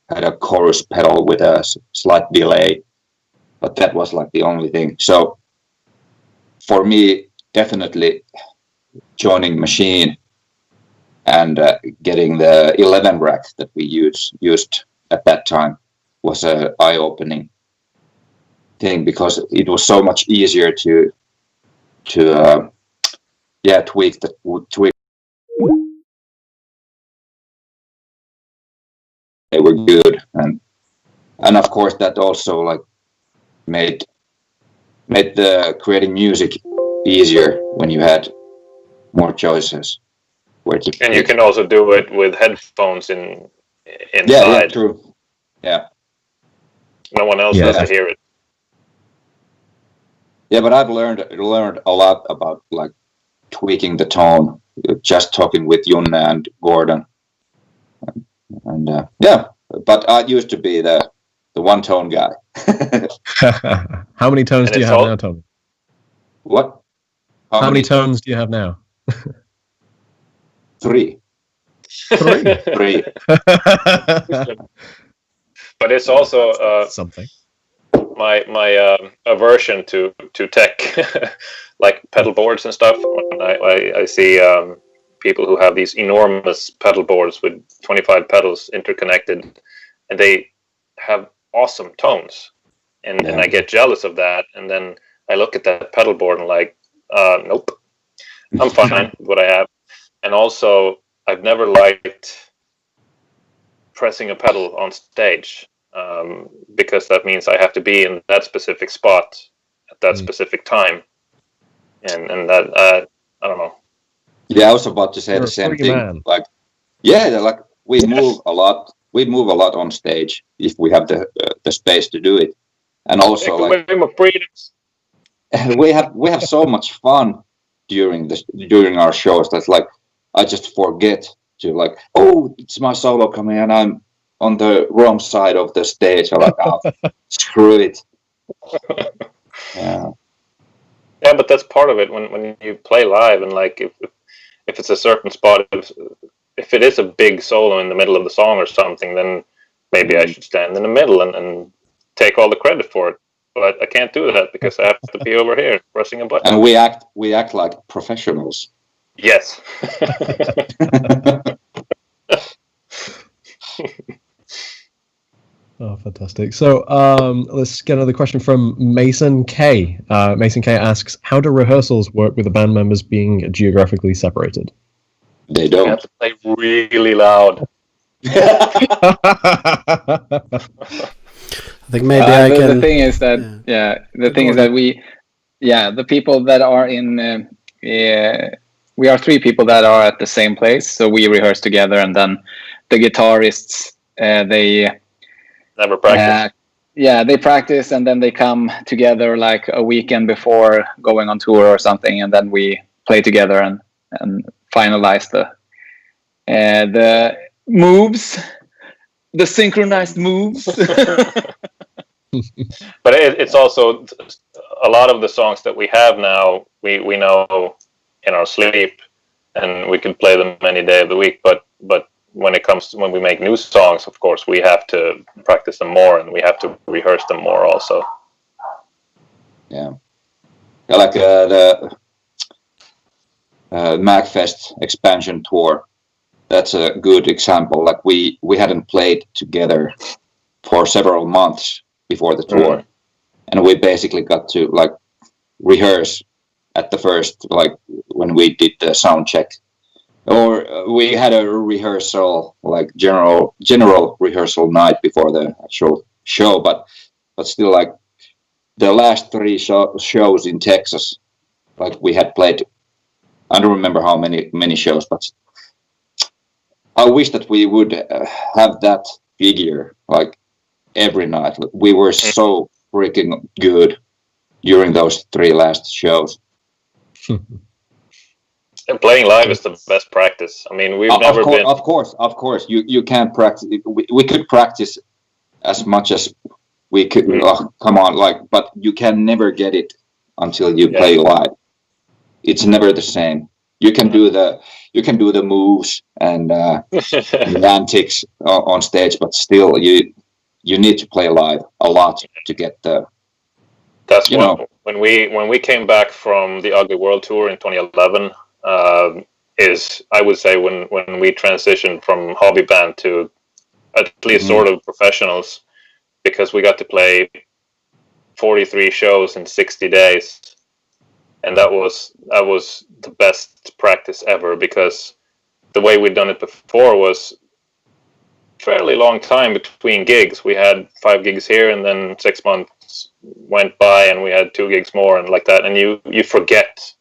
a chorus pedal with a slight delay, but that was like the only thing. So for me, definitely joining Machine and getting the 11 rack that we used at that time was an eye-opening thing, because it was so much easier to tweak. They were good, and of course that also like made the creating music easier when you had more choices. And you can also do it with headphones inside. Yeah, true. Yeah. No one else has to hear it. Yeah, but I've learned a lot about like tweaking the tone, just talking with Jonne and Gordon, and But I used to be the one tone guy. How many tones do you have now, Tommy? What? How many tones do you have now? 3. 3. But it's also something. My aversion to tech, like pedal boards and stuff. When I see people who have these enormous pedal boards with 25 pedals interconnected, and they have awesome tones, and I get jealous of that. And then I look at that pedal board and like, nope, I'm fine with what I have. And also, I've never liked pressing a pedal on stage, because that means I have to be in that specific spot at that specific time, and that I don't know. Yeah, I was about to say the same thing. Man. Like we move a lot. We move a lot on stage if we have the space to do it, and also like we have so much fun during our shows. That's like I just forget to like, oh, it's my solo coming, and I'm on the wrong side of the stage. I'm like, oh, screw it. Yeah, but that's part of it when you play live, and like if it's a certain spot, if it is a big solo in the middle of the song or something, then maybe I should stand in the middle and take all the credit for it. But I can't do that because I have to be over here pressing a button. And we act like professionals. Yes. Oh, fantastic. So let's get another question from Mason K. Mason K asks, how do rehearsals work with the band members being geographically separated? They You don't. have to play really loud. I think maybe I the, can. The thing is that the thing is that the people that are in we are 3 people that are at the same place, so we rehearse together, and then the guitarists they Never practice. they practice, and then they come together like a weekend before going on tour or something, and then we play together and finalize the moves, the synchronized moves. But it's also a lot of the songs that we have now, we know in our sleep, and we can play them any day of the week. But when it comes to when we make new songs, of course, we have to practice them more, and we have to rehearse them more also. Yeah, like the MagFest expansion tour. That's a good example. Like we hadn't played together for several months before the tour, and we basically got to like rehearse at the first, like when we did the sound check, or we had a rehearsal, like general rehearsal night before the actual show, but still, like the last 3 shows in Texas, like we had played, I don't remember how many shows, but I wish that we would have that figure like every night. We were so freaking good during those 3 last shows. And playing live is the best practice. I mean, we've never been. Of course. You can't practice. We could practice as much as we could. Oh, come on, like, but you can never get it until you play live. It's never the same. You can do the moves and the antics on stage, but still, you need to play live a lot to get the. That's when we came back from the Ugly World tour in 2011. Is I would say when we transitioned from hobby band to at least sort of professionals, because we got to play 43 shows in 60 days, and that was the best practice ever, because the way we'd done it before was fairly long time between gigs. We had 5 gigs here, and then 6 months went by, and we had 2 gigs more, and like that, and you forget.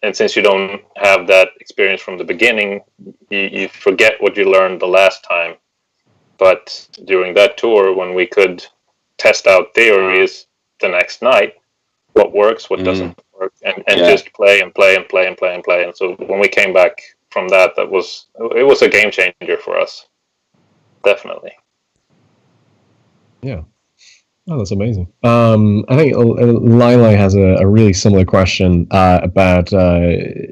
And since you don't have that experience from the beginning, you forget what you learned the last time. But during that tour, when we could test out theories the next night, what works, what doesn't work, and just play and play and play and play and play. And so when we came back from that, it was a game changer for us. Definitely. Yeah. Oh, that's amazing. I think Lila has a really similar question about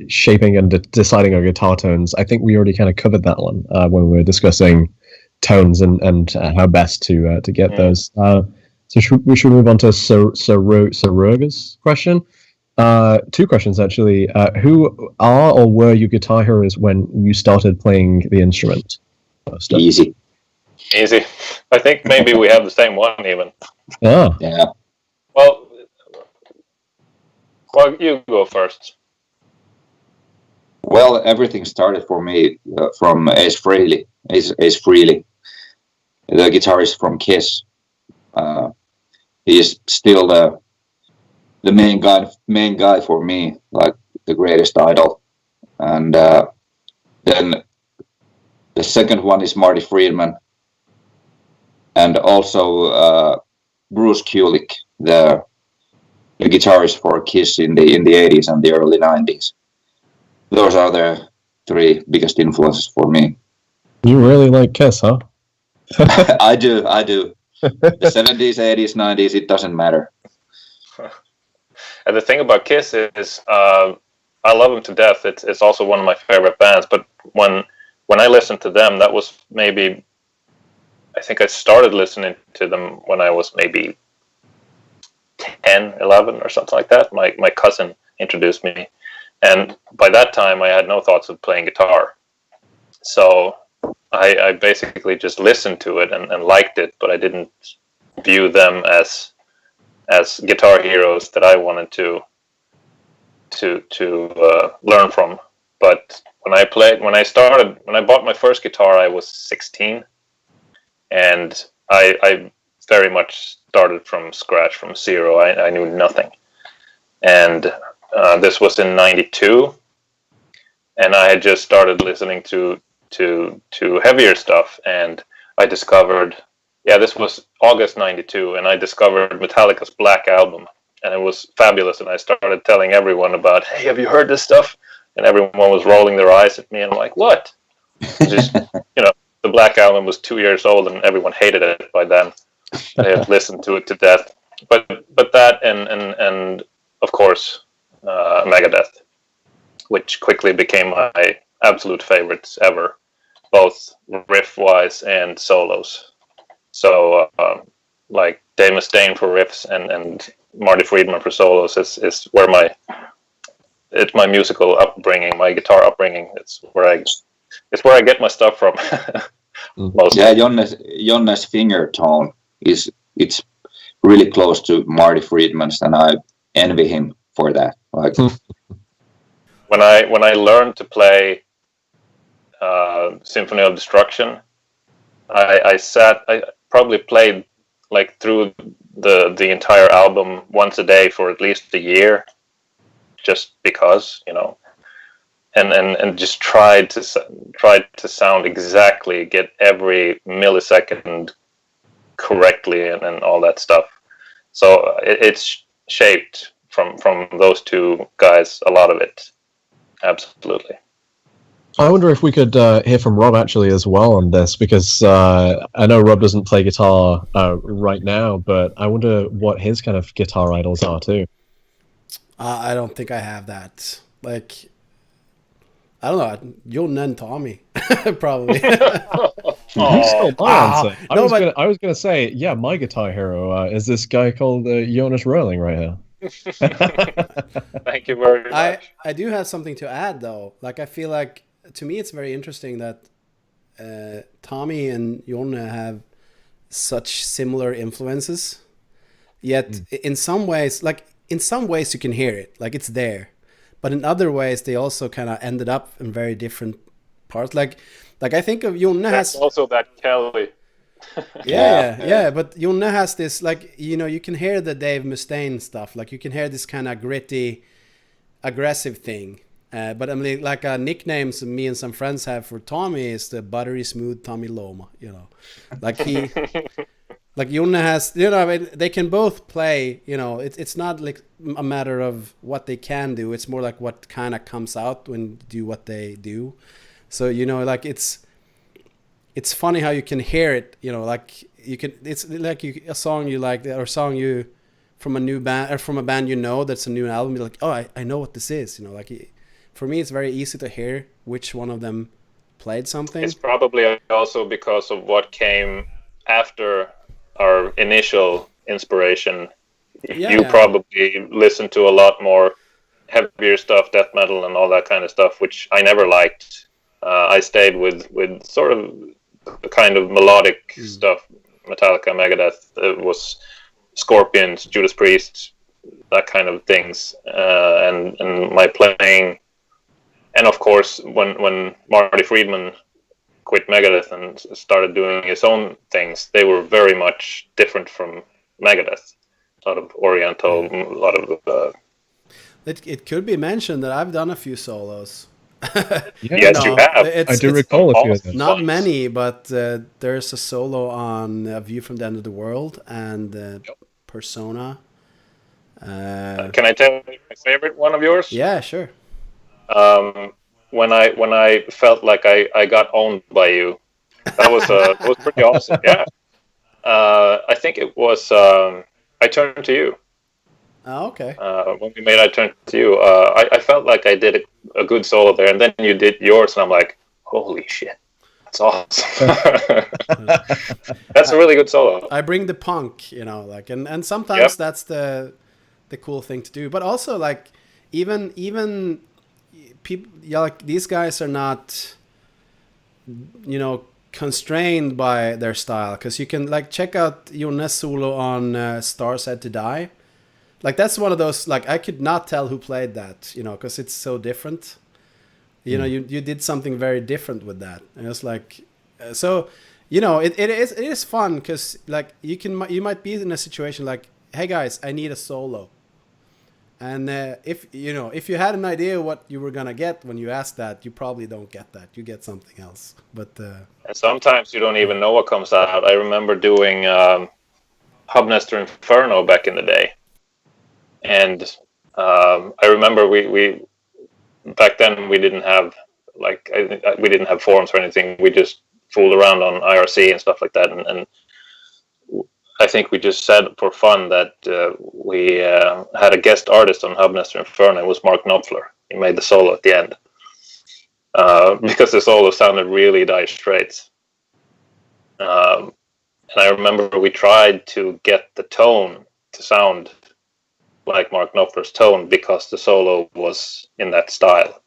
shaping and deciding our guitar tones. I think we already kind of covered that one when we were discussing tones and how best to get those. So we should move on to Saroga's question. 2 questions, actually. Who are or were your guitar heroes when you started playing the instrument? Easy. I think maybe we have the same one even. Oh. Yeah. Well, you go first. Well, everything started for me from Ace Frehley, the guitarist from Kiss. He is still the main guy for me, like the greatest idol. And then the second one is Marty Friedman, and also Bruce Kulick, the guitarist for Kiss in the 80s and the early 90s. Those are the 3 biggest influences for me. You really like Kiss, huh? I do. The 70s, 80s, 90s, it doesn't matter. And the thing about Kiss is, I love them to death. It's also one of my favorite bands. But when I listened to them, that was maybe, I think I started listening to them when I was maybe 10, 11 or something like that. My cousin introduced me. And by that time, I had no thoughts of playing guitar. So I basically just listened to it and liked it, but I didn't view them as guitar heroes that I wanted to learn from. But when I bought my first guitar, I was 16, and I very much started from scratch, from zero. I knew nothing, and this was in '92, and I had just started listening to heavier stuff, and I discovered, this was August '92, and I discovered Metallica's Black Album, and it was fabulous, and I started telling everyone about, hey, have you heard this stuff? And everyone was rolling their eyes at me, and I'm like, what? Just, the Black Album was 2 years old, and everyone hated it by then. They had listened to it to death. But that and of course, Megadeth, which quickly became my absolute favorites ever, both riff-wise and solos. So, like Dave Mustaine for riffs and Marty Friedman for solos is where it's my musical upbringing, my guitar upbringing. It's where I get my stuff from. Mostly. Yeah, Jonne's finger tone it's really close to Marty Friedman's, and I envy him for that. Like when I learned to play Symphony of Destruction, I probably played like through the entire album once a day for at least a year, just because, and just tried to sound exactly, get every millisecond correctly and all that stuff. So it's shaped from those two guys, a lot of it. Absolutely. I wonder if we could hear from Rob actually as well on this, because I know Rob doesn't play guitar right now, but I wonder what his kind of guitar idols are too. I don't think I have that. Like, I don't know. Jon and Tommy, probably. You stole my answer. I was gonna say, yeah, my guitar hero is this guy called Jonas Röhrling right here. Thank you very much. I do have something to add though. Like, I feel like, to me it's very interesting that Tommy and Jon have such similar influences, yet in some ways you can hear it, like it's there, but in other ways they also kind of ended up in very different parts. Like I think of Jon has also that Kelly. yeah, but Jon has this, like, you can hear the Dave Mustaine stuff, like you can hear this kind of gritty, aggressive thing. But I mean, like nicknames me and some friends have for Tommy is the buttery smooth Tommy Loma, like he, like Jon has, they can both play, it's not like a matter of what they can do. It's more like what kind of comes out when you do what they do. So, like it's funny how you can hear it, like you can, it's like a song you like, or song you from a new band, or from a band, that's a new album. You're like, oh, I know what this is, like for me, it's very easy to hear which one of them played something. It's probably also because of what came after our initial inspiration. You probably listened to a lot more heavier stuff, death metal and all that kind of stuff, which I never liked. I stayed with sort of the kind of melodic stuff, Metallica, Megadeth. It was Scorpions, Judas Priest, that kind of things. And my playing... And of course, when Marty Friedman quit Megadeth and started doing his own things, they were very much different from Megadeth. A lot of Oriental, a lot of... It could be mentioned that I've done a few solos. Yes, you have. I do recall a few of them. Not many, but there's a solo on A View from the End of the World and Persona. Can I tell you my favorite one of yours? Yeah, sure. When I felt like I got owned by you, that was pretty awesome. Yeah, I think it was I Turned to You. Oh, okay. When we made I Turned to You, I felt like I did a good solo there, and then you did yours, and I'm like, holy shit, that's awesome. That's a really good solo. I bring the punk, like, and sometimes that's the cool thing to do, but also like even people, like these guys are not, constrained by their style, because you can like check out Jonne's solo on Stars Had to Die. Like that's one of those, like I could not tell who played that, because it's so different. You know, you did something very different with that, and it's like, so, you know, it is fun because like you might be in a situation like, hey guys, I need a solo, and if you had an idea what you were gonna get when you asked that, you probably don't get that. You get something else, but and sometimes you don't even know what comes out. I remember doing Hubnester Inferno back in the day, and I remember we back then we didn't have we didn't have forums or anything. We just fooled around on IRC and stuff like that, and I think we just said for fun that we had a guest artist on Hubnester Inferno. It was Mark Knopfler. He made the solo at the end because the solo sounded really Dire Straits. And I remember we tried to get the tone to sound like Mark Knopfler's tone because the solo was in that style.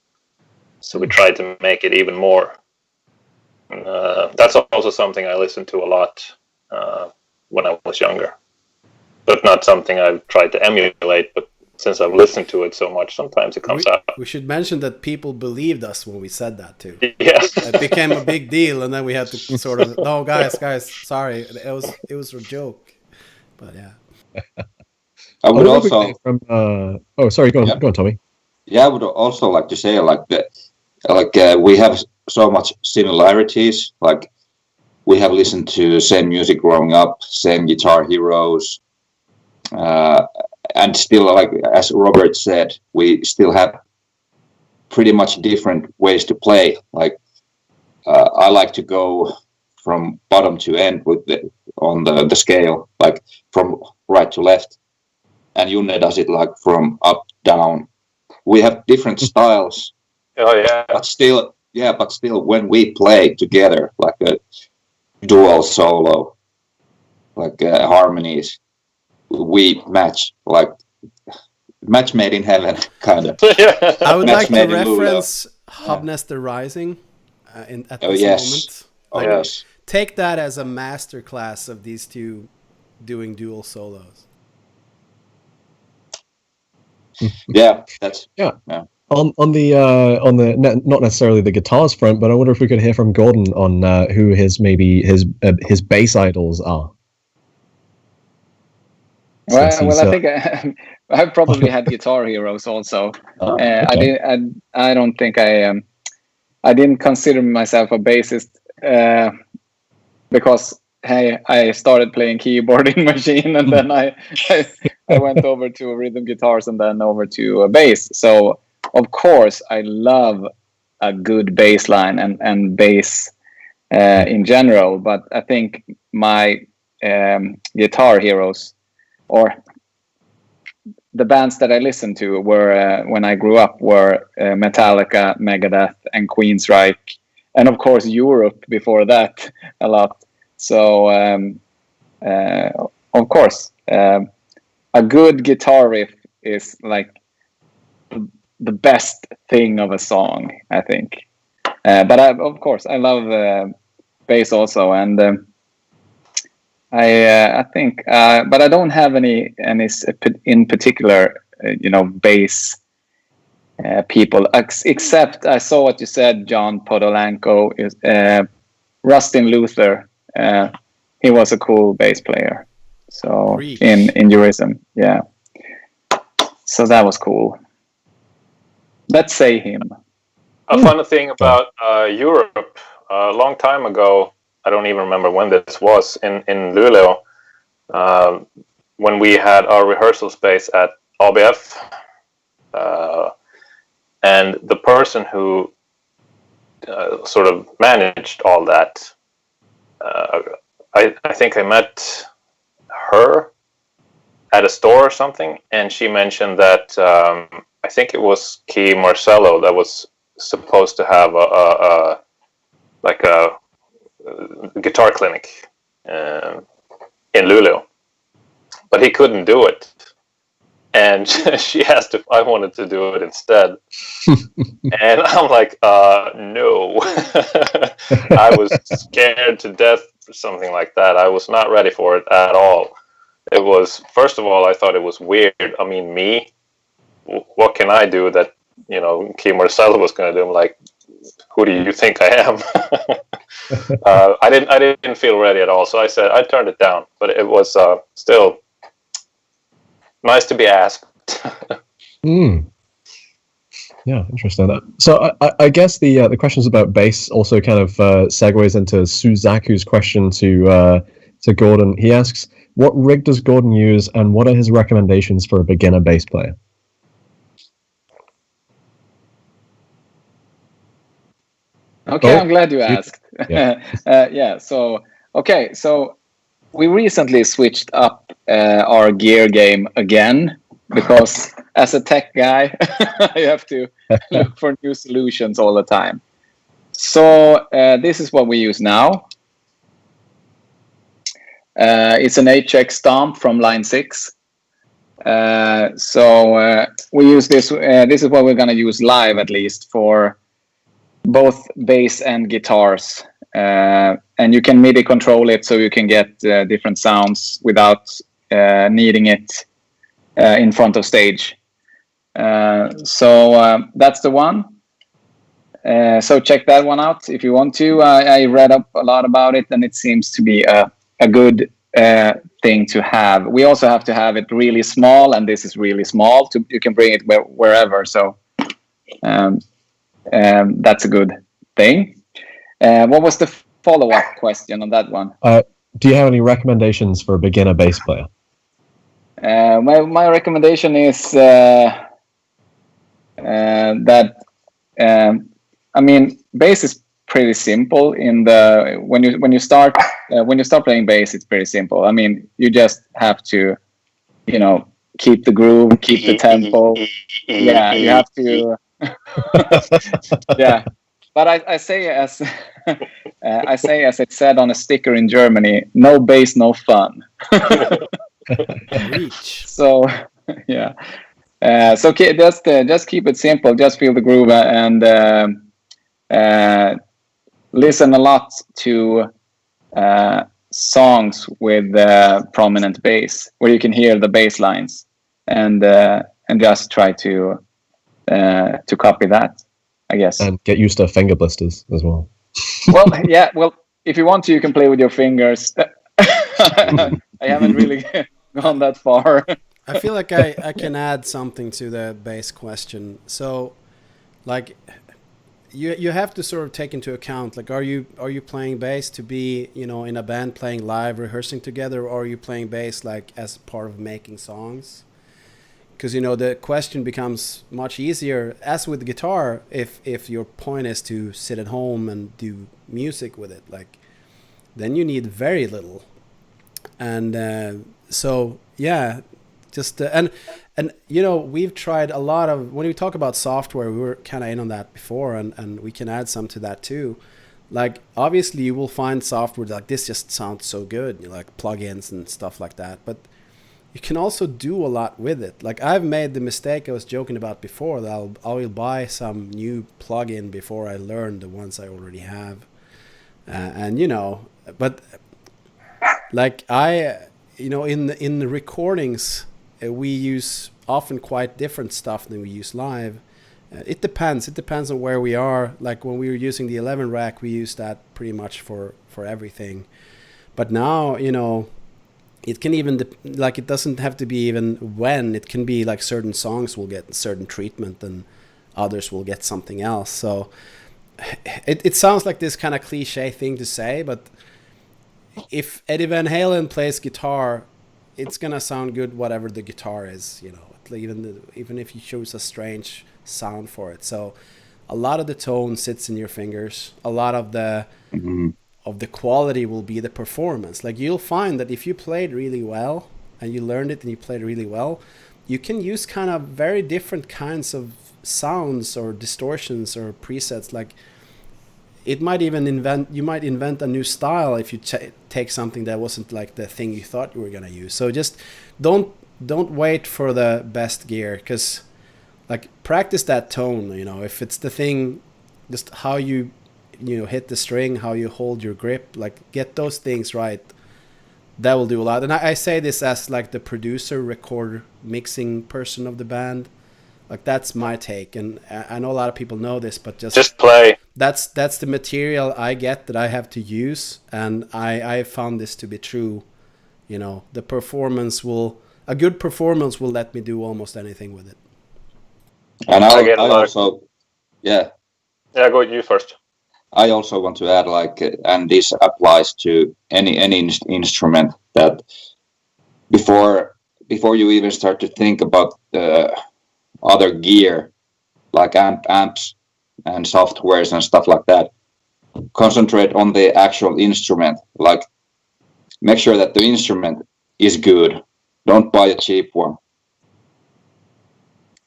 So we tried to make it even more. That's also something I listened to a lot when I was younger, but not something I've tried to emulate. But since I've listened to it so much, sometimes it comes out. We should mention that people believed us when we said that too. Yeah, it became a big deal, and then we had to sort of, no, guys, sorry, it was a joke, but yeah. I would also. Sorry, go on, Tommy. Yeah, I would also like to say we have so much similarities. Like we have listened to same music growing up, same guitar heroes, and still, like as Robert said, we still have pretty much different ways to play. Like I like to go from bottom to end on the scale, like from right to left, and Junne does it like from up down. We have different styles. Oh yeah. But still, when we play together, like a dual solo, like harmonies, we match, like match made in heaven, kind of. I would like to reference Hubnester Rising at this moment. Like, yes. Take that as a masterclass of these two doing dual solos. Yeah, that's yeah. On the not necessarily the guitars front, but I wonder if we could hear from Gordon on who his bass idols are. Well, I think I probably had guitar heroes also. Okay. I don't think I didn't consider myself a bassist because I started playing keyboard in Machine, and then I went over to rhythm guitars and then over to bass. So of course I love a good bass line and bass in general, but I think my guitar heroes, or the bands that I listened to were when I grew up, were Metallica, Megadeth, and Queensryche, and of course Europe before that a lot. So of course a good guitar riff is like the best thing of a song, I think. But of course I love bass also, and I think, but I don't have any in particular, bass people. Except I saw what you said, John Podolanko, is Rustin Luther. He was a cool bass player. So in Jurism, yeah. So that was cool. Let's say him. A fun thing about Europe, a long time ago, I don't even remember when this was, in Luleå, when we had our rehearsal space at ABF, and the person who sort of managed all that, I think I met her at a store or something, and she mentioned that I think it was Key Marcello that was supposed to have a guitar clinic in Luleå, but he couldn't do it, and she asked if I wanted to do it instead. And I'm like, no. I was scared to death for something like that. I was not ready for it at all. It was, first of all, I thought it was weird. I mean, what can I do that Key Marcelo was going to do. I'm like, who do you think I am? I didn't feel ready at all, so I turned it down. But it was still nice to be asked. Yeah, interesting. So I guess the questions about bass also kind of segues into Suzaku's question to Gordon. He asks, what rig does Gordon use, and what are his recommendations for a beginner bass player? Okay, I'm glad you asked. Yeah. So we recently switched up our gear game again, because as a tech guy, I have to look for new solutions all the time. So this is what we use now. It's an HX Stomp from line 6. So we use this. This is what we're going to use live, at least, for both bass and guitars. And you can MIDI control it, so you can get different sounds without needing it in front of stage. So that's the one. So check that one out if you want to. I read up a lot about it, and it seems to be a good thing to have. We also have to have it really small, and this is really small. You can bring it wherever. So that's a good thing. What was the follow-up question on that one? Do you have any recommendations for a beginner bass player? My recommendation is that bass is pretty simple. When you start playing bass, it's pretty simple. I mean, you just have to, keep the groove, keep the tempo. Yeah, you have to. Yeah, but I say as it said on a sticker in Germany, no bass, no fun. Reach. So yeah, so just keep it simple. Just feel the groove and listen a lot to songs with prominent bass, where you can hear the bass lines, and just try to copy that, I guess. And get used to finger blisters as well. Well, yeah. Well, if you want to, you can play with your fingers. I haven't really gone that far. I feel like I can add something to the bass question. So, like, you have to sort of take into account, like, are you playing bass to be, in a band playing live, rehearsing together, or are you playing bass like as part of making songs? Because the question becomes much easier, as with guitar, if your point is to sit at home and do music with it, like, then you need very little. And so yeah, just and we've tried a lot of, when we talk about software, we were kind of in on that before, and we can add some to that too. Like, obviously you will find software like this just sounds so good, like plugins and stuff like that, but you can also do a lot with it. Like, I've made the mistake I was joking about before, that I will buy some new plugin before I learn the ones I already have. But like in the recordings, we use often quite different stuff than we use live. It depends on where we are. Like, when we were using the 11 rack, we used that pretty much for everything. But now, it can even it doesn't have to be even when. It can be like certain songs will get certain treatment and others will get something else. So it sounds like this kind of cliche thing to say, but if Eddie Van Halen plays guitar, it's gonna sound good whatever the guitar is, even if you choose a strange sound for it. So a lot of the tone sits in your fingers. A lot of the of the quality will be the performance. Like, you'll find that if you played really well and you learned it and you played really well, you can use kind of very different kinds of sounds or distortions or presets. Like, you might invent a new style if you take something that wasn't like the thing you thought you were going to use. So just don't wait for the best gear, because like, practice that tone. If it's the thing, just how you hit the string, how you hold your grip, like, get those things right. That will do a lot. And I say this as like the producer, recorder, mixing person of the band. Like that's my take, and I know a lot of people know this, but Just play. that's the material I get that I have to use, and I found this to be true. You know, a good performance will let me do almost anything with it. And I get a I lot also, yeah, Yeah, go you first. I also want to add, like, and this applies to any instrument, that before you even start to think about other gear, like amps and softwares and stuff like that, concentrate on the actual instrument. Like, make sure that the instrument is good. Don't buy a cheap one.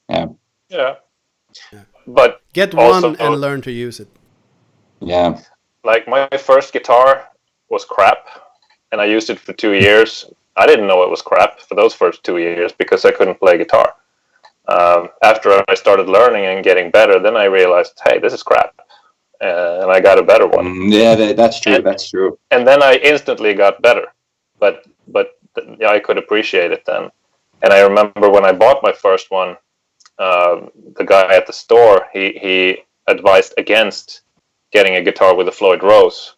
Yeah. Yeah. But Get also, one and learn to use it. Yeah. like my first guitar was crap, and I used it for 2 years. I didn't know it was crap for those first 2 years because I couldn't play guitar. After I started learning and getting better, then I realized, hey, this is crap, and I got a better one. Yeah, that's true. That's true. And then I instantly got better, but yeah, I could appreciate it then. And I remember when I bought my first one, the guy at the store, he advised against getting a guitar with a Floyd Rose,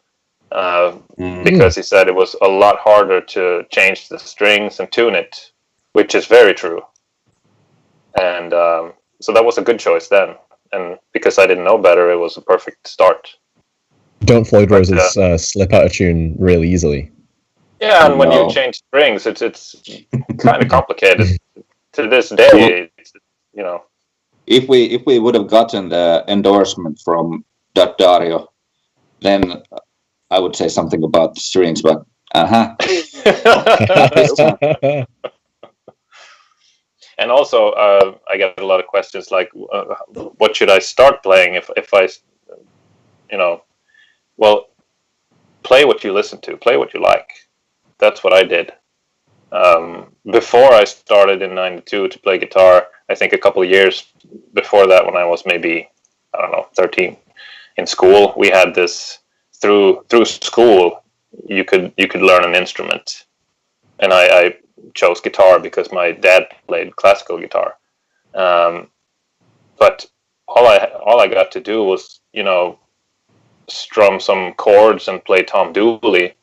because he said it was a lot harder to change the strings and tune it, which is very true. And so that was a good choice then. And because I didn't know better, it was a perfect start. Don't Floyd Roses slip out of tune really easily? Yeah, and when you change strings, it's kind of complicated. To this day, you know. If we would have gotten the endorsement from Dario, then I would say something about the strings, but And also, I get a lot of questions like, what should I start playing if I, you know, well, play what you listen to, play what you like. That's what I did. Before I started in '92 to play guitar, I think a couple of years before that, when I was maybe, I don't know, 13, in school, we had this, through school, you could learn an instrument. And I chose guitar because my dad played classical guitar. But all I got to do was, you know, strum some chords and play Tom Dooley,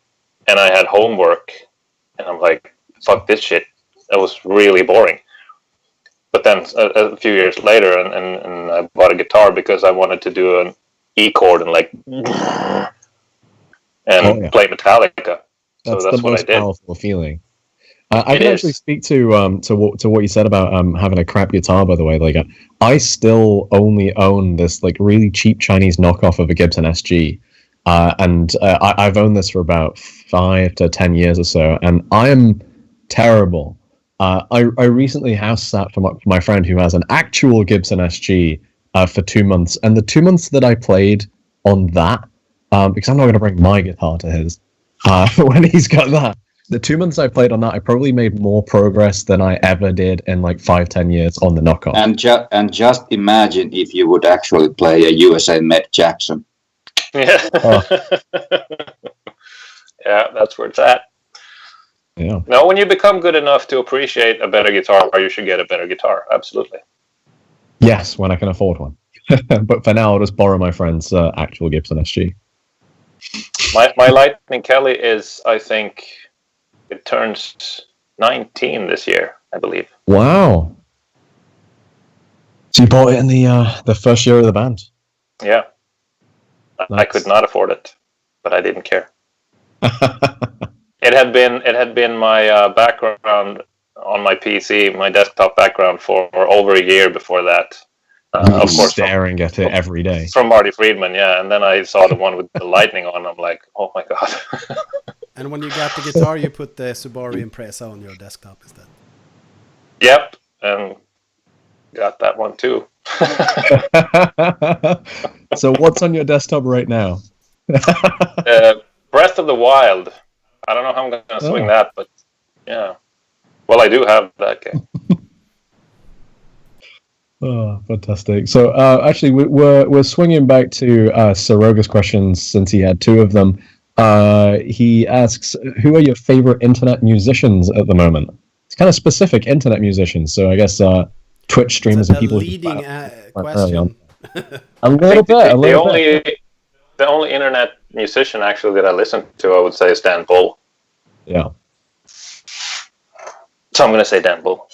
and I had homework, and I'm like, fuck this shit. That was really boring. But then a few years later, and I bought a guitar because I wanted to do an E chord and like, and play Metallica. So that's the what most I did. powerful feeling. I can actually speak to what you said about having a crap guitar. By the way, like I still only own this like really cheap Chinese knockoff of a Gibson SG, and I've owned this for about 5 to 10 years or so, and I am terrible. I recently house sat for my friend who has an actual Gibson SG for 2 months, and the 2 months that I played on that, because I'm not going to bring my guitar to his when he's got that. The 2 months I played on that, I probably made more progress than I ever did in like 5-10 years on the knockoff. And just imagine if you would actually play a USA Met Jackson. Yeah. Yeah, that's where it's at. Yeah. Now, when you become good enough to appreciate a better guitar, you should get a better guitar. Absolutely. Yes, when I can afford one. But for now, I'll just borrow my friend's actual Gibson SG. My Lightning Kelly is, I think, it turns 19 this year, I believe. Wow. So you bought it in the first year of the band? Yeah. Nice. I could not afford it, but I didn't care. It had been my background on my PC, my desktop background for over a year before that. Of course, staring at it every day. From Marty Friedman, yeah. And then I saw the one with the lightning on. I'm like, oh my god. And when you got the guitar, you put the Subaru Impreza on your desktop, is that? Yep, and got that one too. So what's on your desktop right now? Breath of the Wild. I don't know how I'm going to swing that, but yeah. Well, I do have that game. Oh, fantastic. So actually, we're swinging back to Saroga's questions since he had 2 of them. He asks, who are your favorite internet musicians at the moment? It's kind of specific, internet musicians. So I guess Twitch streamers That's and people. leading question. question. A little bit. The only internet musician actually that I listen to, I would say, is Dan Bull. Yeah. So I'm going to say Dan Bull.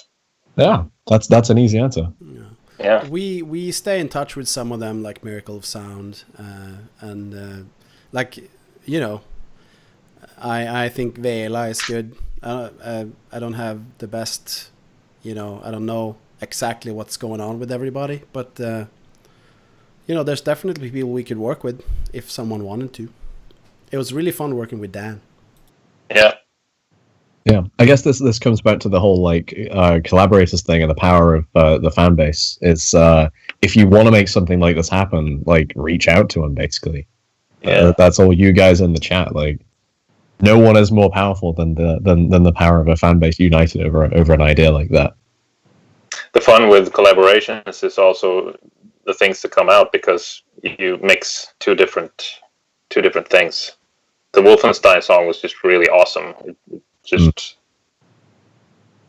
Yeah, that's an easy answer. Yeah. We stay in touch with some of them, like Miracle of Sound, and like, you know, I think Vela is good. I don't have the best, you know, I don't know exactly what's going on with everybody, but you know, there's definitely people we could work with if someone wanted to. It was really fun working with Dan. Yeah. Yeah, I guess this comes back to the whole like collaborators thing and the power of the fan base. Is if you want to make something like this happen, like reach out to them basically. Yeah. That's all you guys in the chat. Like, no one is more powerful than the power of a fan base united over an idea like that. The fun with collaborations is also the things that come out because you mix two different things. The Wolfenstein song was just really awesome. Just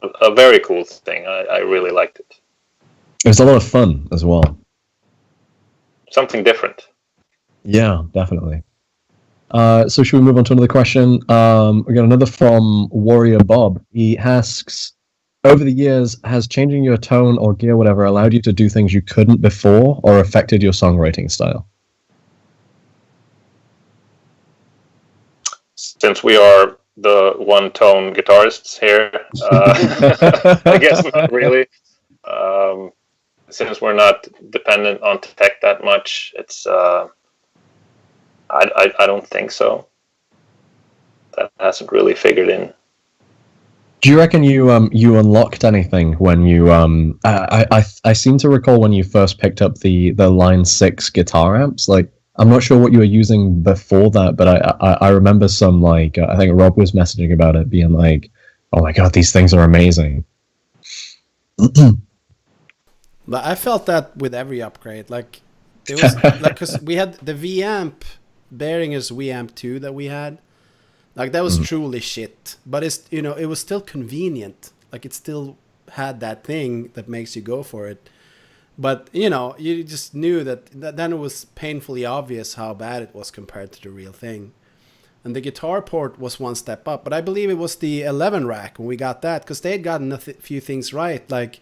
a very cool thing. I really liked it. It was a lot of fun as well. Something different. Yeah, definitely. So should we move on to another question? We got another from Warrior Bob. He asks, over the years, has changing your tone or gear, whatever, allowed you to do things you couldn't before or affected your songwriting style? Since we are the one-tone guitarists here, I guess not really. Since we're not dependent on tech that much, it's I don't think so. That hasn't really figured in. Do you reckon you unlocked anything when you I seem to recall when you first picked up the Line 6 guitar amps? Like, I'm not sure what you were using before that, but I remember some, like, I think Rob was messaging about it, being like, oh my god, these things are amazing. But I felt that with every upgrade. Like, it was like, because we had the V-amp, Behringer's V-amp 2 that we had. Like, that was truly shit. But it's, you know, it was still convenient. Like, it still had that thing that makes you go for it. But, you know, you just knew that then it was painfully obvious how bad it was compared to the real thing. And the guitar port was one step up. But I believe it was the 11 rack when we got that, because they had gotten a few things right. Like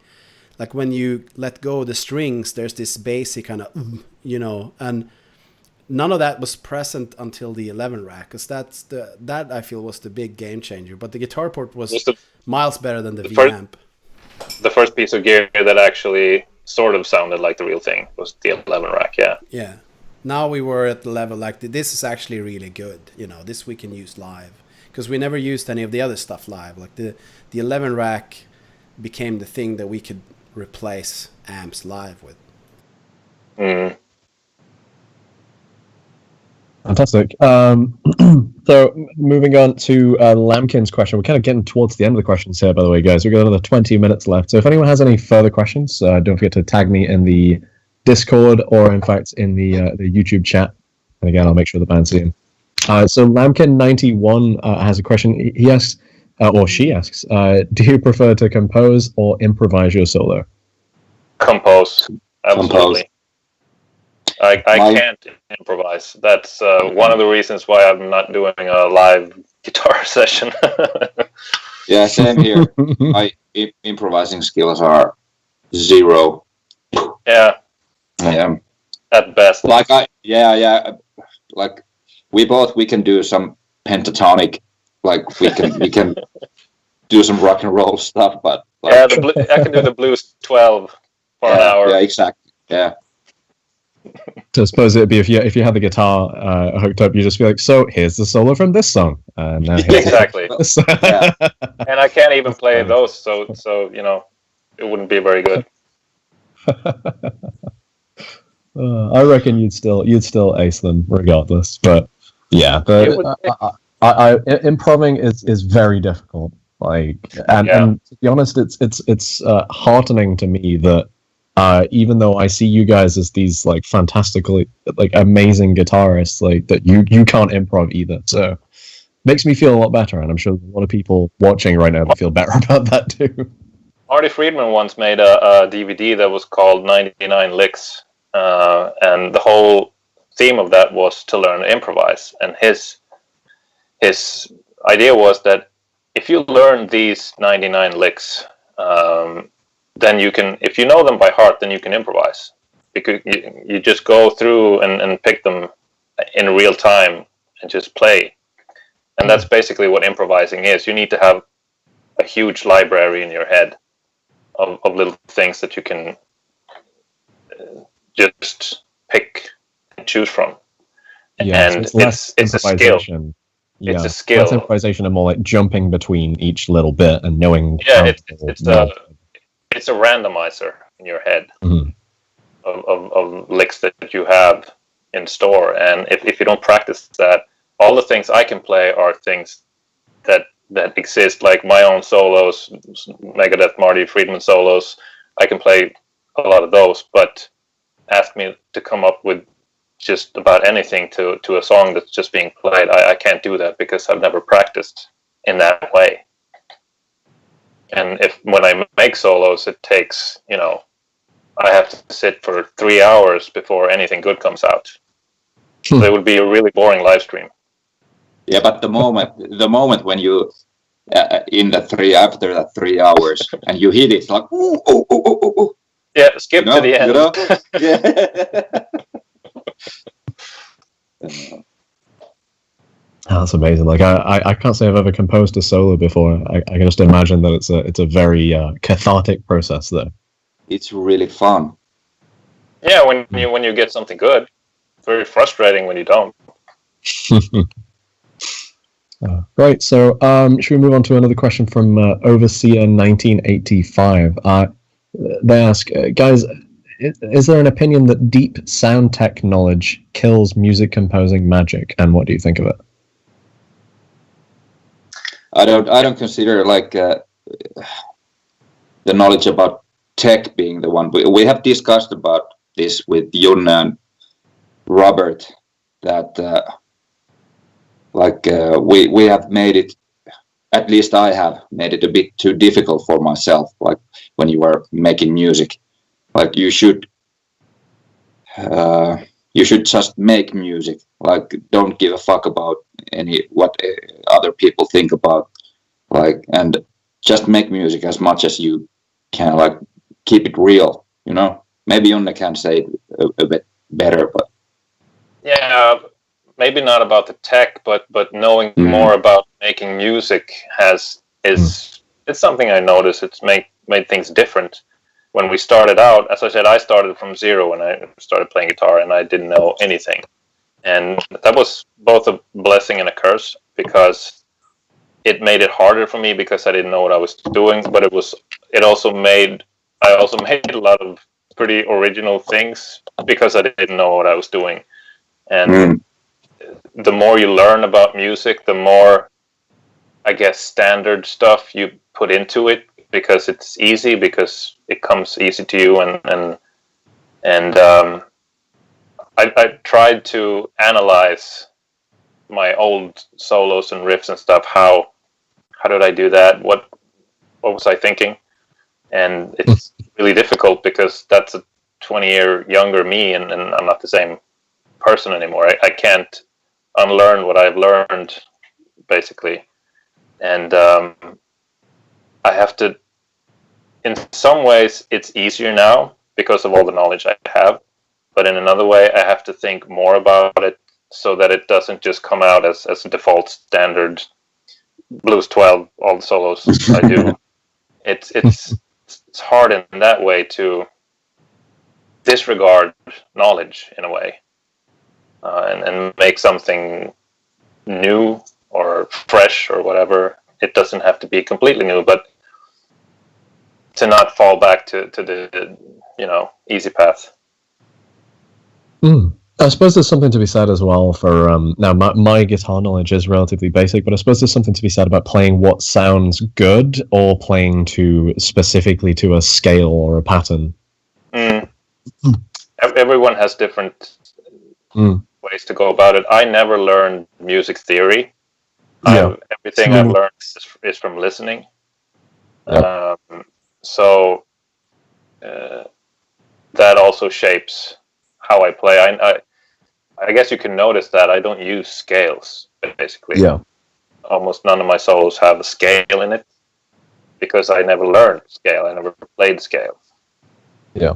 when you let go of the strings, there's this basic kind of, you know, and none of that was present until the 11 rack, because that I feel was the big game changer. But the guitar port was miles better than the V-amp. The first piece of gear that actually sort of sounded like the real thing was the 11 rack, yeah. Yeah. Now we were at the level like, this is actually really good. You know, this we can use live. Because we never used any of the other stuff live. Like the 11 rack became the thing that we could replace amps live with. Fantastic. So moving on to Lamkin's question. We're kind of getting towards the end of the questions here, by the way, guys. We've got another 20 minutes left. So if anyone has any further questions, don't forget to tag me in the Discord or, in fact, in the YouTube chat. And again, I'll make sure the band see him. So Lamkin91 has a question. He asks, or she asks, do you prefer to compose or improvise your solo? Compose. Absolutely. I can't improvise. That's one of the reasons why I'm not doing a live guitar session. Yeah, same here. My improvising skills are zero. Yeah. Yeah. At best. Like like we can do some pentatonic, like we can do some rock and roll stuff, but like, yeah, I can do the blues 12 for an hour. Yeah, exactly. Yeah. So I suppose it'd be if you had the guitar hooked up, you just be like, so here's the solo from this song. Now Exactly. Yeah. And I can't even play those, so you know, it wouldn't be very good. I reckon you'd still ace them regardless. But yeah, improving is very difficult. Like, and to be honest, it's heartening to me that even though I see you guys as these like fantastically like amazing guitarists, like that you can't improv either. So makes me feel a lot better, and I'm sure a lot of people watching right now feel better about that too. Marty Friedman once made a DVD that was called 99 Licks, and the whole theme of that was to learn to improvise. And his idea was that if you learn these 99 licks, then you can, if you know them by heart, then you can improvise. Because you just go through and pick them in real time and just play. And that's basically what improvising is. You need to have a huge library in your head of little things that you can just pick and choose from. Yeah, And so it's a skill. improvisation. Yeah, It's a skill. less improvisation and more like jumping between each little bit and knowing. Yeah, how it's a randomizer in your head Mhm. of licks that you have in store. And if you don't practice that, all the things I can play are things that exist, like my own solos, Megadeth, Marty Friedman solos. I can play a lot of those, but ask me to come up with just about anything to a song that's just being played, I can't do that because I've never practiced in that way. And when I make solos, it takes, I have to sit for 3 hours before anything good comes out. So it would be a really boring live stream. Yeah, but the moment when you after that 3 hours and you hit it, like ooh, ooh, ooh, ooh, ooh. Yeah, skip to the end. Yeah. That's amazing. Like I can't say I've ever composed a solo before. I can just imagine that it's a very cathartic process though. It's really fun. Yeah, when you get something good. It's very frustrating when you don't. Great. So should we move on to another question from Overseer 1985? They ask, guys, is there an opinion that deep sound tech knowledge kills music composing magic, and what do you think of it? I don't consider like the knowledge about tech being the one. We have discussed about this with Jon and Robert that we have made it, at least I have made it a bit too difficult for myself. Like when you are making music, like you should just make music. Like don't give a fuck about what other people think about, like, and just make music as much as you can. Like keep it real, Maybe Jonne can say it a bit better, but yeah. Maybe not about the tech, but knowing more about making music it's something I noticed. It's made things different. When we started out, as I said, I started from zero when I started playing guitar, and I didn't know anything. And that was both a blessing and a curse, because it made it harder for me because I didn't know what I was doing. But I also made a lot of pretty original things because I didn't know what I was doing. And the more you learn about music, the more, I guess, standard stuff you put into it, because it's easy, because it comes easy to you. And I tried to analyze my old solos and riffs and stuff. How did I do that? What was I thinking? And it's really difficult because that's a 20-year younger me, and I'm not the same person anymore. I can't unlearn what I've learned, basically. And I have to, in some ways, it's easier now because of all the knowledge I have. But in another way, I have to think more about it so that it doesn't just come out as a default standard blues 12, all the solos I do. It's hard in that way to disregard knowledge in a way, and make something new or fresh or whatever. It doesn't have to be completely new, but to not fall back to the easy path. I suppose there's something to be said as well for now my guitar knowledge is relatively basic, but I suppose there's something to be said about playing what sounds good or playing specifically to a scale or a pattern. Everyone has different ways to go about it. I never learned music theory. Everything I've learned is from listening. So that also shapes how I play. I guess you can notice that I don't use scales, basically. Yeah. Almost none of my solos have a scale in it because I never learned scale. I never played scale. Yeah.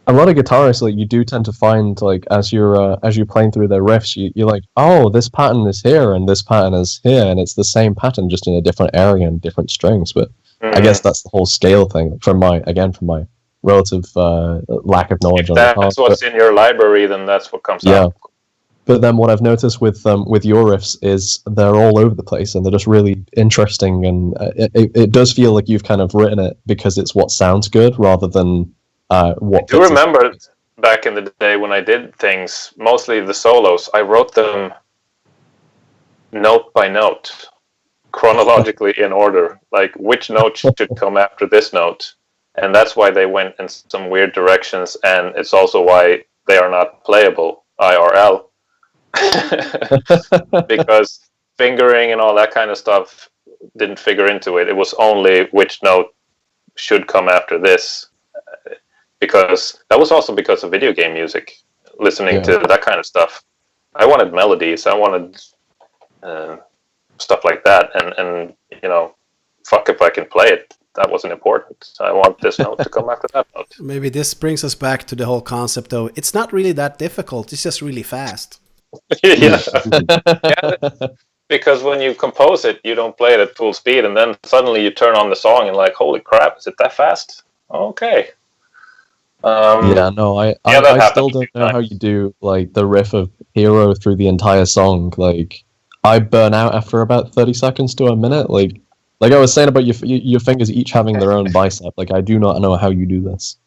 A lot of guitarists, like, you do tend to find, like, as you're playing through their riffs, you're like, oh, this pattern is here and this pattern is here, and it's the same pattern just in a different area and different strings. But I guess that's the whole scale thing. From my relative lack of knowledge on guitar. That's what's in your library, then that's what comes out. But then what I've noticed with your riffs is they're all over the place and they're just really interesting, and it does feel like you've kind of written it because it's what sounds good rather than what. I do remember back in the day when I did things, mostly the solos, I wrote them note by note, chronologically in order, like which note should come after this note. And that's why they went in some weird directions, and it's also why they are not playable IRL. Because fingering and all that kind of stuff didn't figure into it. It was only which note should come after this. Because that was also because of video game music, listening to that kind of stuff. I wanted melodies. I wanted stuff like that. And you know, fuck if I can play it. That wasn't important. I want this note to come after that note. Maybe this brings us back to the whole concept, though. It's not really that difficult. It's just really fast. Yeah. Because when you compose it, you don't play it at full speed, and then suddenly you turn on the song and like, holy crap, is it that fast? Okay. I still don't know how you do like the riff of Hero through the entire song. Like, I burn out after about 30 seconds to a minute. Like I was saying about your fingers each having their own bicep. Like, I do not know how you do this.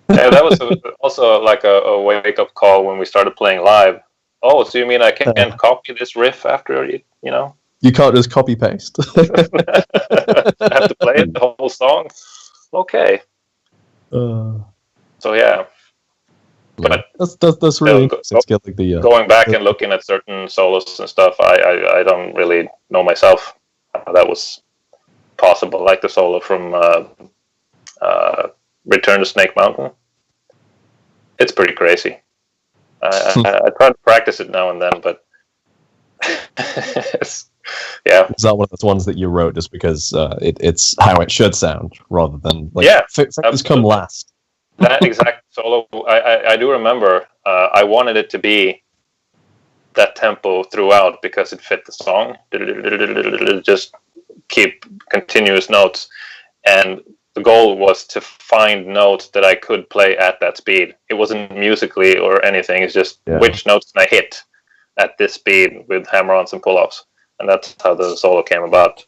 Yeah, that was also like a wake-up call when we started playing live. Oh, so you mean I can't copy this riff after you know? You can't just copy paste. I have to play it the whole song. Okay. So yeah, but that's really interesting. Like going back and looking at certain solos and stuff, I don't really know myself how that was possible. Like the solo from Return to Snake Mountain, it's pretty crazy. I try to practice it now and then, but yeah. Is that one of those ones that you wrote just because it's how it should sound rather than like fingers come last? That exact solo, I do remember. I wanted it to be that tempo throughout because it fit the song. Just keep continuous notes, and the goal was to find notes that I could play at that speed. It wasn't musically or anything. It's just which notes can I hit at this speed with hammer-ons and pull-offs, and that's how the solo came about.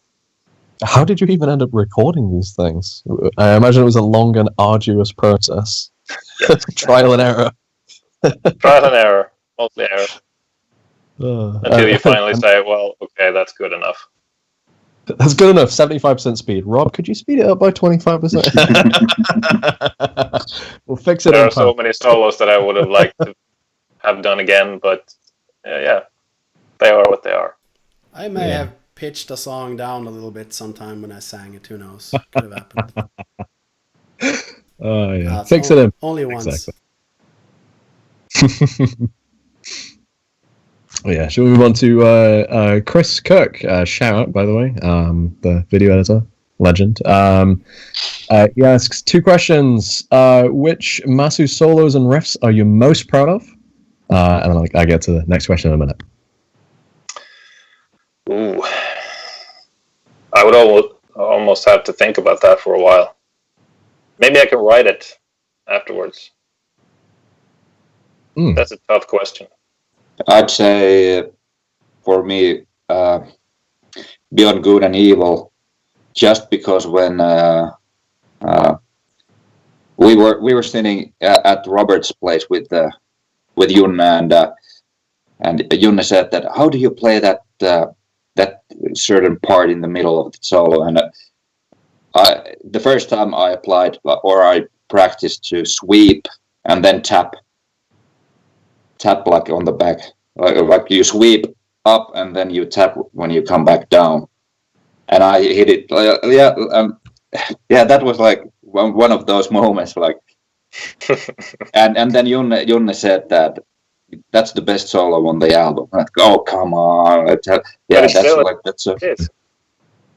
How did you even end up recording these things? I imagine it was a long and arduous process. Trial and error. Trial and error. Mostly error. Until you finally say, well, okay, that's good enough. That's good enough. 75% speed. Rob, could you speed it up by 25%? We'll fix it. There are so many solos that I would have liked to have done again, but yeah, they are what they are. I may have pitched a song down a little bit sometime when I sang it. Who knows? Could have happened. Oh yeah, fix it in. Only once. Exactly. Yeah, shall we move on to Chris Kirk? Shout out, by the way, the video editor, legend. He asks 2 questions. Which MASU solos and riffs are you most proud of? And then I get to the next question in a minute. Ooh, I would almost have to think about that for a while. Maybe I can write it afterwards. That's a tough question. I'd say, for me, Beyond Good and Evil, just because when we were sitting at Robert's place with Junne, and Junne said that, how do you play that certain part in the middle of the solo? And the first time I applied, or I practiced to sweep and then tap like on the back, like you sweep up and then you tap when you come back down, and I hit it. yeah, that was like one of those moments, like, and then Junne said that that's the best solo on the album. Like, oh, come on. Yeah, it's that's still like is.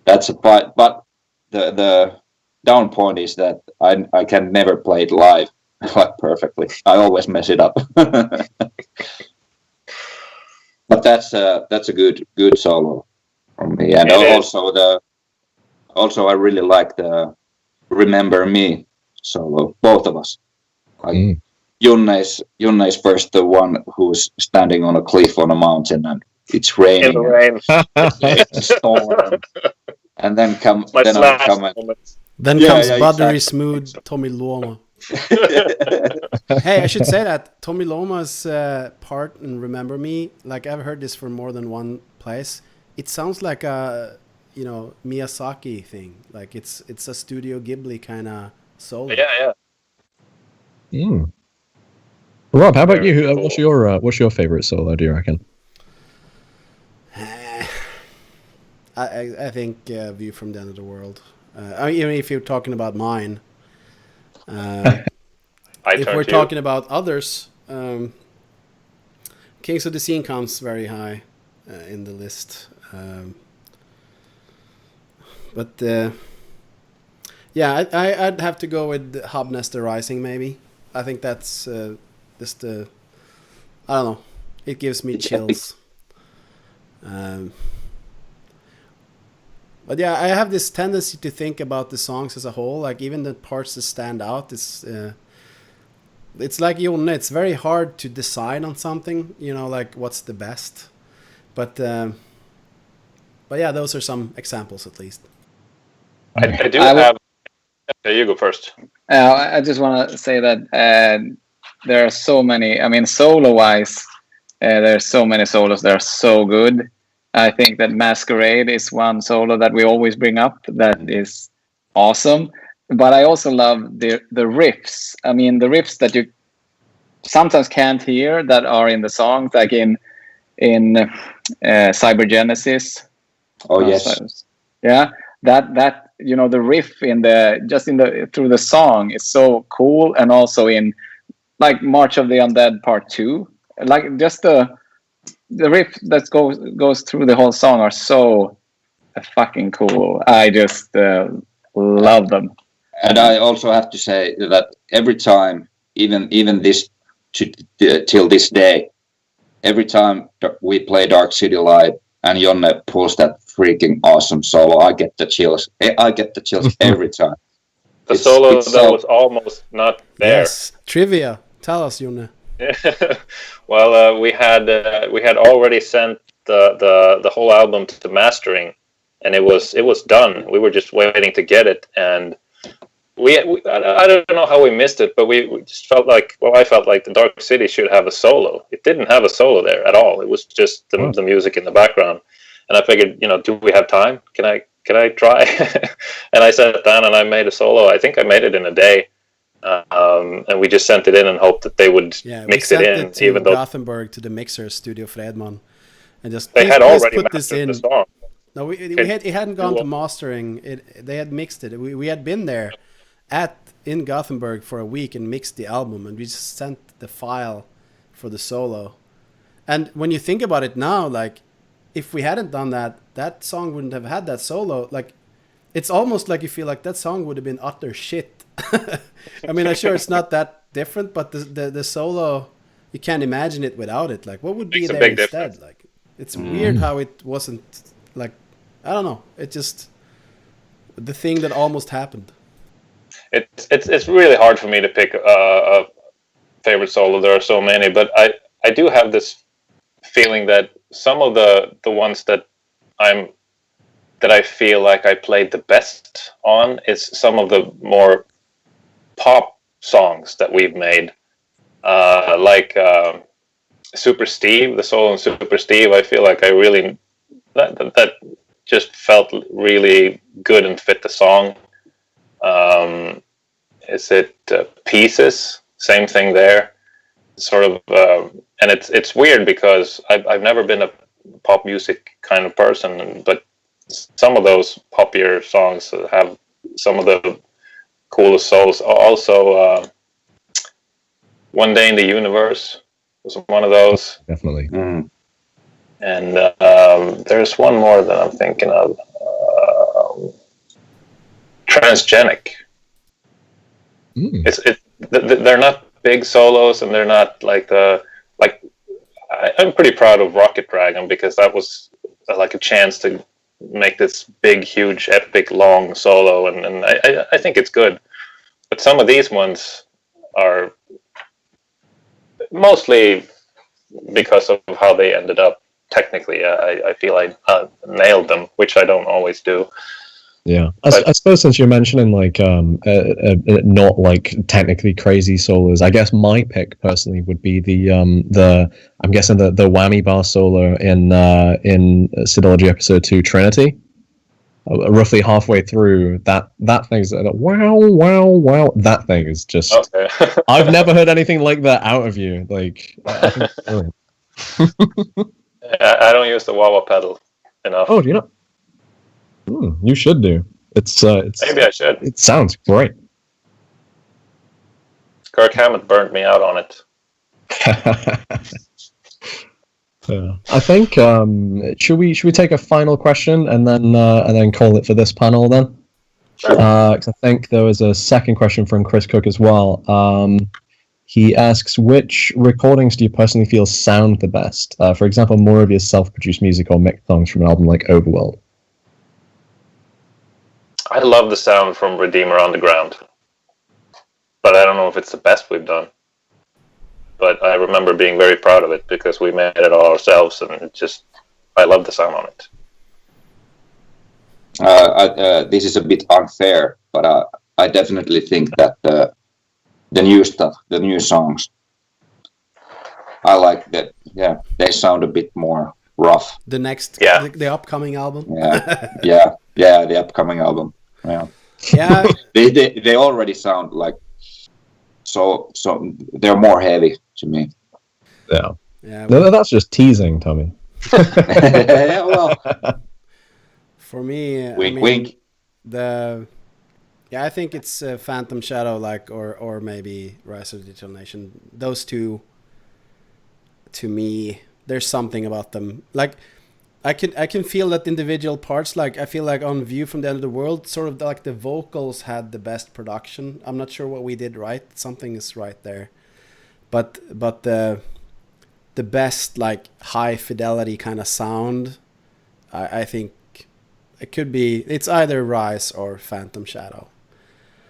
that's a but the down point is that I can never play it live like perfectly. I always mess it up. But that's a good solo from me. And also I really like the Remember Me solo, both of us. Like Junne's first the one who's standing on a cliff on a mountain and it's raining. In the rain. It's a storm. And then Then comes buttery smooth Tommy Loma. Hey, I should say that Tommy Loma's part in Remember Me, like I've heard this from more than one place. It sounds like a Miyazaki thing. Like it's a Studio Ghibli kind of solo. Yeah. Rob, how about you? What's your favorite solo? Do you reckon? I think View from the End of the World. Even if you're talking about mine. If we're talking about others, Kings of the Scene comes very high in the list. But I'd have to go with Hobnester Rising, maybe. I think that's just I don't know. It gives me chills. But yeah, I have this tendency to think about the songs as a whole. Like even the parts that stand out, it's like Jonne. It's very hard to decide on something. Like what's the best. But yeah, those are some examples at least. I do have. You go first. I just want to say that there are so many. I mean, solo-wise, there are so many solos that are so good. I think that Masquerade is one solo that we always bring up that is awesome. But I also love the riffs. I mean, the riffs that you sometimes can't hear that are in the songs, like in Cybergenesis. Oh yes. Yeah, that the riff through the song is so cool, and also in like March of the Undead Part 2, like just the riff that goes through the whole song are so fucking cool. I just love them. And I also have to say that every time, even this till this day, every time we play Dark City Live and Jonne pulls that freaking awesome solo, I get the chills. I get the chills every time. The solo that was almost not there. Yes, trivia. Tell us, Jonne. Well, we had already sent the whole album to mastering, and it was done. We were just waiting to get it, and I don't know how we missed it, but we just felt like, I felt like the Dark City should have a solo. It didn't have a solo there at all. It was just the music in the background, and I figured, do we have time? Can I try? And I sat down and I made a solo. I think I made it in a day. And we just sent it in and hoped that they would mix it in. To even though Gothenburg, to the mixer Studio Fredman, and just they had already put this in. The song. No, it hadn't gone to mastering. They had mixed it. We had been there in Gothenburg for a week and mixed the album, and we just sent the file for the solo. And when you think about it now, like if we hadn't done that, that song wouldn't have had that solo. Like it's almost like you feel like that song would have been utter shit. I mean, I'm sure it's not that different, but the solo, you can't imagine it without it. Like, what would be there instead? Difference. Like, it's weird how it wasn't like, I don't know. It just the thing that almost happened. It's really hard for me to pick a favorite solo. There are so many, but I do have this feeling that some of the ones that I feel like I played the best on is some of the more pop songs that we've made, like Super Steve, the solo in Super Steve. I feel like I really that just felt really good and fit the song. Is it Pieces? Same thing there. Sort of, and it's weird because I've never been a pop music kind of person, but some of those poppier songs have some of the coolest solos. Also, One Day in the Universe was one of those. Definitely. Mm. And there's one more that I'm thinking of. Transgenic. Mm. They're not big solos, and they're not like I'm pretty proud of Rocket Dragon because that was like a chance to make this big, huge, epic, long solo, and I think it's good. But some of these ones are mostly because of how they ended up. Technically, I feel I nailed them, which I don't always do. Yeah, I suppose since you're mentioning like not like technically crazy solos, I guess my pick personally would be the I'm guessing the whammy bar solo in Sidology episode 2 Trinity. Roughly halfway through, that thing's wow wow wow. That thing is just. Okay. I've never heard anything like that out of you. Like I think it's brilliant. I don't use the wah wah pedal enough. Oh, do you know? You should do. It's Maybe I should. It sounds great. Kirk Hammett burned me out on it. I think should we take a final question and then call it for this panel then? Sure. 'Cause I think there was a second question from Chris Cook as well. He asks, which recordings do you personally feel sound the best? For example, more of your self-produced music or mixed songs from an album like Overworld. I love the sound from Redeemer on the Ground, but I don't know if it's the best we've done. But I remember being very proud of it because we made it all ourselves, and I love the sound on it. This is a bit unfair, but I definitely think that the new stuff, the new songs, I like that. Yeah, they sound a bit more rough. The upcoming album. Yeah, the upcoming album. Yeah, yeah. They already sound like so they're more heavy to me. Yeah. Well, That's just teasing, Tommy. Yeah, well, for me, wink, wink. I think it's Phantom Shadow, or maybe Rise of the Digital Nation. Those two, to me, there's something about them. Like, I can feel that individual parts. Like, I feel like on View from the End of the World, sort of like the vocals had the best production. I'm not sure what we did right. Something is right there, but the best like high fidelity kind of sound, I think it could be. It's either Rise or Phantom Shadow.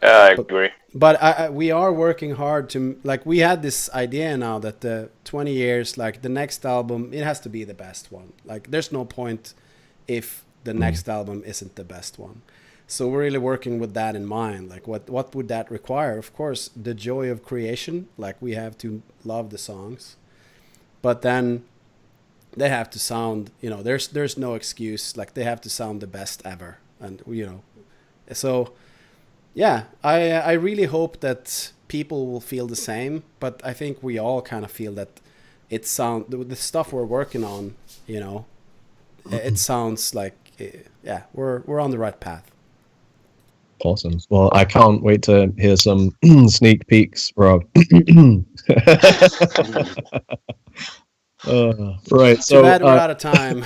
Yeah, I agree. But we are working hard to, like, we had this idea now that the 20 years, like the next album, it has to be the best one. Like, there's no point if the next album isn't the best one. So we're really working with that in mind. Like, what would that require? Of course, the joy of creation. Like, we have to love the songs, but then they have to sound, there's no excuse. Like, they have to sound the best ever, and so. Yeah, I really hope that people will feel the same, but I think we all kind of feel that the stuff we're working on, it sounds like, we're on the right path. Awesome. Well, I can't wait to hear some sneak peeks, Rob. Right. Too bad we're out of time.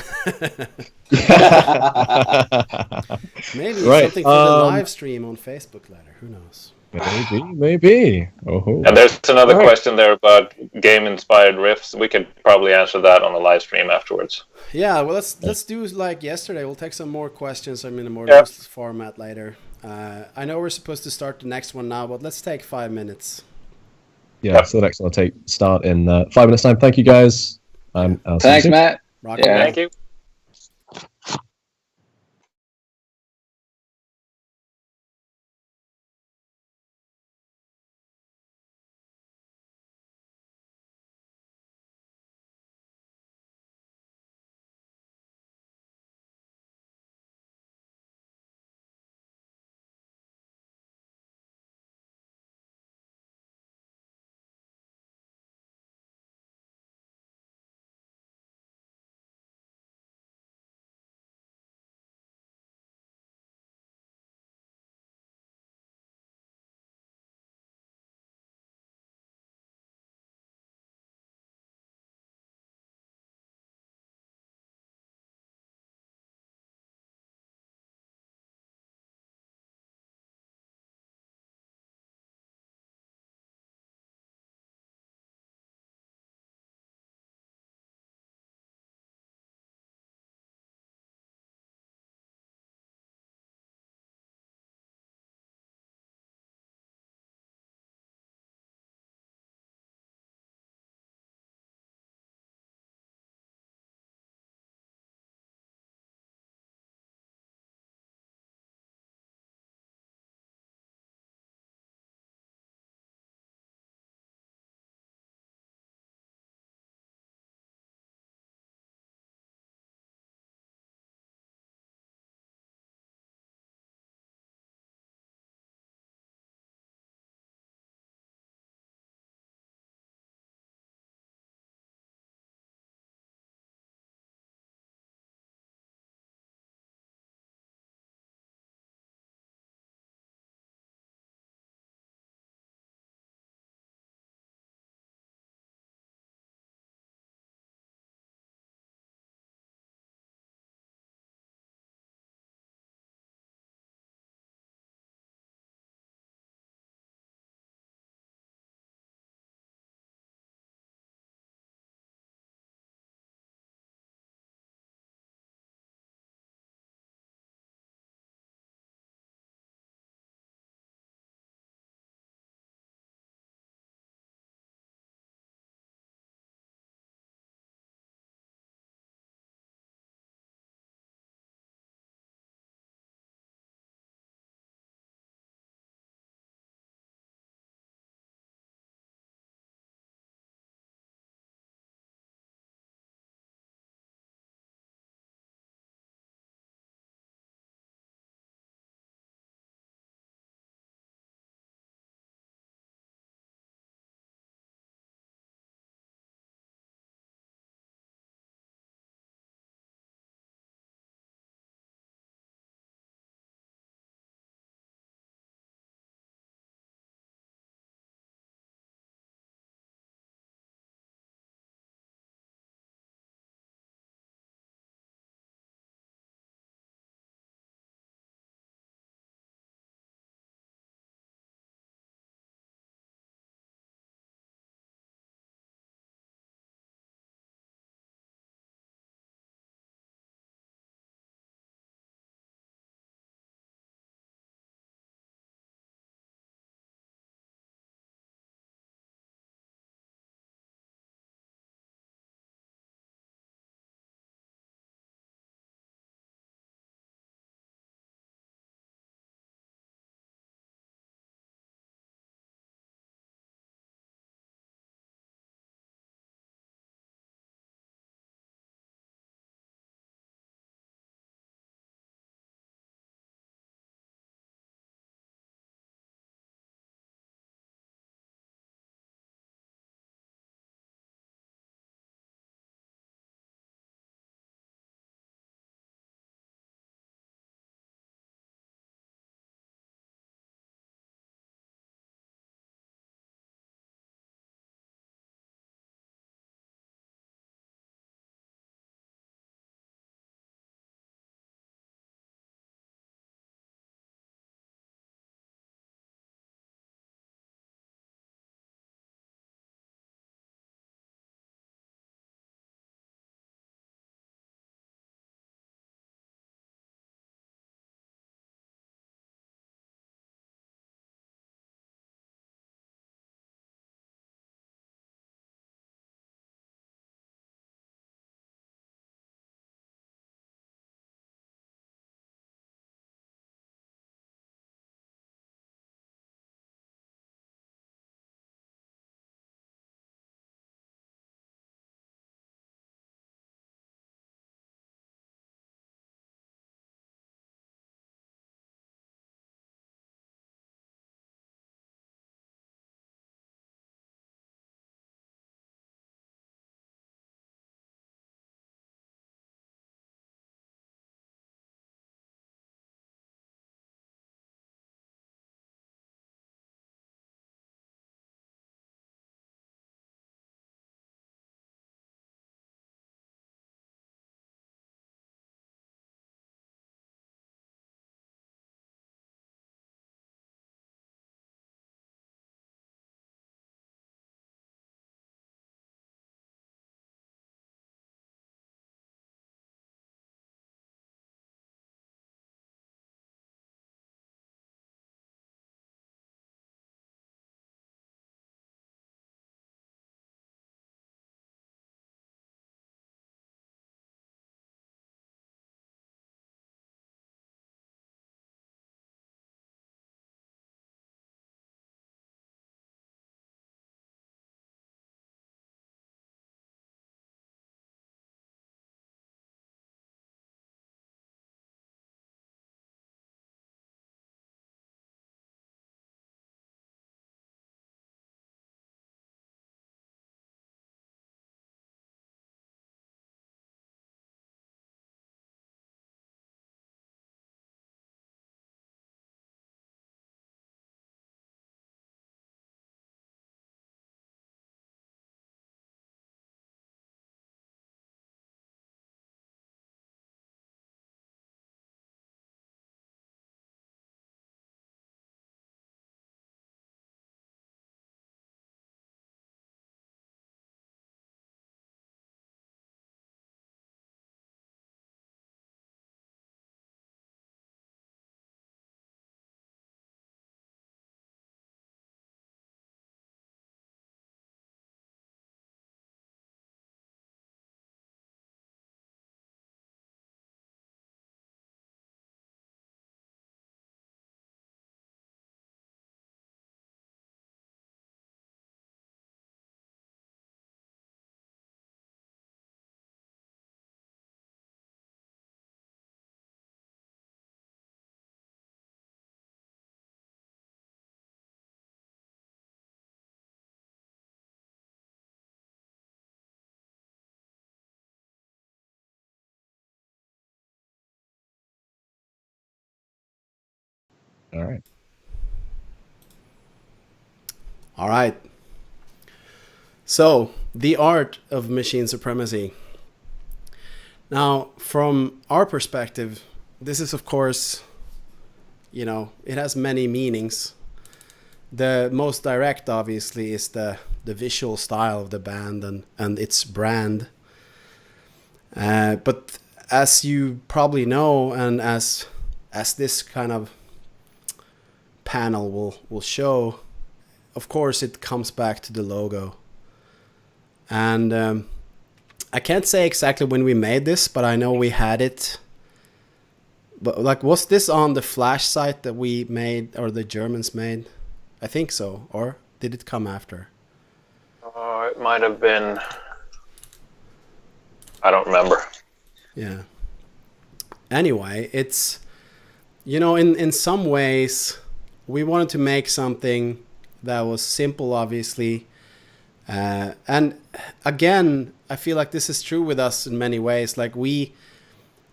Maybe something for the live stream on Facebook later. Who knows? Maybe. Oh. And there's another question there about game-inspired riffs. We could probably answer that on the live stream afterwards. Yeah, well, let's do like yesterday. We'll take some more questions. In a more loose format later. I know we're supposed to start the next one now, but let's take 5 minutes. Yeah, so the next one will start in 5 minutes time. Thank you, guys. Thanks, Matt. Thank you. All right. All right. So, the art of machine supremacy. Now, from our perspective, this is, of course, you know, it has many meanings. The most direct, obviously, is the visual style of the band and its brand. But as you probably know, and as this kind of panel will show, of course, it comes back to the logo. And I can't say exactly when we made this, but I know we had it. But like, was this on the Flash site that we made, or the Germans made? I think so. Or did it come after? It might have been. I don't remember. Yeah. Anyway, it's, you know, in some ways, we wanted to make something that was simple, obviously. And again, I feel like this is true with us in many ways. Like we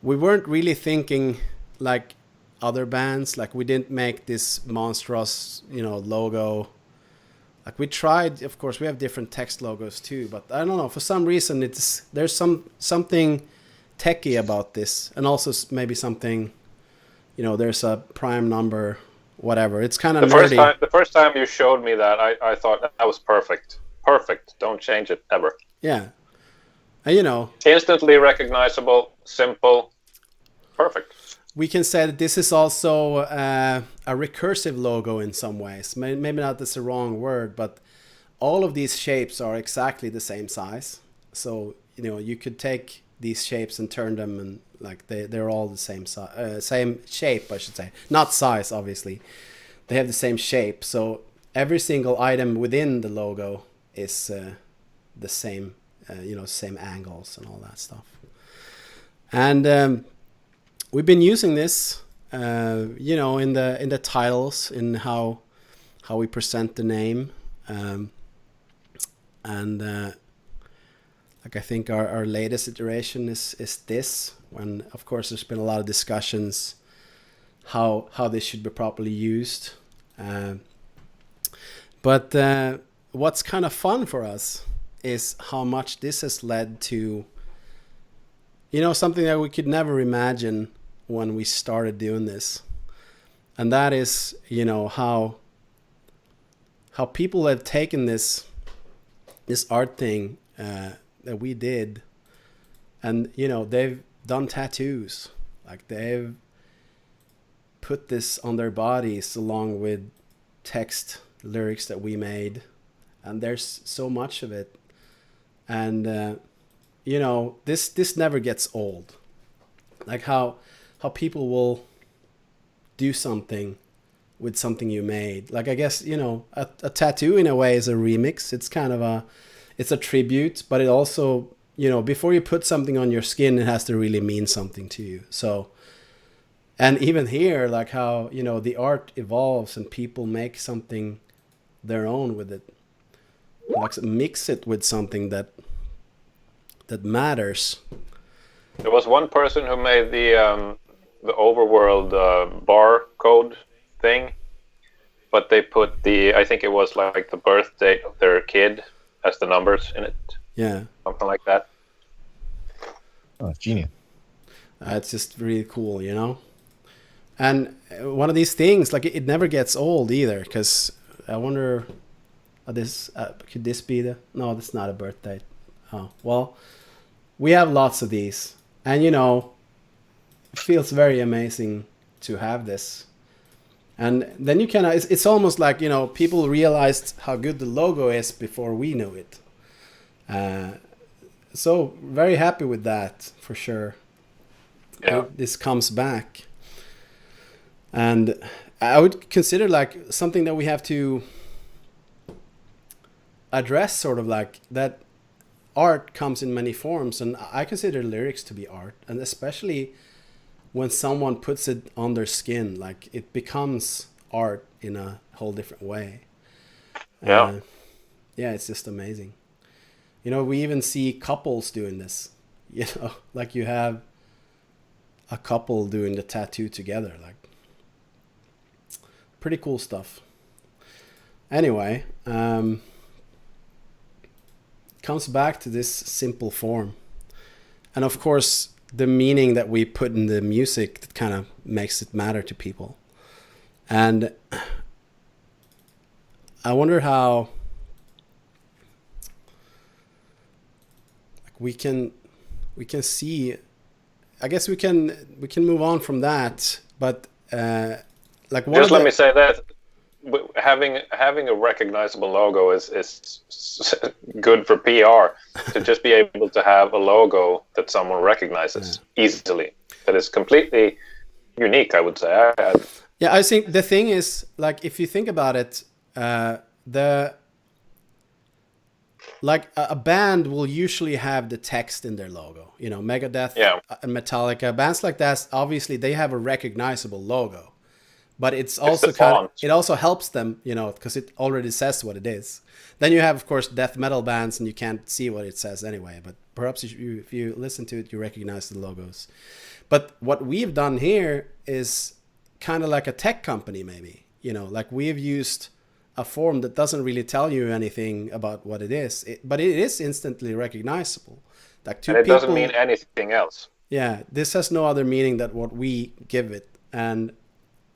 weren't really thinking like other bands. Like we didn't make this monstrous, you know, logo. Like we tried, of course, we have different text logos too, but I don't know, for some reason there's something techie about this, and also maybe something, you know, there's a prime number, whatever. It's kind of nerdy. The first time you showed me that, I thought that was perfect. Perfect. Don't change it ever. Yeah. And, you know, instantly recognizable, simple, perfect. We can say that this is also a recursive logo in some ways. Maybe not that's the wrong word, but all of these shapes are exactly the same size. So, you know, you could take these shapes and turn them, and like they're all the same size, same shape, I should say. Not size, obviously. They have the same shape. So every single item within the logo is the same, you know, same angles and all that stuff. And we've been using this, you know, in the titles, in how we present the name, and like I think our latest iteration is this. When of course there's been a lot of discussions how this should be properly used, but what's kind of fun for us is how much this has led to, you know, something that we could never imagine when we started doing this. And that is, you know, how people have taken this art thing that we did, and, you know, they've done tattoos. Like they've put this on their bodies along with text lyrics that we made. And there's so much of it. And, you know, this never gets old. Like how people will do something with something you made. Like, I guess, you know, a tattoo in a way is a remix. It's kind of it's a tribute, but it also, you know, before you put something on your skin, it has to really mean something to you. So, and even here, like how, you know, the art evolves and people make something their own with it. Like mix it with something that matters. There was one person who made the overworld barcode thing, but they put I think it was like the birthday of their kid as the numbers in it. Yeah. Something like that. Oh, genius. It's just really cool, you know? And one of these things, like it never gets old either, because I wonder, could this be no, that's not a birthday. Oh, well, we have lots of these, and, you know, it feels very amazing to have this. And then you can, it's almost like, you know, people realized how good the logo is before we knew it. So very happy with that, for sure. Yeah. This comes back. And I would consider like something that we have to address, sort of like that art comes in many forms, and I consider lyrics to be art, and especially when someone puts it on their skin, like it becomes art in a whole different way. Yeah. Yeah, it's just amazing. You know, we even see couples doing this, you know, like you have a couple doing the tattoo together. Like, pretty cool stuff. Anyway, comes back to this simple form, and of course the meaning that we put in the music that kind of makes it matter to people. And I wonder how we can see. I guess we can move on from that, but like just let me say that having a recognizable logo is good for PR. To just be able to have a logo that someone recognizes easily, that is completely unique, I would say. Yeah, I think the thing is, like, if you think about it, a band will usually have the text in their logo. You know, Megadeth and Metallica, bands like that, obviously they have a recognizable logo. But it's also it also helps them, you know, because it already says what it is. Then you have, of course, death metal bands, and you can't see what it says anyway. But perhaps if you listen to it, you recognize the logos. But what we've done here is kind of like a tech company, maybe. You know, like we've used a form that doesn't really tell you anything about what it is, but it is instantly recognizable. Like and it doesn't mean anything else. Yeah, this has no other meaning than what we give it. And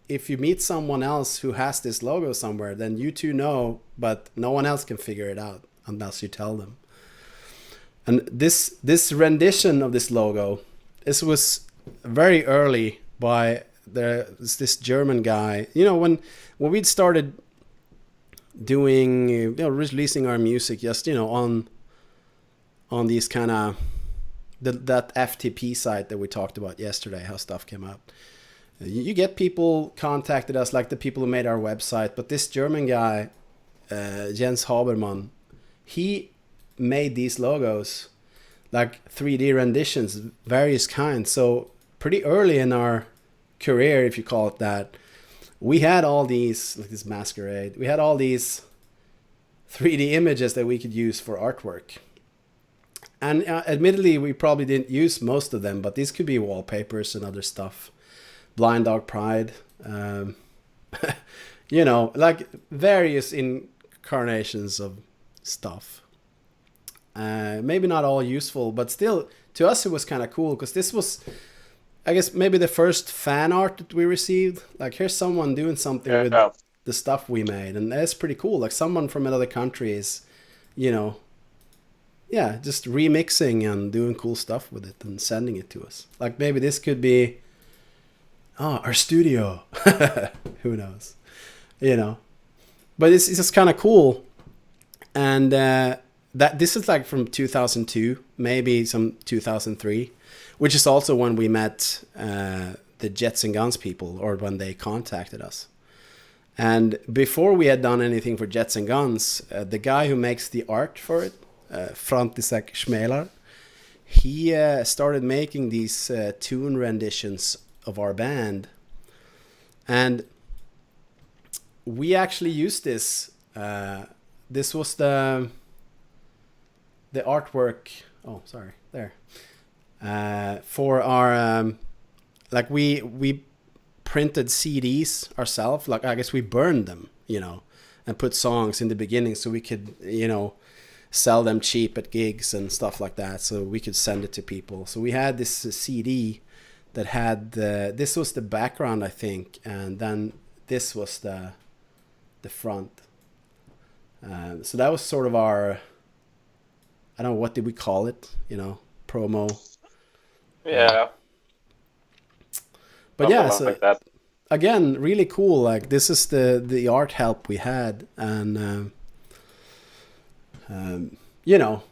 if you meet someone else who has this logo somewhere, then you two know, but no one else can figure it out unless you tell them. And this rendition of this logo, this was very early by this German guy. You know, when we'd started doing, you know, releasing our music, just, you know, on these kind of that FTP site that we talked about yesterday, how stuff came out. You get people contacted us, like the people who made our website, but this German guy, Jens Habermann, he made these logos, like 3D renditions, various kinds. So pretty early in our career, if you call it that, we had all these, like this Masquerade, we had all these 3D images that we could use for artwork. And admittedly, we probably didn't use most of them, but these could be wallpapers and other stuff. Blind Dog Pride, you know, like various incarnations of stuff. Maybe not all useful, but still, to us it was kind of cool, because this was, I guess, maybe the first fan art that we received. Like, here's someone doing something with the stuff we made, and that's pretty cool. Like, someone from another country is, you know, just remixing and doing cool stuff with it and sending it to us. Like, maybe this could be our studio. Who knows? You know. But it's just kind of cool. And that this is like from 2002, maybe some 2003, which is also when we met the Jets and Guns people, or when they contacted us. And before we had done anything for Jets and Guns, the guy who makes the art for it, František Šmélar, he started making these tune renditions of our band, and we actually used this. This was the artwork. Oh, sorry, there. For our like we printed CDs ourselves. Like, I guess we burned them, you know, and put songs in the beginning so we could, you know, sell them cheap at gigs and stuff like that, so we could send it to people. So we had this CD that had this was the background, I think, and then this was the front. So that was sort of our, I don't know, what did we call it? You know, promo. Yeah. But yeah, so like that. Again, really cool. Like, this is the art help we had, and you know,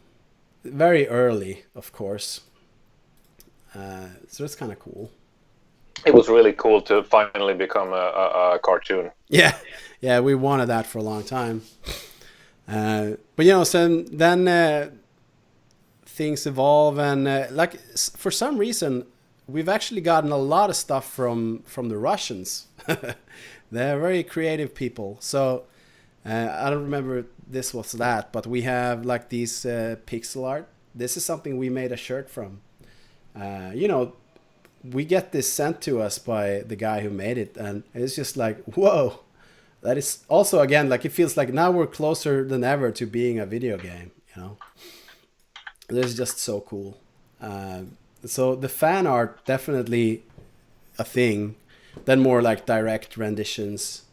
very early, of course. So it's kind of cool. It was really cool to finally become a cartoon. Yeah, we wanted that for a long time. But you know, so then things evolve, and like, for some reason, we've actually gotten a lot of stuff from the Russians. They're very creative people. So I don't remember this was that, but we have like these pixel art. This is something we made a shirt from. You know, we get this sent to us by the guy who made it, and it's just like, whoa, that is also, again, like it feels like now we're closer than ever to being a video game, you know. This is just so cool. So the fan art definitely a thing. Then more like direct renditions,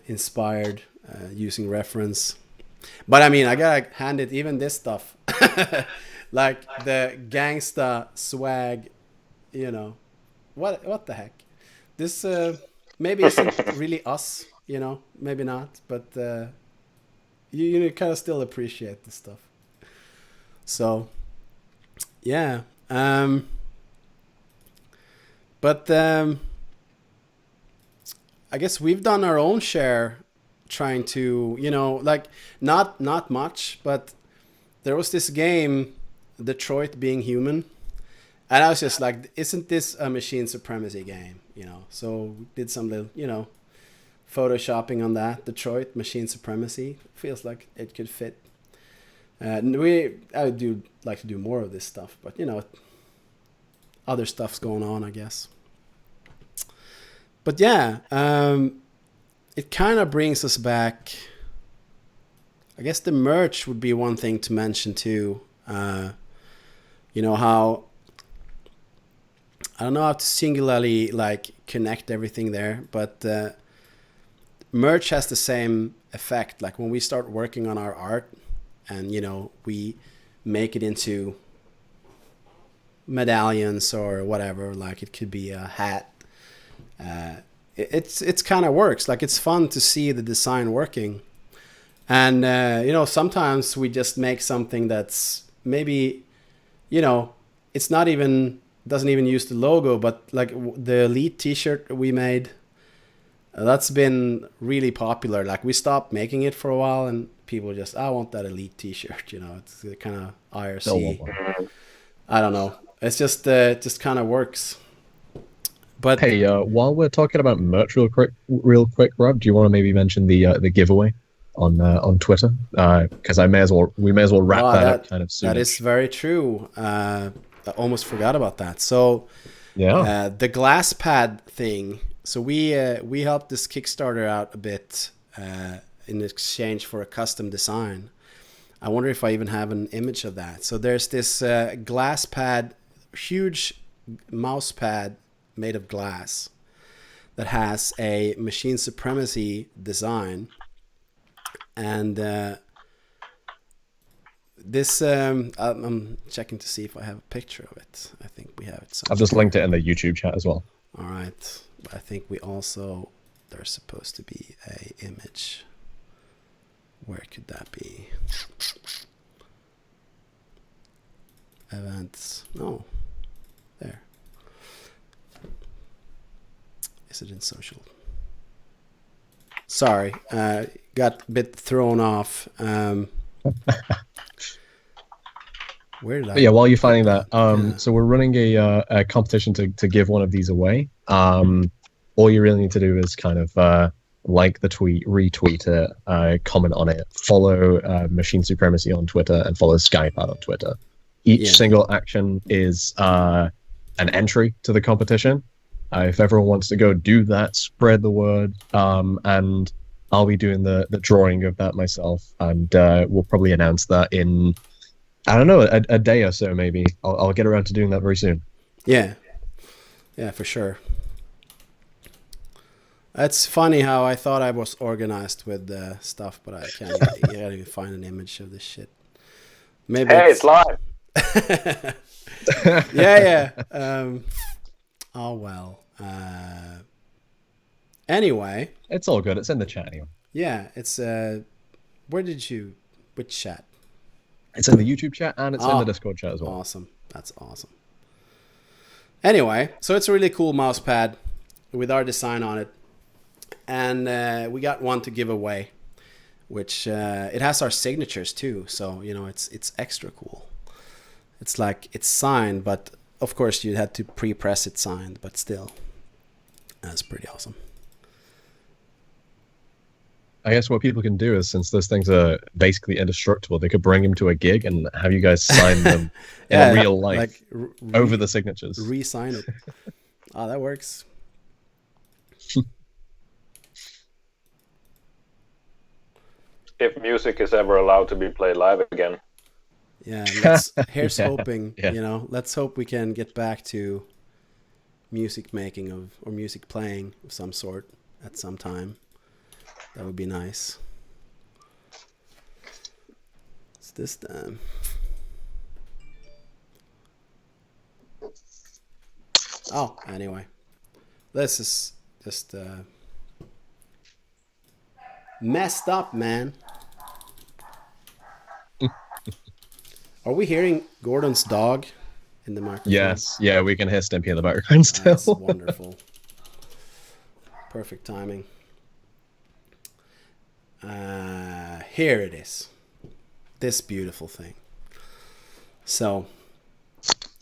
inspired, using reference. But I mean, I gotta hand it, even this stuff, like the gangsta swag, you know, what the heck? This maybe isn't really us, you know, maybe not, but you kind of still appreciate this stuff. So yeah, but I guess we've done our own share trying to, you know, like not much, but there was this game, Detroit Being Human, and I was just like, isn't this a Machine Supremacy game, you know? So we did some little, you know, photoshopping on that. Detroit Machine Supremacy feels like it could fit. I would do like to do more of this stuff, but you know, other stuff's going on, I guess. But yeah, it kind of brings us back. I guess the merch would be one thing to mention too. You know how, I don't know how to singularly like connect everything there, but merch has the same effect. Like when we start working on our art, and you know, we make it into medallions or whatever, like it could be a hat. It's kind of works. Like it's fun to see the design working. And you know, sometimes we just make something that's maybe, you know, it's not even, doesn't even use the logo, but like the Elite t-shirt we made, that's been really popular. Like we stopped making it for a while and people just, I want that Elite t-shirt, you know. It's kind of IRC. I don't know. It's just kind of works. But hey, while we're talking about merch real quick, Rob, do you want to maybe mention the giveaway on Twitter? Because we may as well wrap that up kind of soon. That is very true. I almost forgot about that. So yeah, the glass pad thing. So we helped this Kickstarter out a bit in exchange for a custom design. I wonder if I even have an image of that. So there's this glass pad, huge mouse pad made of glass that has a Machine Supremacy design. And this, I'm checking to see if I have a picture of it. I think we have it somewhere. I've just linked it in the YouTube chat as well. All right. I think we also, there's supposed to be a image. Where could that be? Events. No. There. Is it in social? Sorry. Got a bit thrown off. Where did I? Yeah, while you're finding that, so we're running a competition to give one of these away. All you really need to do is kind of like the tweet, retweet it, comment on it, follow Machine Supremacy on Twitter, and follow Skype out on Twitter. Each single action is an entry to the competition. If everyone wants to go do that, spread the word, and I'll be doing the drawing of that myself, and we'll probably announce that in, I don't know, a day or so maybe. I'll get around to doing that very soon. Yeah, for sure. It's funny how I thought I was organized with the stuff, but I can't even find an image of this shit. Maybe it's live. yeah. Oh well. Anyway, it's all good. It's in the chat anyway. Yeah, it's which chat? It's in the YouTube chat and it's in the Discord chat as well. Awesome. That's awesome. Anyway, so it's a really cool mouse pad with our design on it. And we got one to give away, which it has our signatures too. So, you know, it's extra cool. It's like it's signed, but of course you had to pre-press it signed, but still, that's pretty awesome. I guess what people can do is, since those things are basically indestructible, they could bring them to a gig and have you guys sign them in real life, like over the signatures. Re-sign it. Oh, that works. if music is ever allowed to be played live again. Yeah, here's Yeah, hoping, yeah. you know, let's hope we can get back to music making or music playing of some sort at some time. That would be nice. It's this time. Oh, anyway. This is just messed up, man. Are we hearing Gordon's dog in the microphone? Yes, yeah, we can hear Stimpy in the background still. That's wonderful. Perfect timing. Here it is. This beautiful thing. So,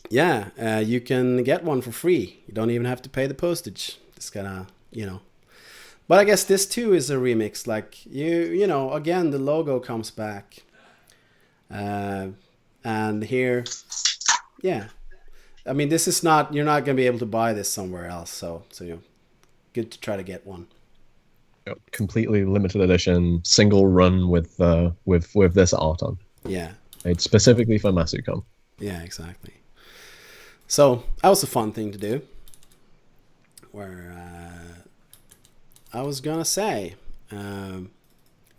yeah, you can get one for free. You don't even have to pay the postage. Just gotta, you know. But I guess this too is a remix. Like you know, again the logo comes back, and here, yeah. I mean, this is not. You're not gonna be able to buy this somewhere else. So you know, good to try to get one. Yep, completely limited edition, single run with this art on. Yeah. Made specifically for MASU-CON. Yeah, exactly. So that was a fun thing to do. Where I was gonna say,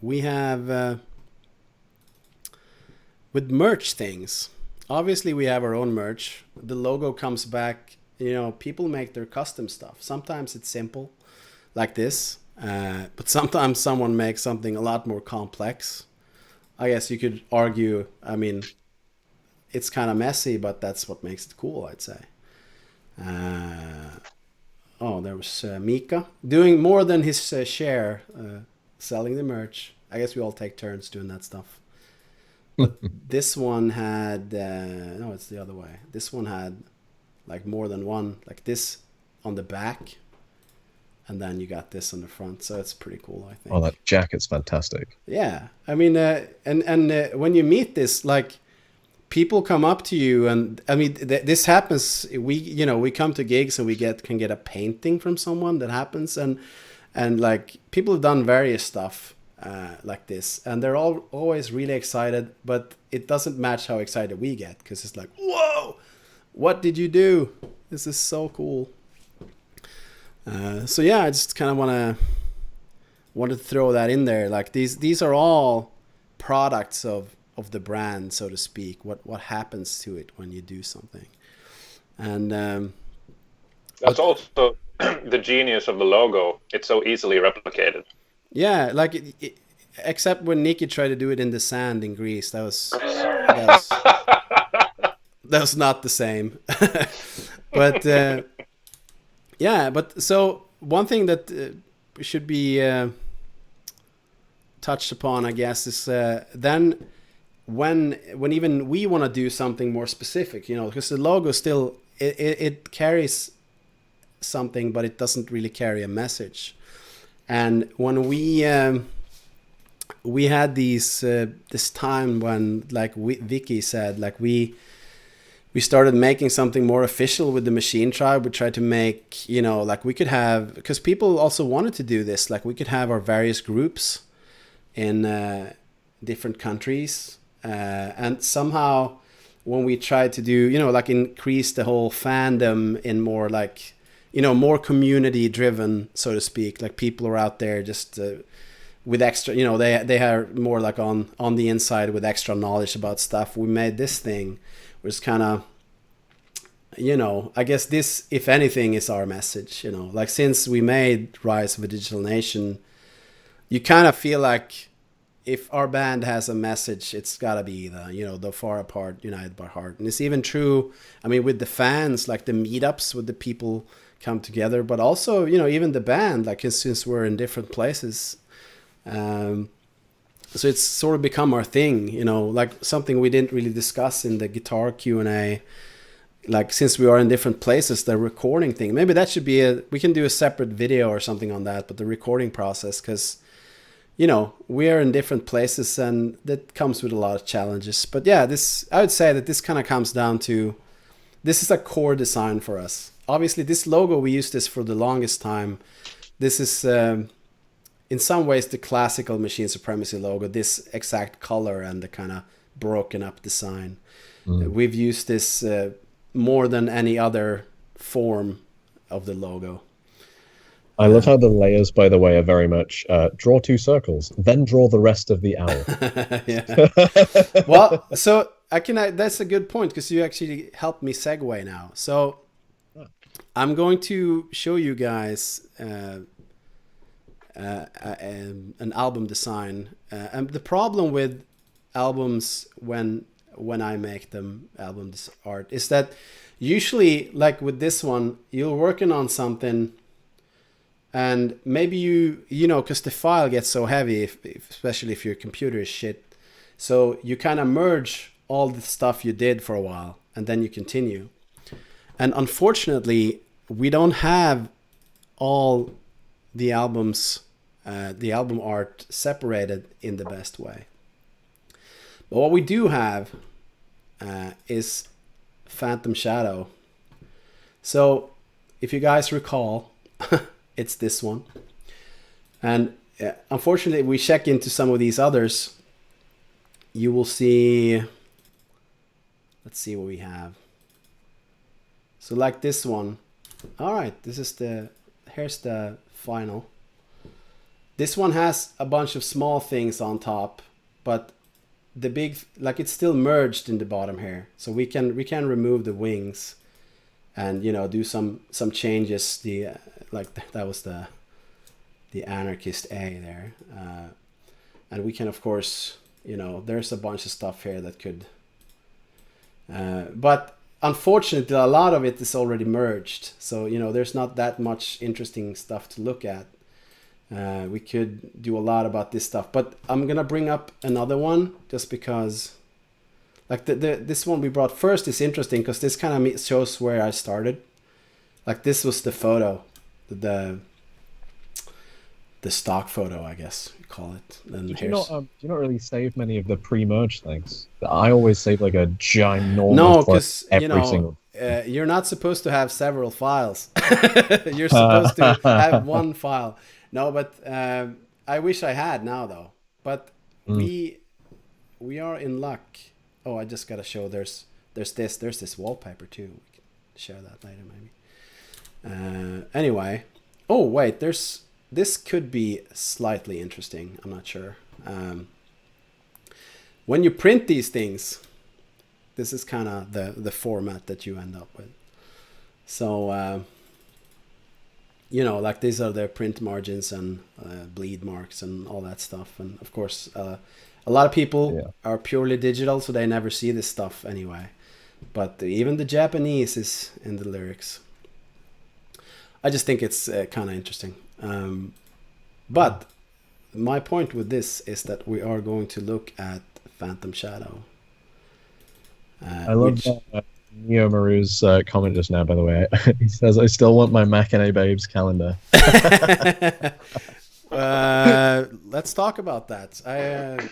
we have with merch things. Obviously, we have our own merch. The logo comes back. You know, people make their custom stuff. Sometimes it's simple, like this, but sometimes someone makes something a lot more complex. I guess you could argue. I mean, it's kind of messy, but that's what makes it cool, I'd say. Oh, there was Mika doing more than his share, selling the merch. I guess we all take turns doing that stuff. But this one had, no, it's the other way. This one had like more than one, like this on the back. And then you got this on the front. So it's pretty cool, I think. Oh, that jacket's fantastic. Yeah. I mean, and when you meet this, like, people come up to you, and I mean, this happens. We come to gigs and we can get a painting from someone. That happens, and like people have done various stuff like this, and they're all always really excited, but it doesn't match how excited we get, because it's like, whoa, what did you do? This is so cool. So yeah, I just kind of wanted to throw that in there. Like these are all products of the brand, so to speak. What happens to it when you do something, and that's also the genius of the logo. It's so easily replicated. Yeah, like except when Nikki tried to do it in the sand in Greece, that was not the same. But yeah, but so one thing that should be touched upon, I guess, is then when even we want to do something more specific, because the logo still it carries something, but it doesn't really carry a message. And when we had this time when, like Vicky said, like we started making something more official with the Machine Tribe. We tried to make, like we could have, because people also wanted to do this, like we could have our various groups in different countries. And somehow when we tried to do, like increase the whole fandom in more like, more community driven, so to speak, like people are out there just with extra, they are more like on the inside with extra knowledge about stuff. We made this thing, was kind of, I guess this, if anything, is our message, like since we made Rise of a Digital Nation, you kind of feel like if our band has a message, it's gotta be the Far Apart, United by Heart. And it's even true, I mean, with the fans, like the meetups with the people come together, but also, even the band, like since we're in different places, so it's sort of become our thing, like something we didn't really discuss in the guitar Q&A. Like since we are in different places, the recording thing, maybe that should be we can do a separate video or something on that, but the recording process, because we are in different places and that comes with a lot of challenges. But yeah, I would say that this kind of comes down to, this is a core design for us. Obviously this logo, we used this for the longest time. This is in some ways the classical Machine Supremacy logo, this exact color and the kind of broken up design. We've used this more than any other form of the logo. I love how the layers, by the way, are very much draw 2 circles, then draw the rest of the owl. Yeah. Well, so that's a good point, because you actually helped me segue now. So I'm going to show you guys an album design. And the problem with albums when I make them, album art, is that usually, like with this one, you're working on something, and maybe you know, because the file gets so heavy, especially if your computer is shit, so you kind of merge all the stuff you did for a while, and then you continue. And unfortunately, we don't have all the albums, the album art separated in the best way. But what we do have is Phantom Shadow. So if you guys recall, it's this one. And unfortunately, if we check into some of these others, you will see, let's see what we have. So like this one. All right, here's the final. This one has a bunch of small things on top, but the big, like, it's still merged in the bottom here. So we can remove the wings and, you know, do some changes. That was the anarchist A there. And we can, of course, you know, there's a bunch of stuff here that could, but unfortunately, a lot of it is already merged. So, you know, there's not that much interesting stuff to look at. We could do a lot about this stuff, but I'm gonna bring up another one just because, like, this one we brought first is interesting because this kind of shows where I started. Like, this was the photo, the stock photo, I guess you call it. And do you not really save many of the pre-merge things? I always save like a ginormous. No, because single. You're not supposed to have several files. You're supposed to have one file. No, but I wish I had now though. But we are in luck. Oh, I just gotta show. There's this wallpaper too. We can share that later maybe. Anyway, oh wait, this could be slightly interesting. I'm not sure. When you print these things, this is kind of the format that you end up with. So, you know, like, these are their print margins and bleed marks and all that stuff. And of course, a lot of people are purely digital, so they never see this stuff anyway. But even the Japanese is in the lyrics. I just think it's kind of interesting. But my point with this is that we are going to look at Phantom Shadow. I love Neo Maru's comment just now, by the way. He says, I still want my Machinae Babes calendar. Let's talk about that. I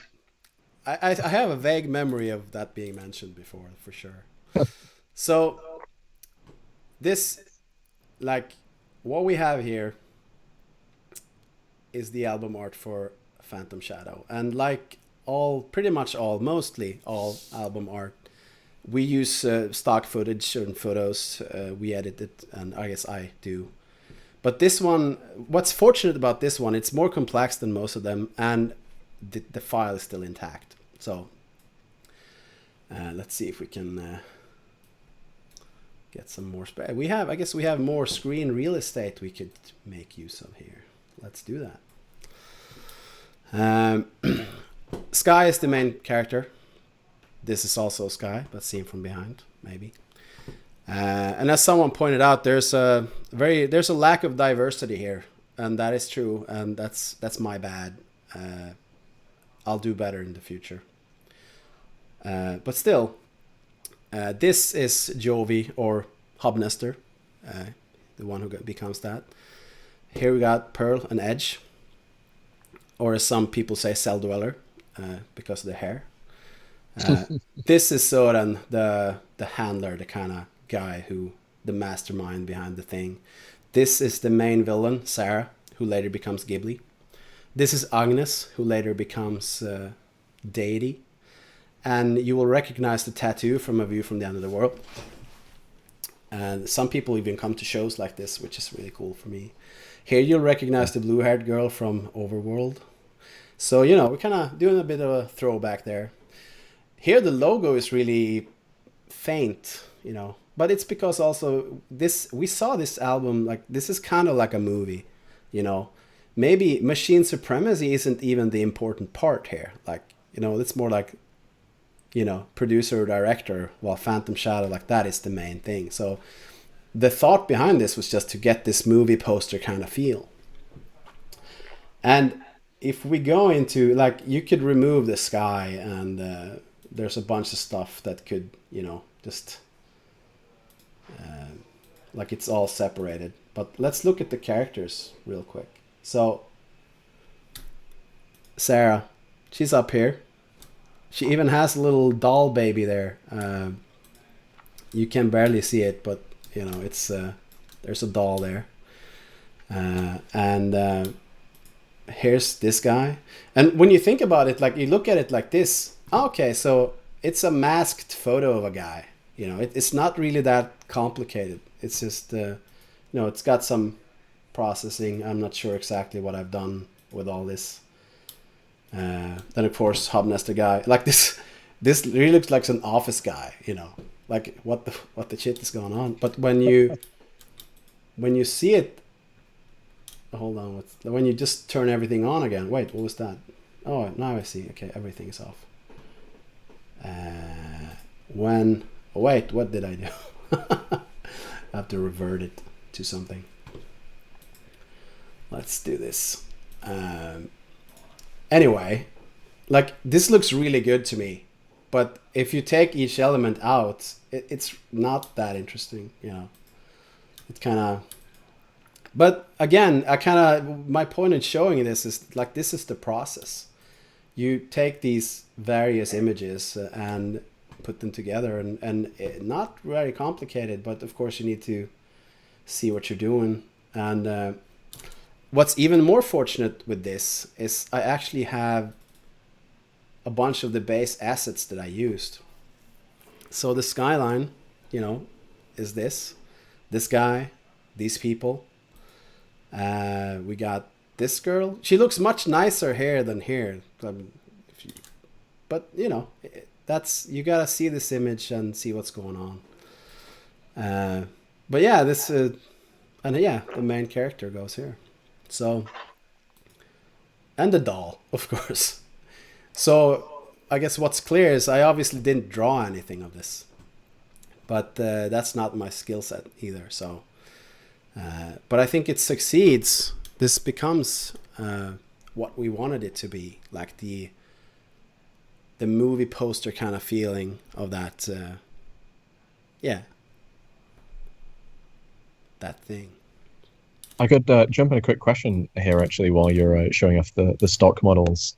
have a vague memory of that being mentioned before, for sure. So this, like, what we have here is the album art for Phantom Shadow. And like mostly all album art, we use stock footage and photos. We edit it, and I guess I do. But this one, what's fortunate about this one, it's more complex than most of them, and the file is still intact. So let's see if we can get some more space. I guess we have more screen real estate we could make use of here. Let's do that. Sky is the main character. This is also Sky, but seen from behind, maybe. And as someone pointed out, there's a lack of diversity here, and that is true, and that's my bad. I'll do better in the future. But still, this is Jovi, or Hobnester, the one who becomes that. Here we got Pearl and Edge, or as some people say, Cell Dweller, because of the hair. This is Soren, the handler, the kind of guy the mastermind behind the thing. This is the main villain, Sarah, who later becomes Ghibli. this is Agnes, who later becomes deity. And you will recognize the tattoo from A View from the End of the World. And some people even come to shows like this, which is really cool for me. Here you'll recognize the blue-haired girl from Overworld. So, you know, we're kind of doing a bit of a throwback there. Here the logo is really faint, you know. But it's because also we saw this album, like, this is kind of like a movie, you know. Maybe Machinae Supremacy isn't even the important part here. Like, you know, it's more like, you know, producer or director, while Phantom Shadow, like, that is the main thing. So the thought behind this was just to get this movie poster kind of feel. And if we go into, like, you could remove the sky, and there's a bunch of stuff that could, you know, just like, it's all separated. But let's look at the characters real quick. So Sarah, she's up here. She even has a little doll baby there. You can barely see it, but you know, it's there's a doll there. And here's this guy. And when you think about it, like, you look at it like this. Okay, so it's a masked photo of a guy. You know, it's not really that complicated. It's just, you know, it's got some processing. I'm not sure exactly what I've done with all this. Then of course Hobness the guy, like, this really looks like an office guy, you know, like, what the shit is going on. But when you see it, hold on, when you just turn everything on again, wait, what was that? Oh, now I see. Okay, everything is off. Wait, what did I do? I have to revert it to something. Let's do this. Anyway, like, this looks really good to me, but if you take each element out, it's not that interesting, you know. It kind of, but again, my point in showing this is, like, this is the process. You take these various images and put them together, and not very complicated, but of course you need to see what you're doing. And what's even more fortunate with this is I actually have a bunch of the base assets that I used. So the skyline, you know, is this guy, these people. We got this girl. She looks much nicer here than here. But you know, you gotta see this image and see what's going on. But yeah, and yeah, the main character goes here. So, and the doll, of course. So I guess what's clear is I obviously didn't draw anything of this, but that's not my skill set either. So, but I think it succeeds. This becomes what we wanted it to be, like the movie poster kind of feeling of that. Yeah, that thing. I could jump in a quick question here, actually, while you're showing off the stock models.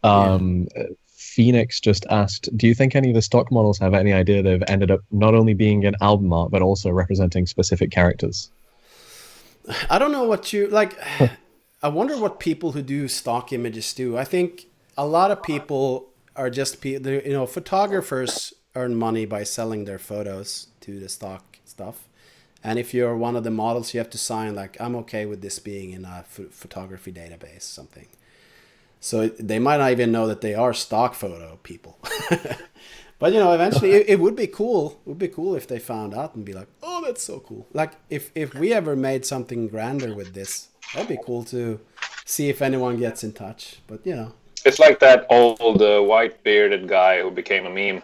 Phoenix just asked, do you think any of the stock models have any idea they've ended up not only being an album art, but also representing specific characters? I don't know what you, like, I wonder what people who do stock images do. I think a lot of people are just, you know, photographers earn money by selling their photos to the stock stuff. And if you're one of the models, you have to sign, like, I'm okay with this being in a photography database, something. So they might not even know that they are stock photo people. But, you know, eventually it would be cool. It would be cool if they found out and be like, oh, that's so cool. Like, if we ever made something grander with this, that'd be cool to see if anyone gets in touch. But, you know. It's like that old white bearded guy who became a meme.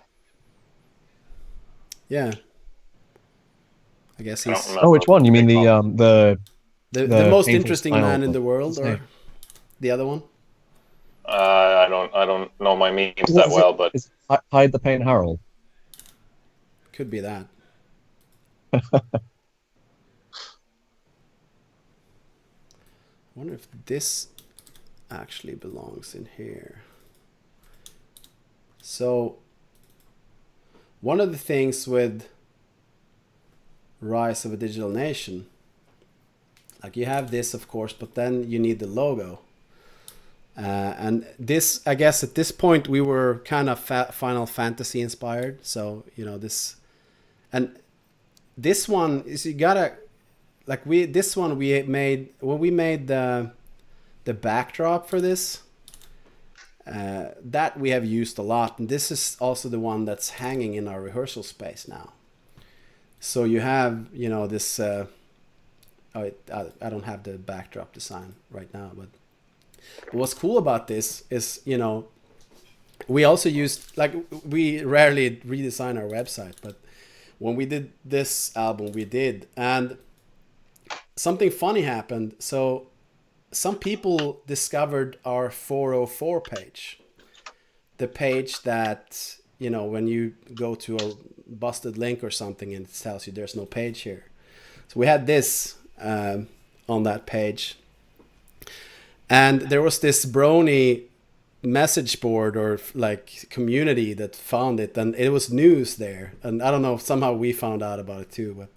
Yeah. I guess he's... Oh, which one? You mean the most interesting man in the world, or the other one? I don't know my memes that well, but Hide the Pain Harold. Could be that. I wonder if this actually belongs in here. So one of the things with Rise of a Digital Nation, like, you have this, of course, but then you need the logo. And this, I guess, at this point we were kind of Final Fantasy inspired. So this, and this one is, you gotta, like, this one we made when we made the backdrop for this. That we have used a lot, and this is also the one that's hanging in our rehearsal space now. So you have this. I don't have the backdrop design right now, but what's cool about this is we also used, like, we rarely redesign our website, but when we did this album we did, and something funny happened. So some people discovered our 404 page, the page that when you go to a busted link or something and it tells you there's no page here. So we had this on that page, and there was this brony message board or like community that found it, and it was news there, and I don't know if somehow we found out about it too, but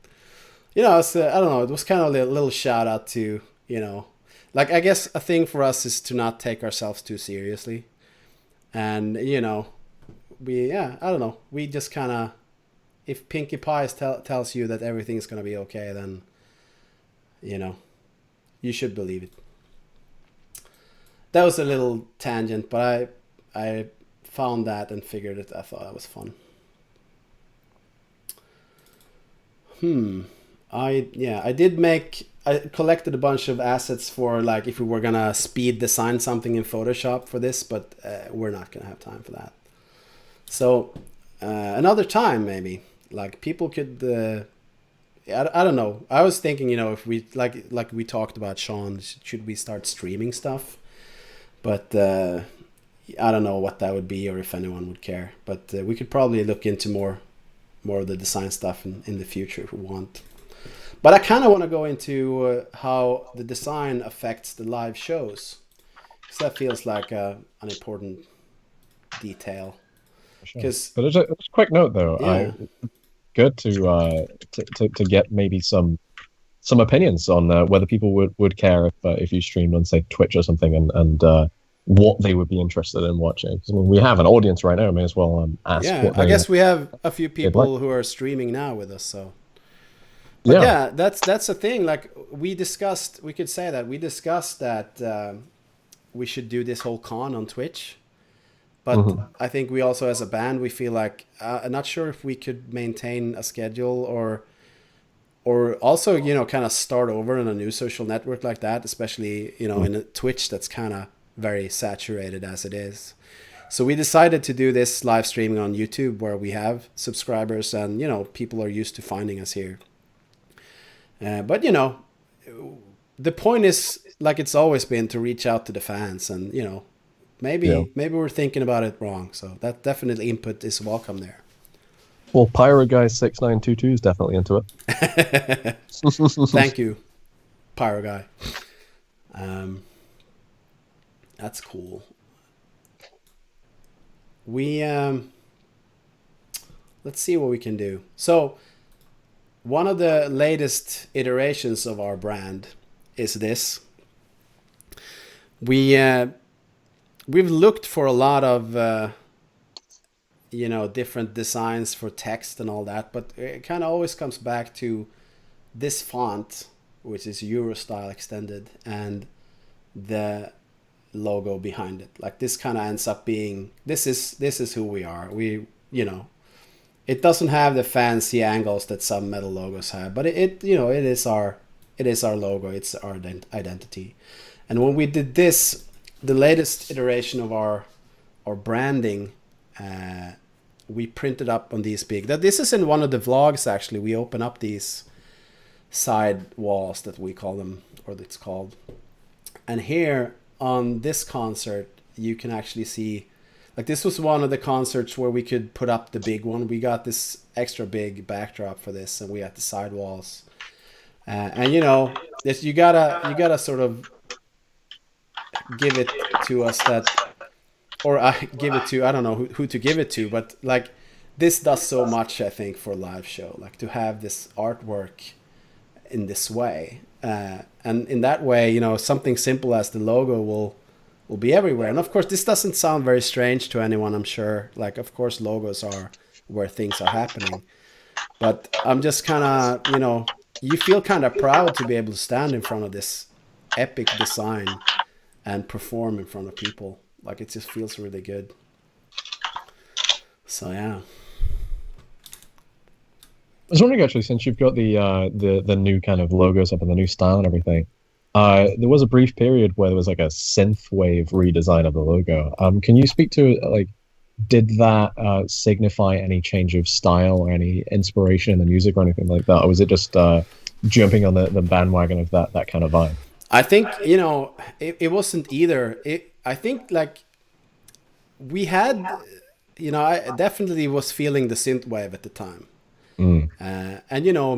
it's, I don't know, it was kind of a little shout out to like, I guess a thing for us is to not take ourselves too seriously, and we I don't know, we just kind of, if Pinkie Pie tells you that everything's gonna be okay, then you should believe it. That was a little tangent, but I found that and figured it. I thought that was fun. I collected a bunch of assets for, like, if we were gonna speed design something in Photoshop for this, but we're not gonna have time for that. So another time maybe, like, people could. I don't know. I was thinking, if we like we talked about, Sean, should we start streaming stuff? But I don't know what that would be or if anyone would care. But we could probably look into more of the design stuff in the future if we want. But I kind of want to go into how the design affects the live shows, because that feels like an important detail. Sure. But it's a quick note though. Yeah. Good to get maybe some opinions on whether people would care if you streamed on, say, Twitch or something, and what they would be interested in watching. 'Cause, I mean, we have an audience right now. May as well ask. Yeah, I guess we have a few people who are streaming now with us. So, but yeah, that's the thing. Like, we discussed that we should do this whole con on Twitch. But I think we also, as a band, we feel like I'm not sure if we could maintain a schedule or also, kind of start over on a new social network like that, especially, in a Twitch that's kind of very saturated as it is. So we decided to do this live streaming on YouTube, where we have subscribers and, people are used to finding us here. But, the point is, like it's always been, to reach out to the fans, and, maybe we're thinking about it wrong. So that definitely input is welcome there. Well, Pyro Guy 6922 is definitely into it. Thank you, Pyro Guy. That's cool. We let's see what we can do. So one of the latest iterations of our brand is this. We've looked for a lot of different designs for text and all that, but it kind of always comes back to this font, which is Eurostyle extended, and the logo behind it. Like, this kind of ends up being, this is who we are. We it doesn't have the fancy angles that some metal logos have, but it is our logo. It's our identity. And when we did this, the latest iteration of our branding, we printed up on these big. This is in one of the vlogs, actually. We open up these side walls that we call them, or it's called. And here on this concert, you can actually see, like, this was one of the concerts where we could put up the big one. We got this extra big backdrop for this, and we had the side walls. And you gotta sort of give it to us that, or I give it to, I don't know who to give it to, but like, this does so much, I think, for a live show, like to have this artwork in this way, and in that way, something simple as the logo will be everywhere. And of course, this doesn't sound very strange to anyone, I'm sure. Like, of course, logos are where things are happening. But I'm just kind of, you feel kind of proud to be able to stand in front of this epic design and perform in front of people. Like, it just feels really good. So, yeah. I was wondering, actually, since you've got the new kind of logos up and the new style and everything, there was a brief period where there was like a synthwave redesign of the logo. Can you speak to, like, did that signify any change of style or any inspiration in the music or anything like that? Or was it just jumping on the bandwagon of that kind of vibe? I think, it wasn't either. I think, like, we had, I definitely was feeling the synthwave at the time. And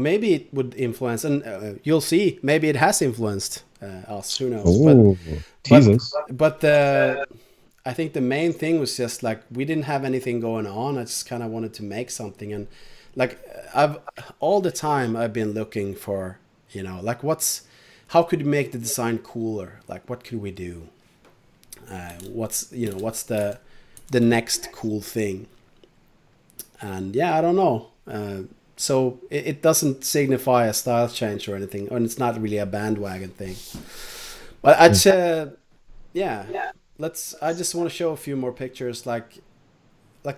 maybe it would influence, and you'll see, maybe it has influenced us. Who knows? Ooh, teasers. But I think the main thing was just like we didn't have anything going on. I just kind of wanted to make something, and like all the time I've been looking for, like how could you make the design cooler? Like what could we do? What's the next cool thing? And yeah, I don't know. So it doesn't signify a style change or anything, and it's not really a bandwagon thing. But I'd say, I just want to show a few more pictures, like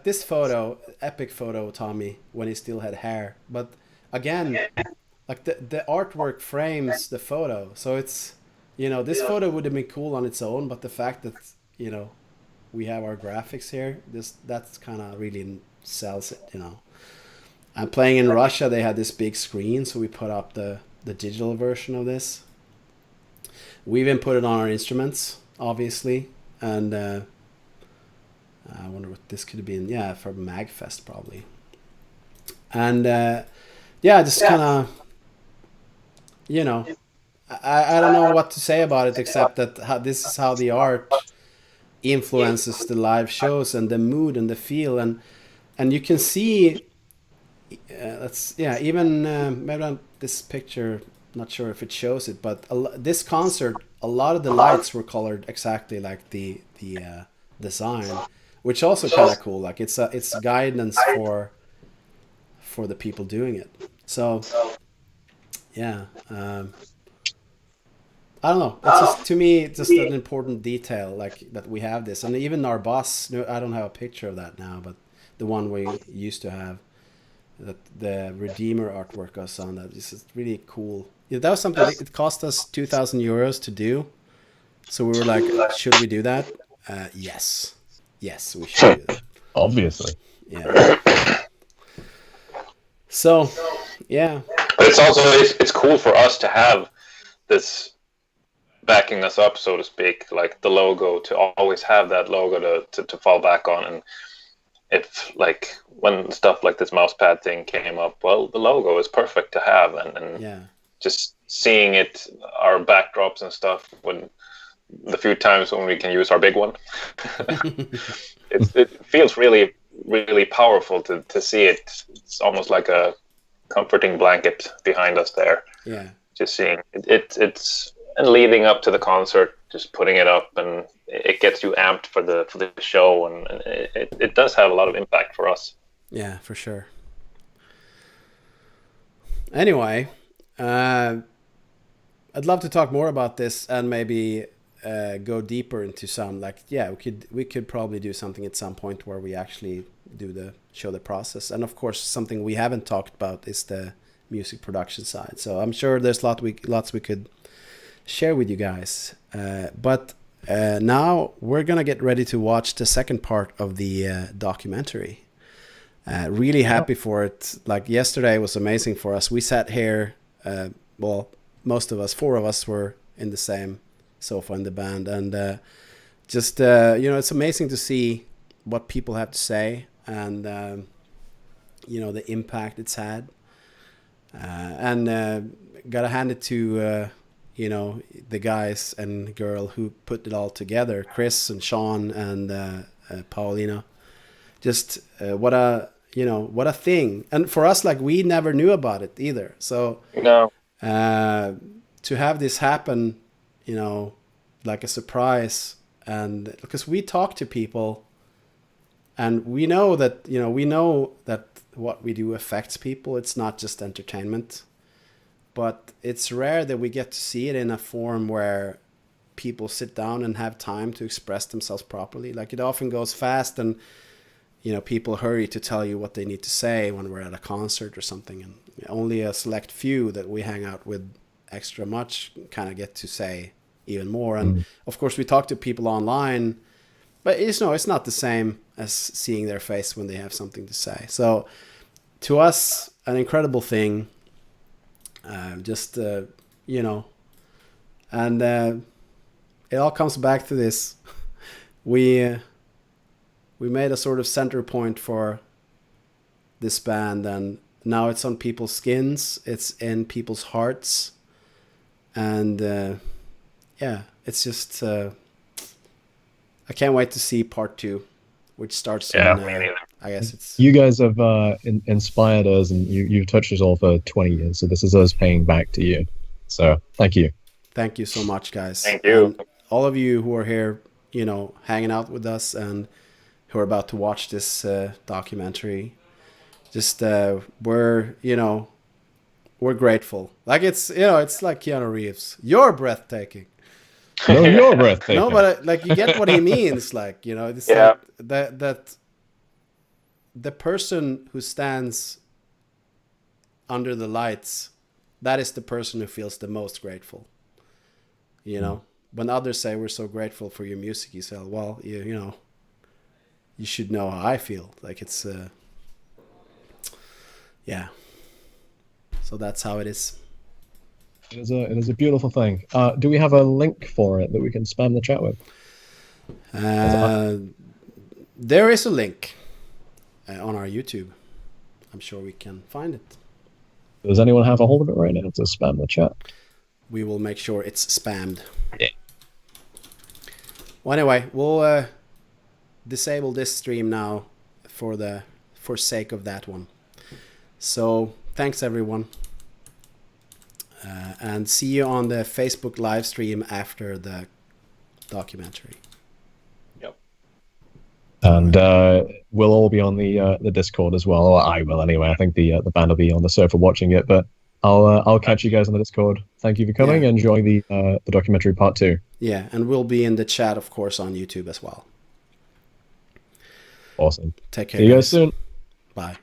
this photo, epic photo, Tommy, when he still had hair. But again, like the artwork frames the photo, so it's this photo would have been cool on its own, but the fact that we have our graphics here, that's kind of really sells it, I'm playing in Russia. They had this big screen, so we put up the digital version of this. We even put it on our instruments, obviously, and I wonder what this could have been. Yeah, for MagFest probably. And just kind of, I don't know what to say about it except that this is how the art influences the live shows and the mood and the feel, and you can see. Even maybe on this picture, not sure if it shows it, but this concert, a lot of the lights were colored exactly like the design, which also kind of cool. Like it's guidance for the people doing it. So yeah, I don't know. It's just, to me, it's just an important detail, like that we have this, and even our bus. I don't have a picture of that now, but the one we used to have. That the Redeemer artwork was on that. This is really cool. Yeah, that was something. It cost us 2,000 euros to do, so we were like, should we do that? Yes, we should do that. Obviously. Yeah. So, yeah. But it's also it's cool for us to have this backing us up, so to speak, like the logo, to always have that logo to fall back on. And if like when stuff like this mousepad thing came up, well, the logo is perfect to have, and just seeing it, our backdrops and stuff, when the few times when we can use our big one, it feels really, really powerful to see it. It's almost like a comforting blanket behind us there. Yeah, just seeing it's and leading up to the concert, just putting it up, and it gets you amped for the show, and it does have a lot of impact for us. Yeah, for sure. Anyway, I'd love to talk more about this and maybe go deeper into some, we could probably do something at some point where we actually show the process. And of course, something we haven't talked about is the music production side. So I'm sure there's lots we could share with you guys. But now we're gonna get ready to watch the second part of the documentary. Really happy for it. Like yesterday was amazing for us. We sat here, most of us, 4 of us, were in the same sofa in the band, and it's amazing to see what people have to say, and the impact it's had, and gotta hand it to the guys and girl who put it all together, Chris and Sean and Paulina. Just what a thing. And for us, like, we never knew about it either, so no, to have this happen, like a surprise, and because we talk to people, and we know that what we do affects people. It's not just entertainment, but it's rare that we get to see it in a form where people sit down and have time to express themselves properly. Like, it often goes fast, and people hurry to tell you what they need to say when we're at a concert or something, and only a select few that we hang out with extra much kind of get to say even more. And of course we talk to people online, but it's not the same as seeing their face when they have something to say. So to us, an incredible thing, and it all comes back to this. We made a sort of center point for this band, and now it's on people's skins, it's in people's hearts, and it's just I can't wait to see part 2, which starts Yeah, in, me neither. I guess it's You guys have inspired us, and you've touched us all for 20 years. So this is us paying back to you. So thank you. Thank you so much, guys. Thank you. And all of you who are here, hanging out with us, and who are about to watch this documentary. Just we're grateful. Like, it's like Keanu Reeves. You're breathtaking. No, you're breathtaking. No, but like, you get what he means. Like, it's Yeah. like that the person who stands under the lights, that is the person who feels the most grateful. When others say we're so grateful for your music, you say, well, you should know how I feel. Like, it's yeah. So that's how it is. It is a beautiful thing. Do we have a link for it that we can spam the chat with? There is a link on our YouTube. I'm sure we can find it. Does anyone have a hold of it right now to spam the chat? We will make sure it's spammed. Yeah. Well, anyway, we'll disable this stream now for sake of that one. So thanks, everyone. And see you on the Facebook live stream after the documentary. Yep. And we'll all be on the Discord as well. Or I will anyway. I think the band will be on the sofa watching it. But I'll catch you guys on the Discord. Thank you for coming. Yeah. Enjoy the documentary part 2. Yeah, and we'll be in the chat, of course, on YouTube as well. Awesome. Take care. See you guys soon. Bye.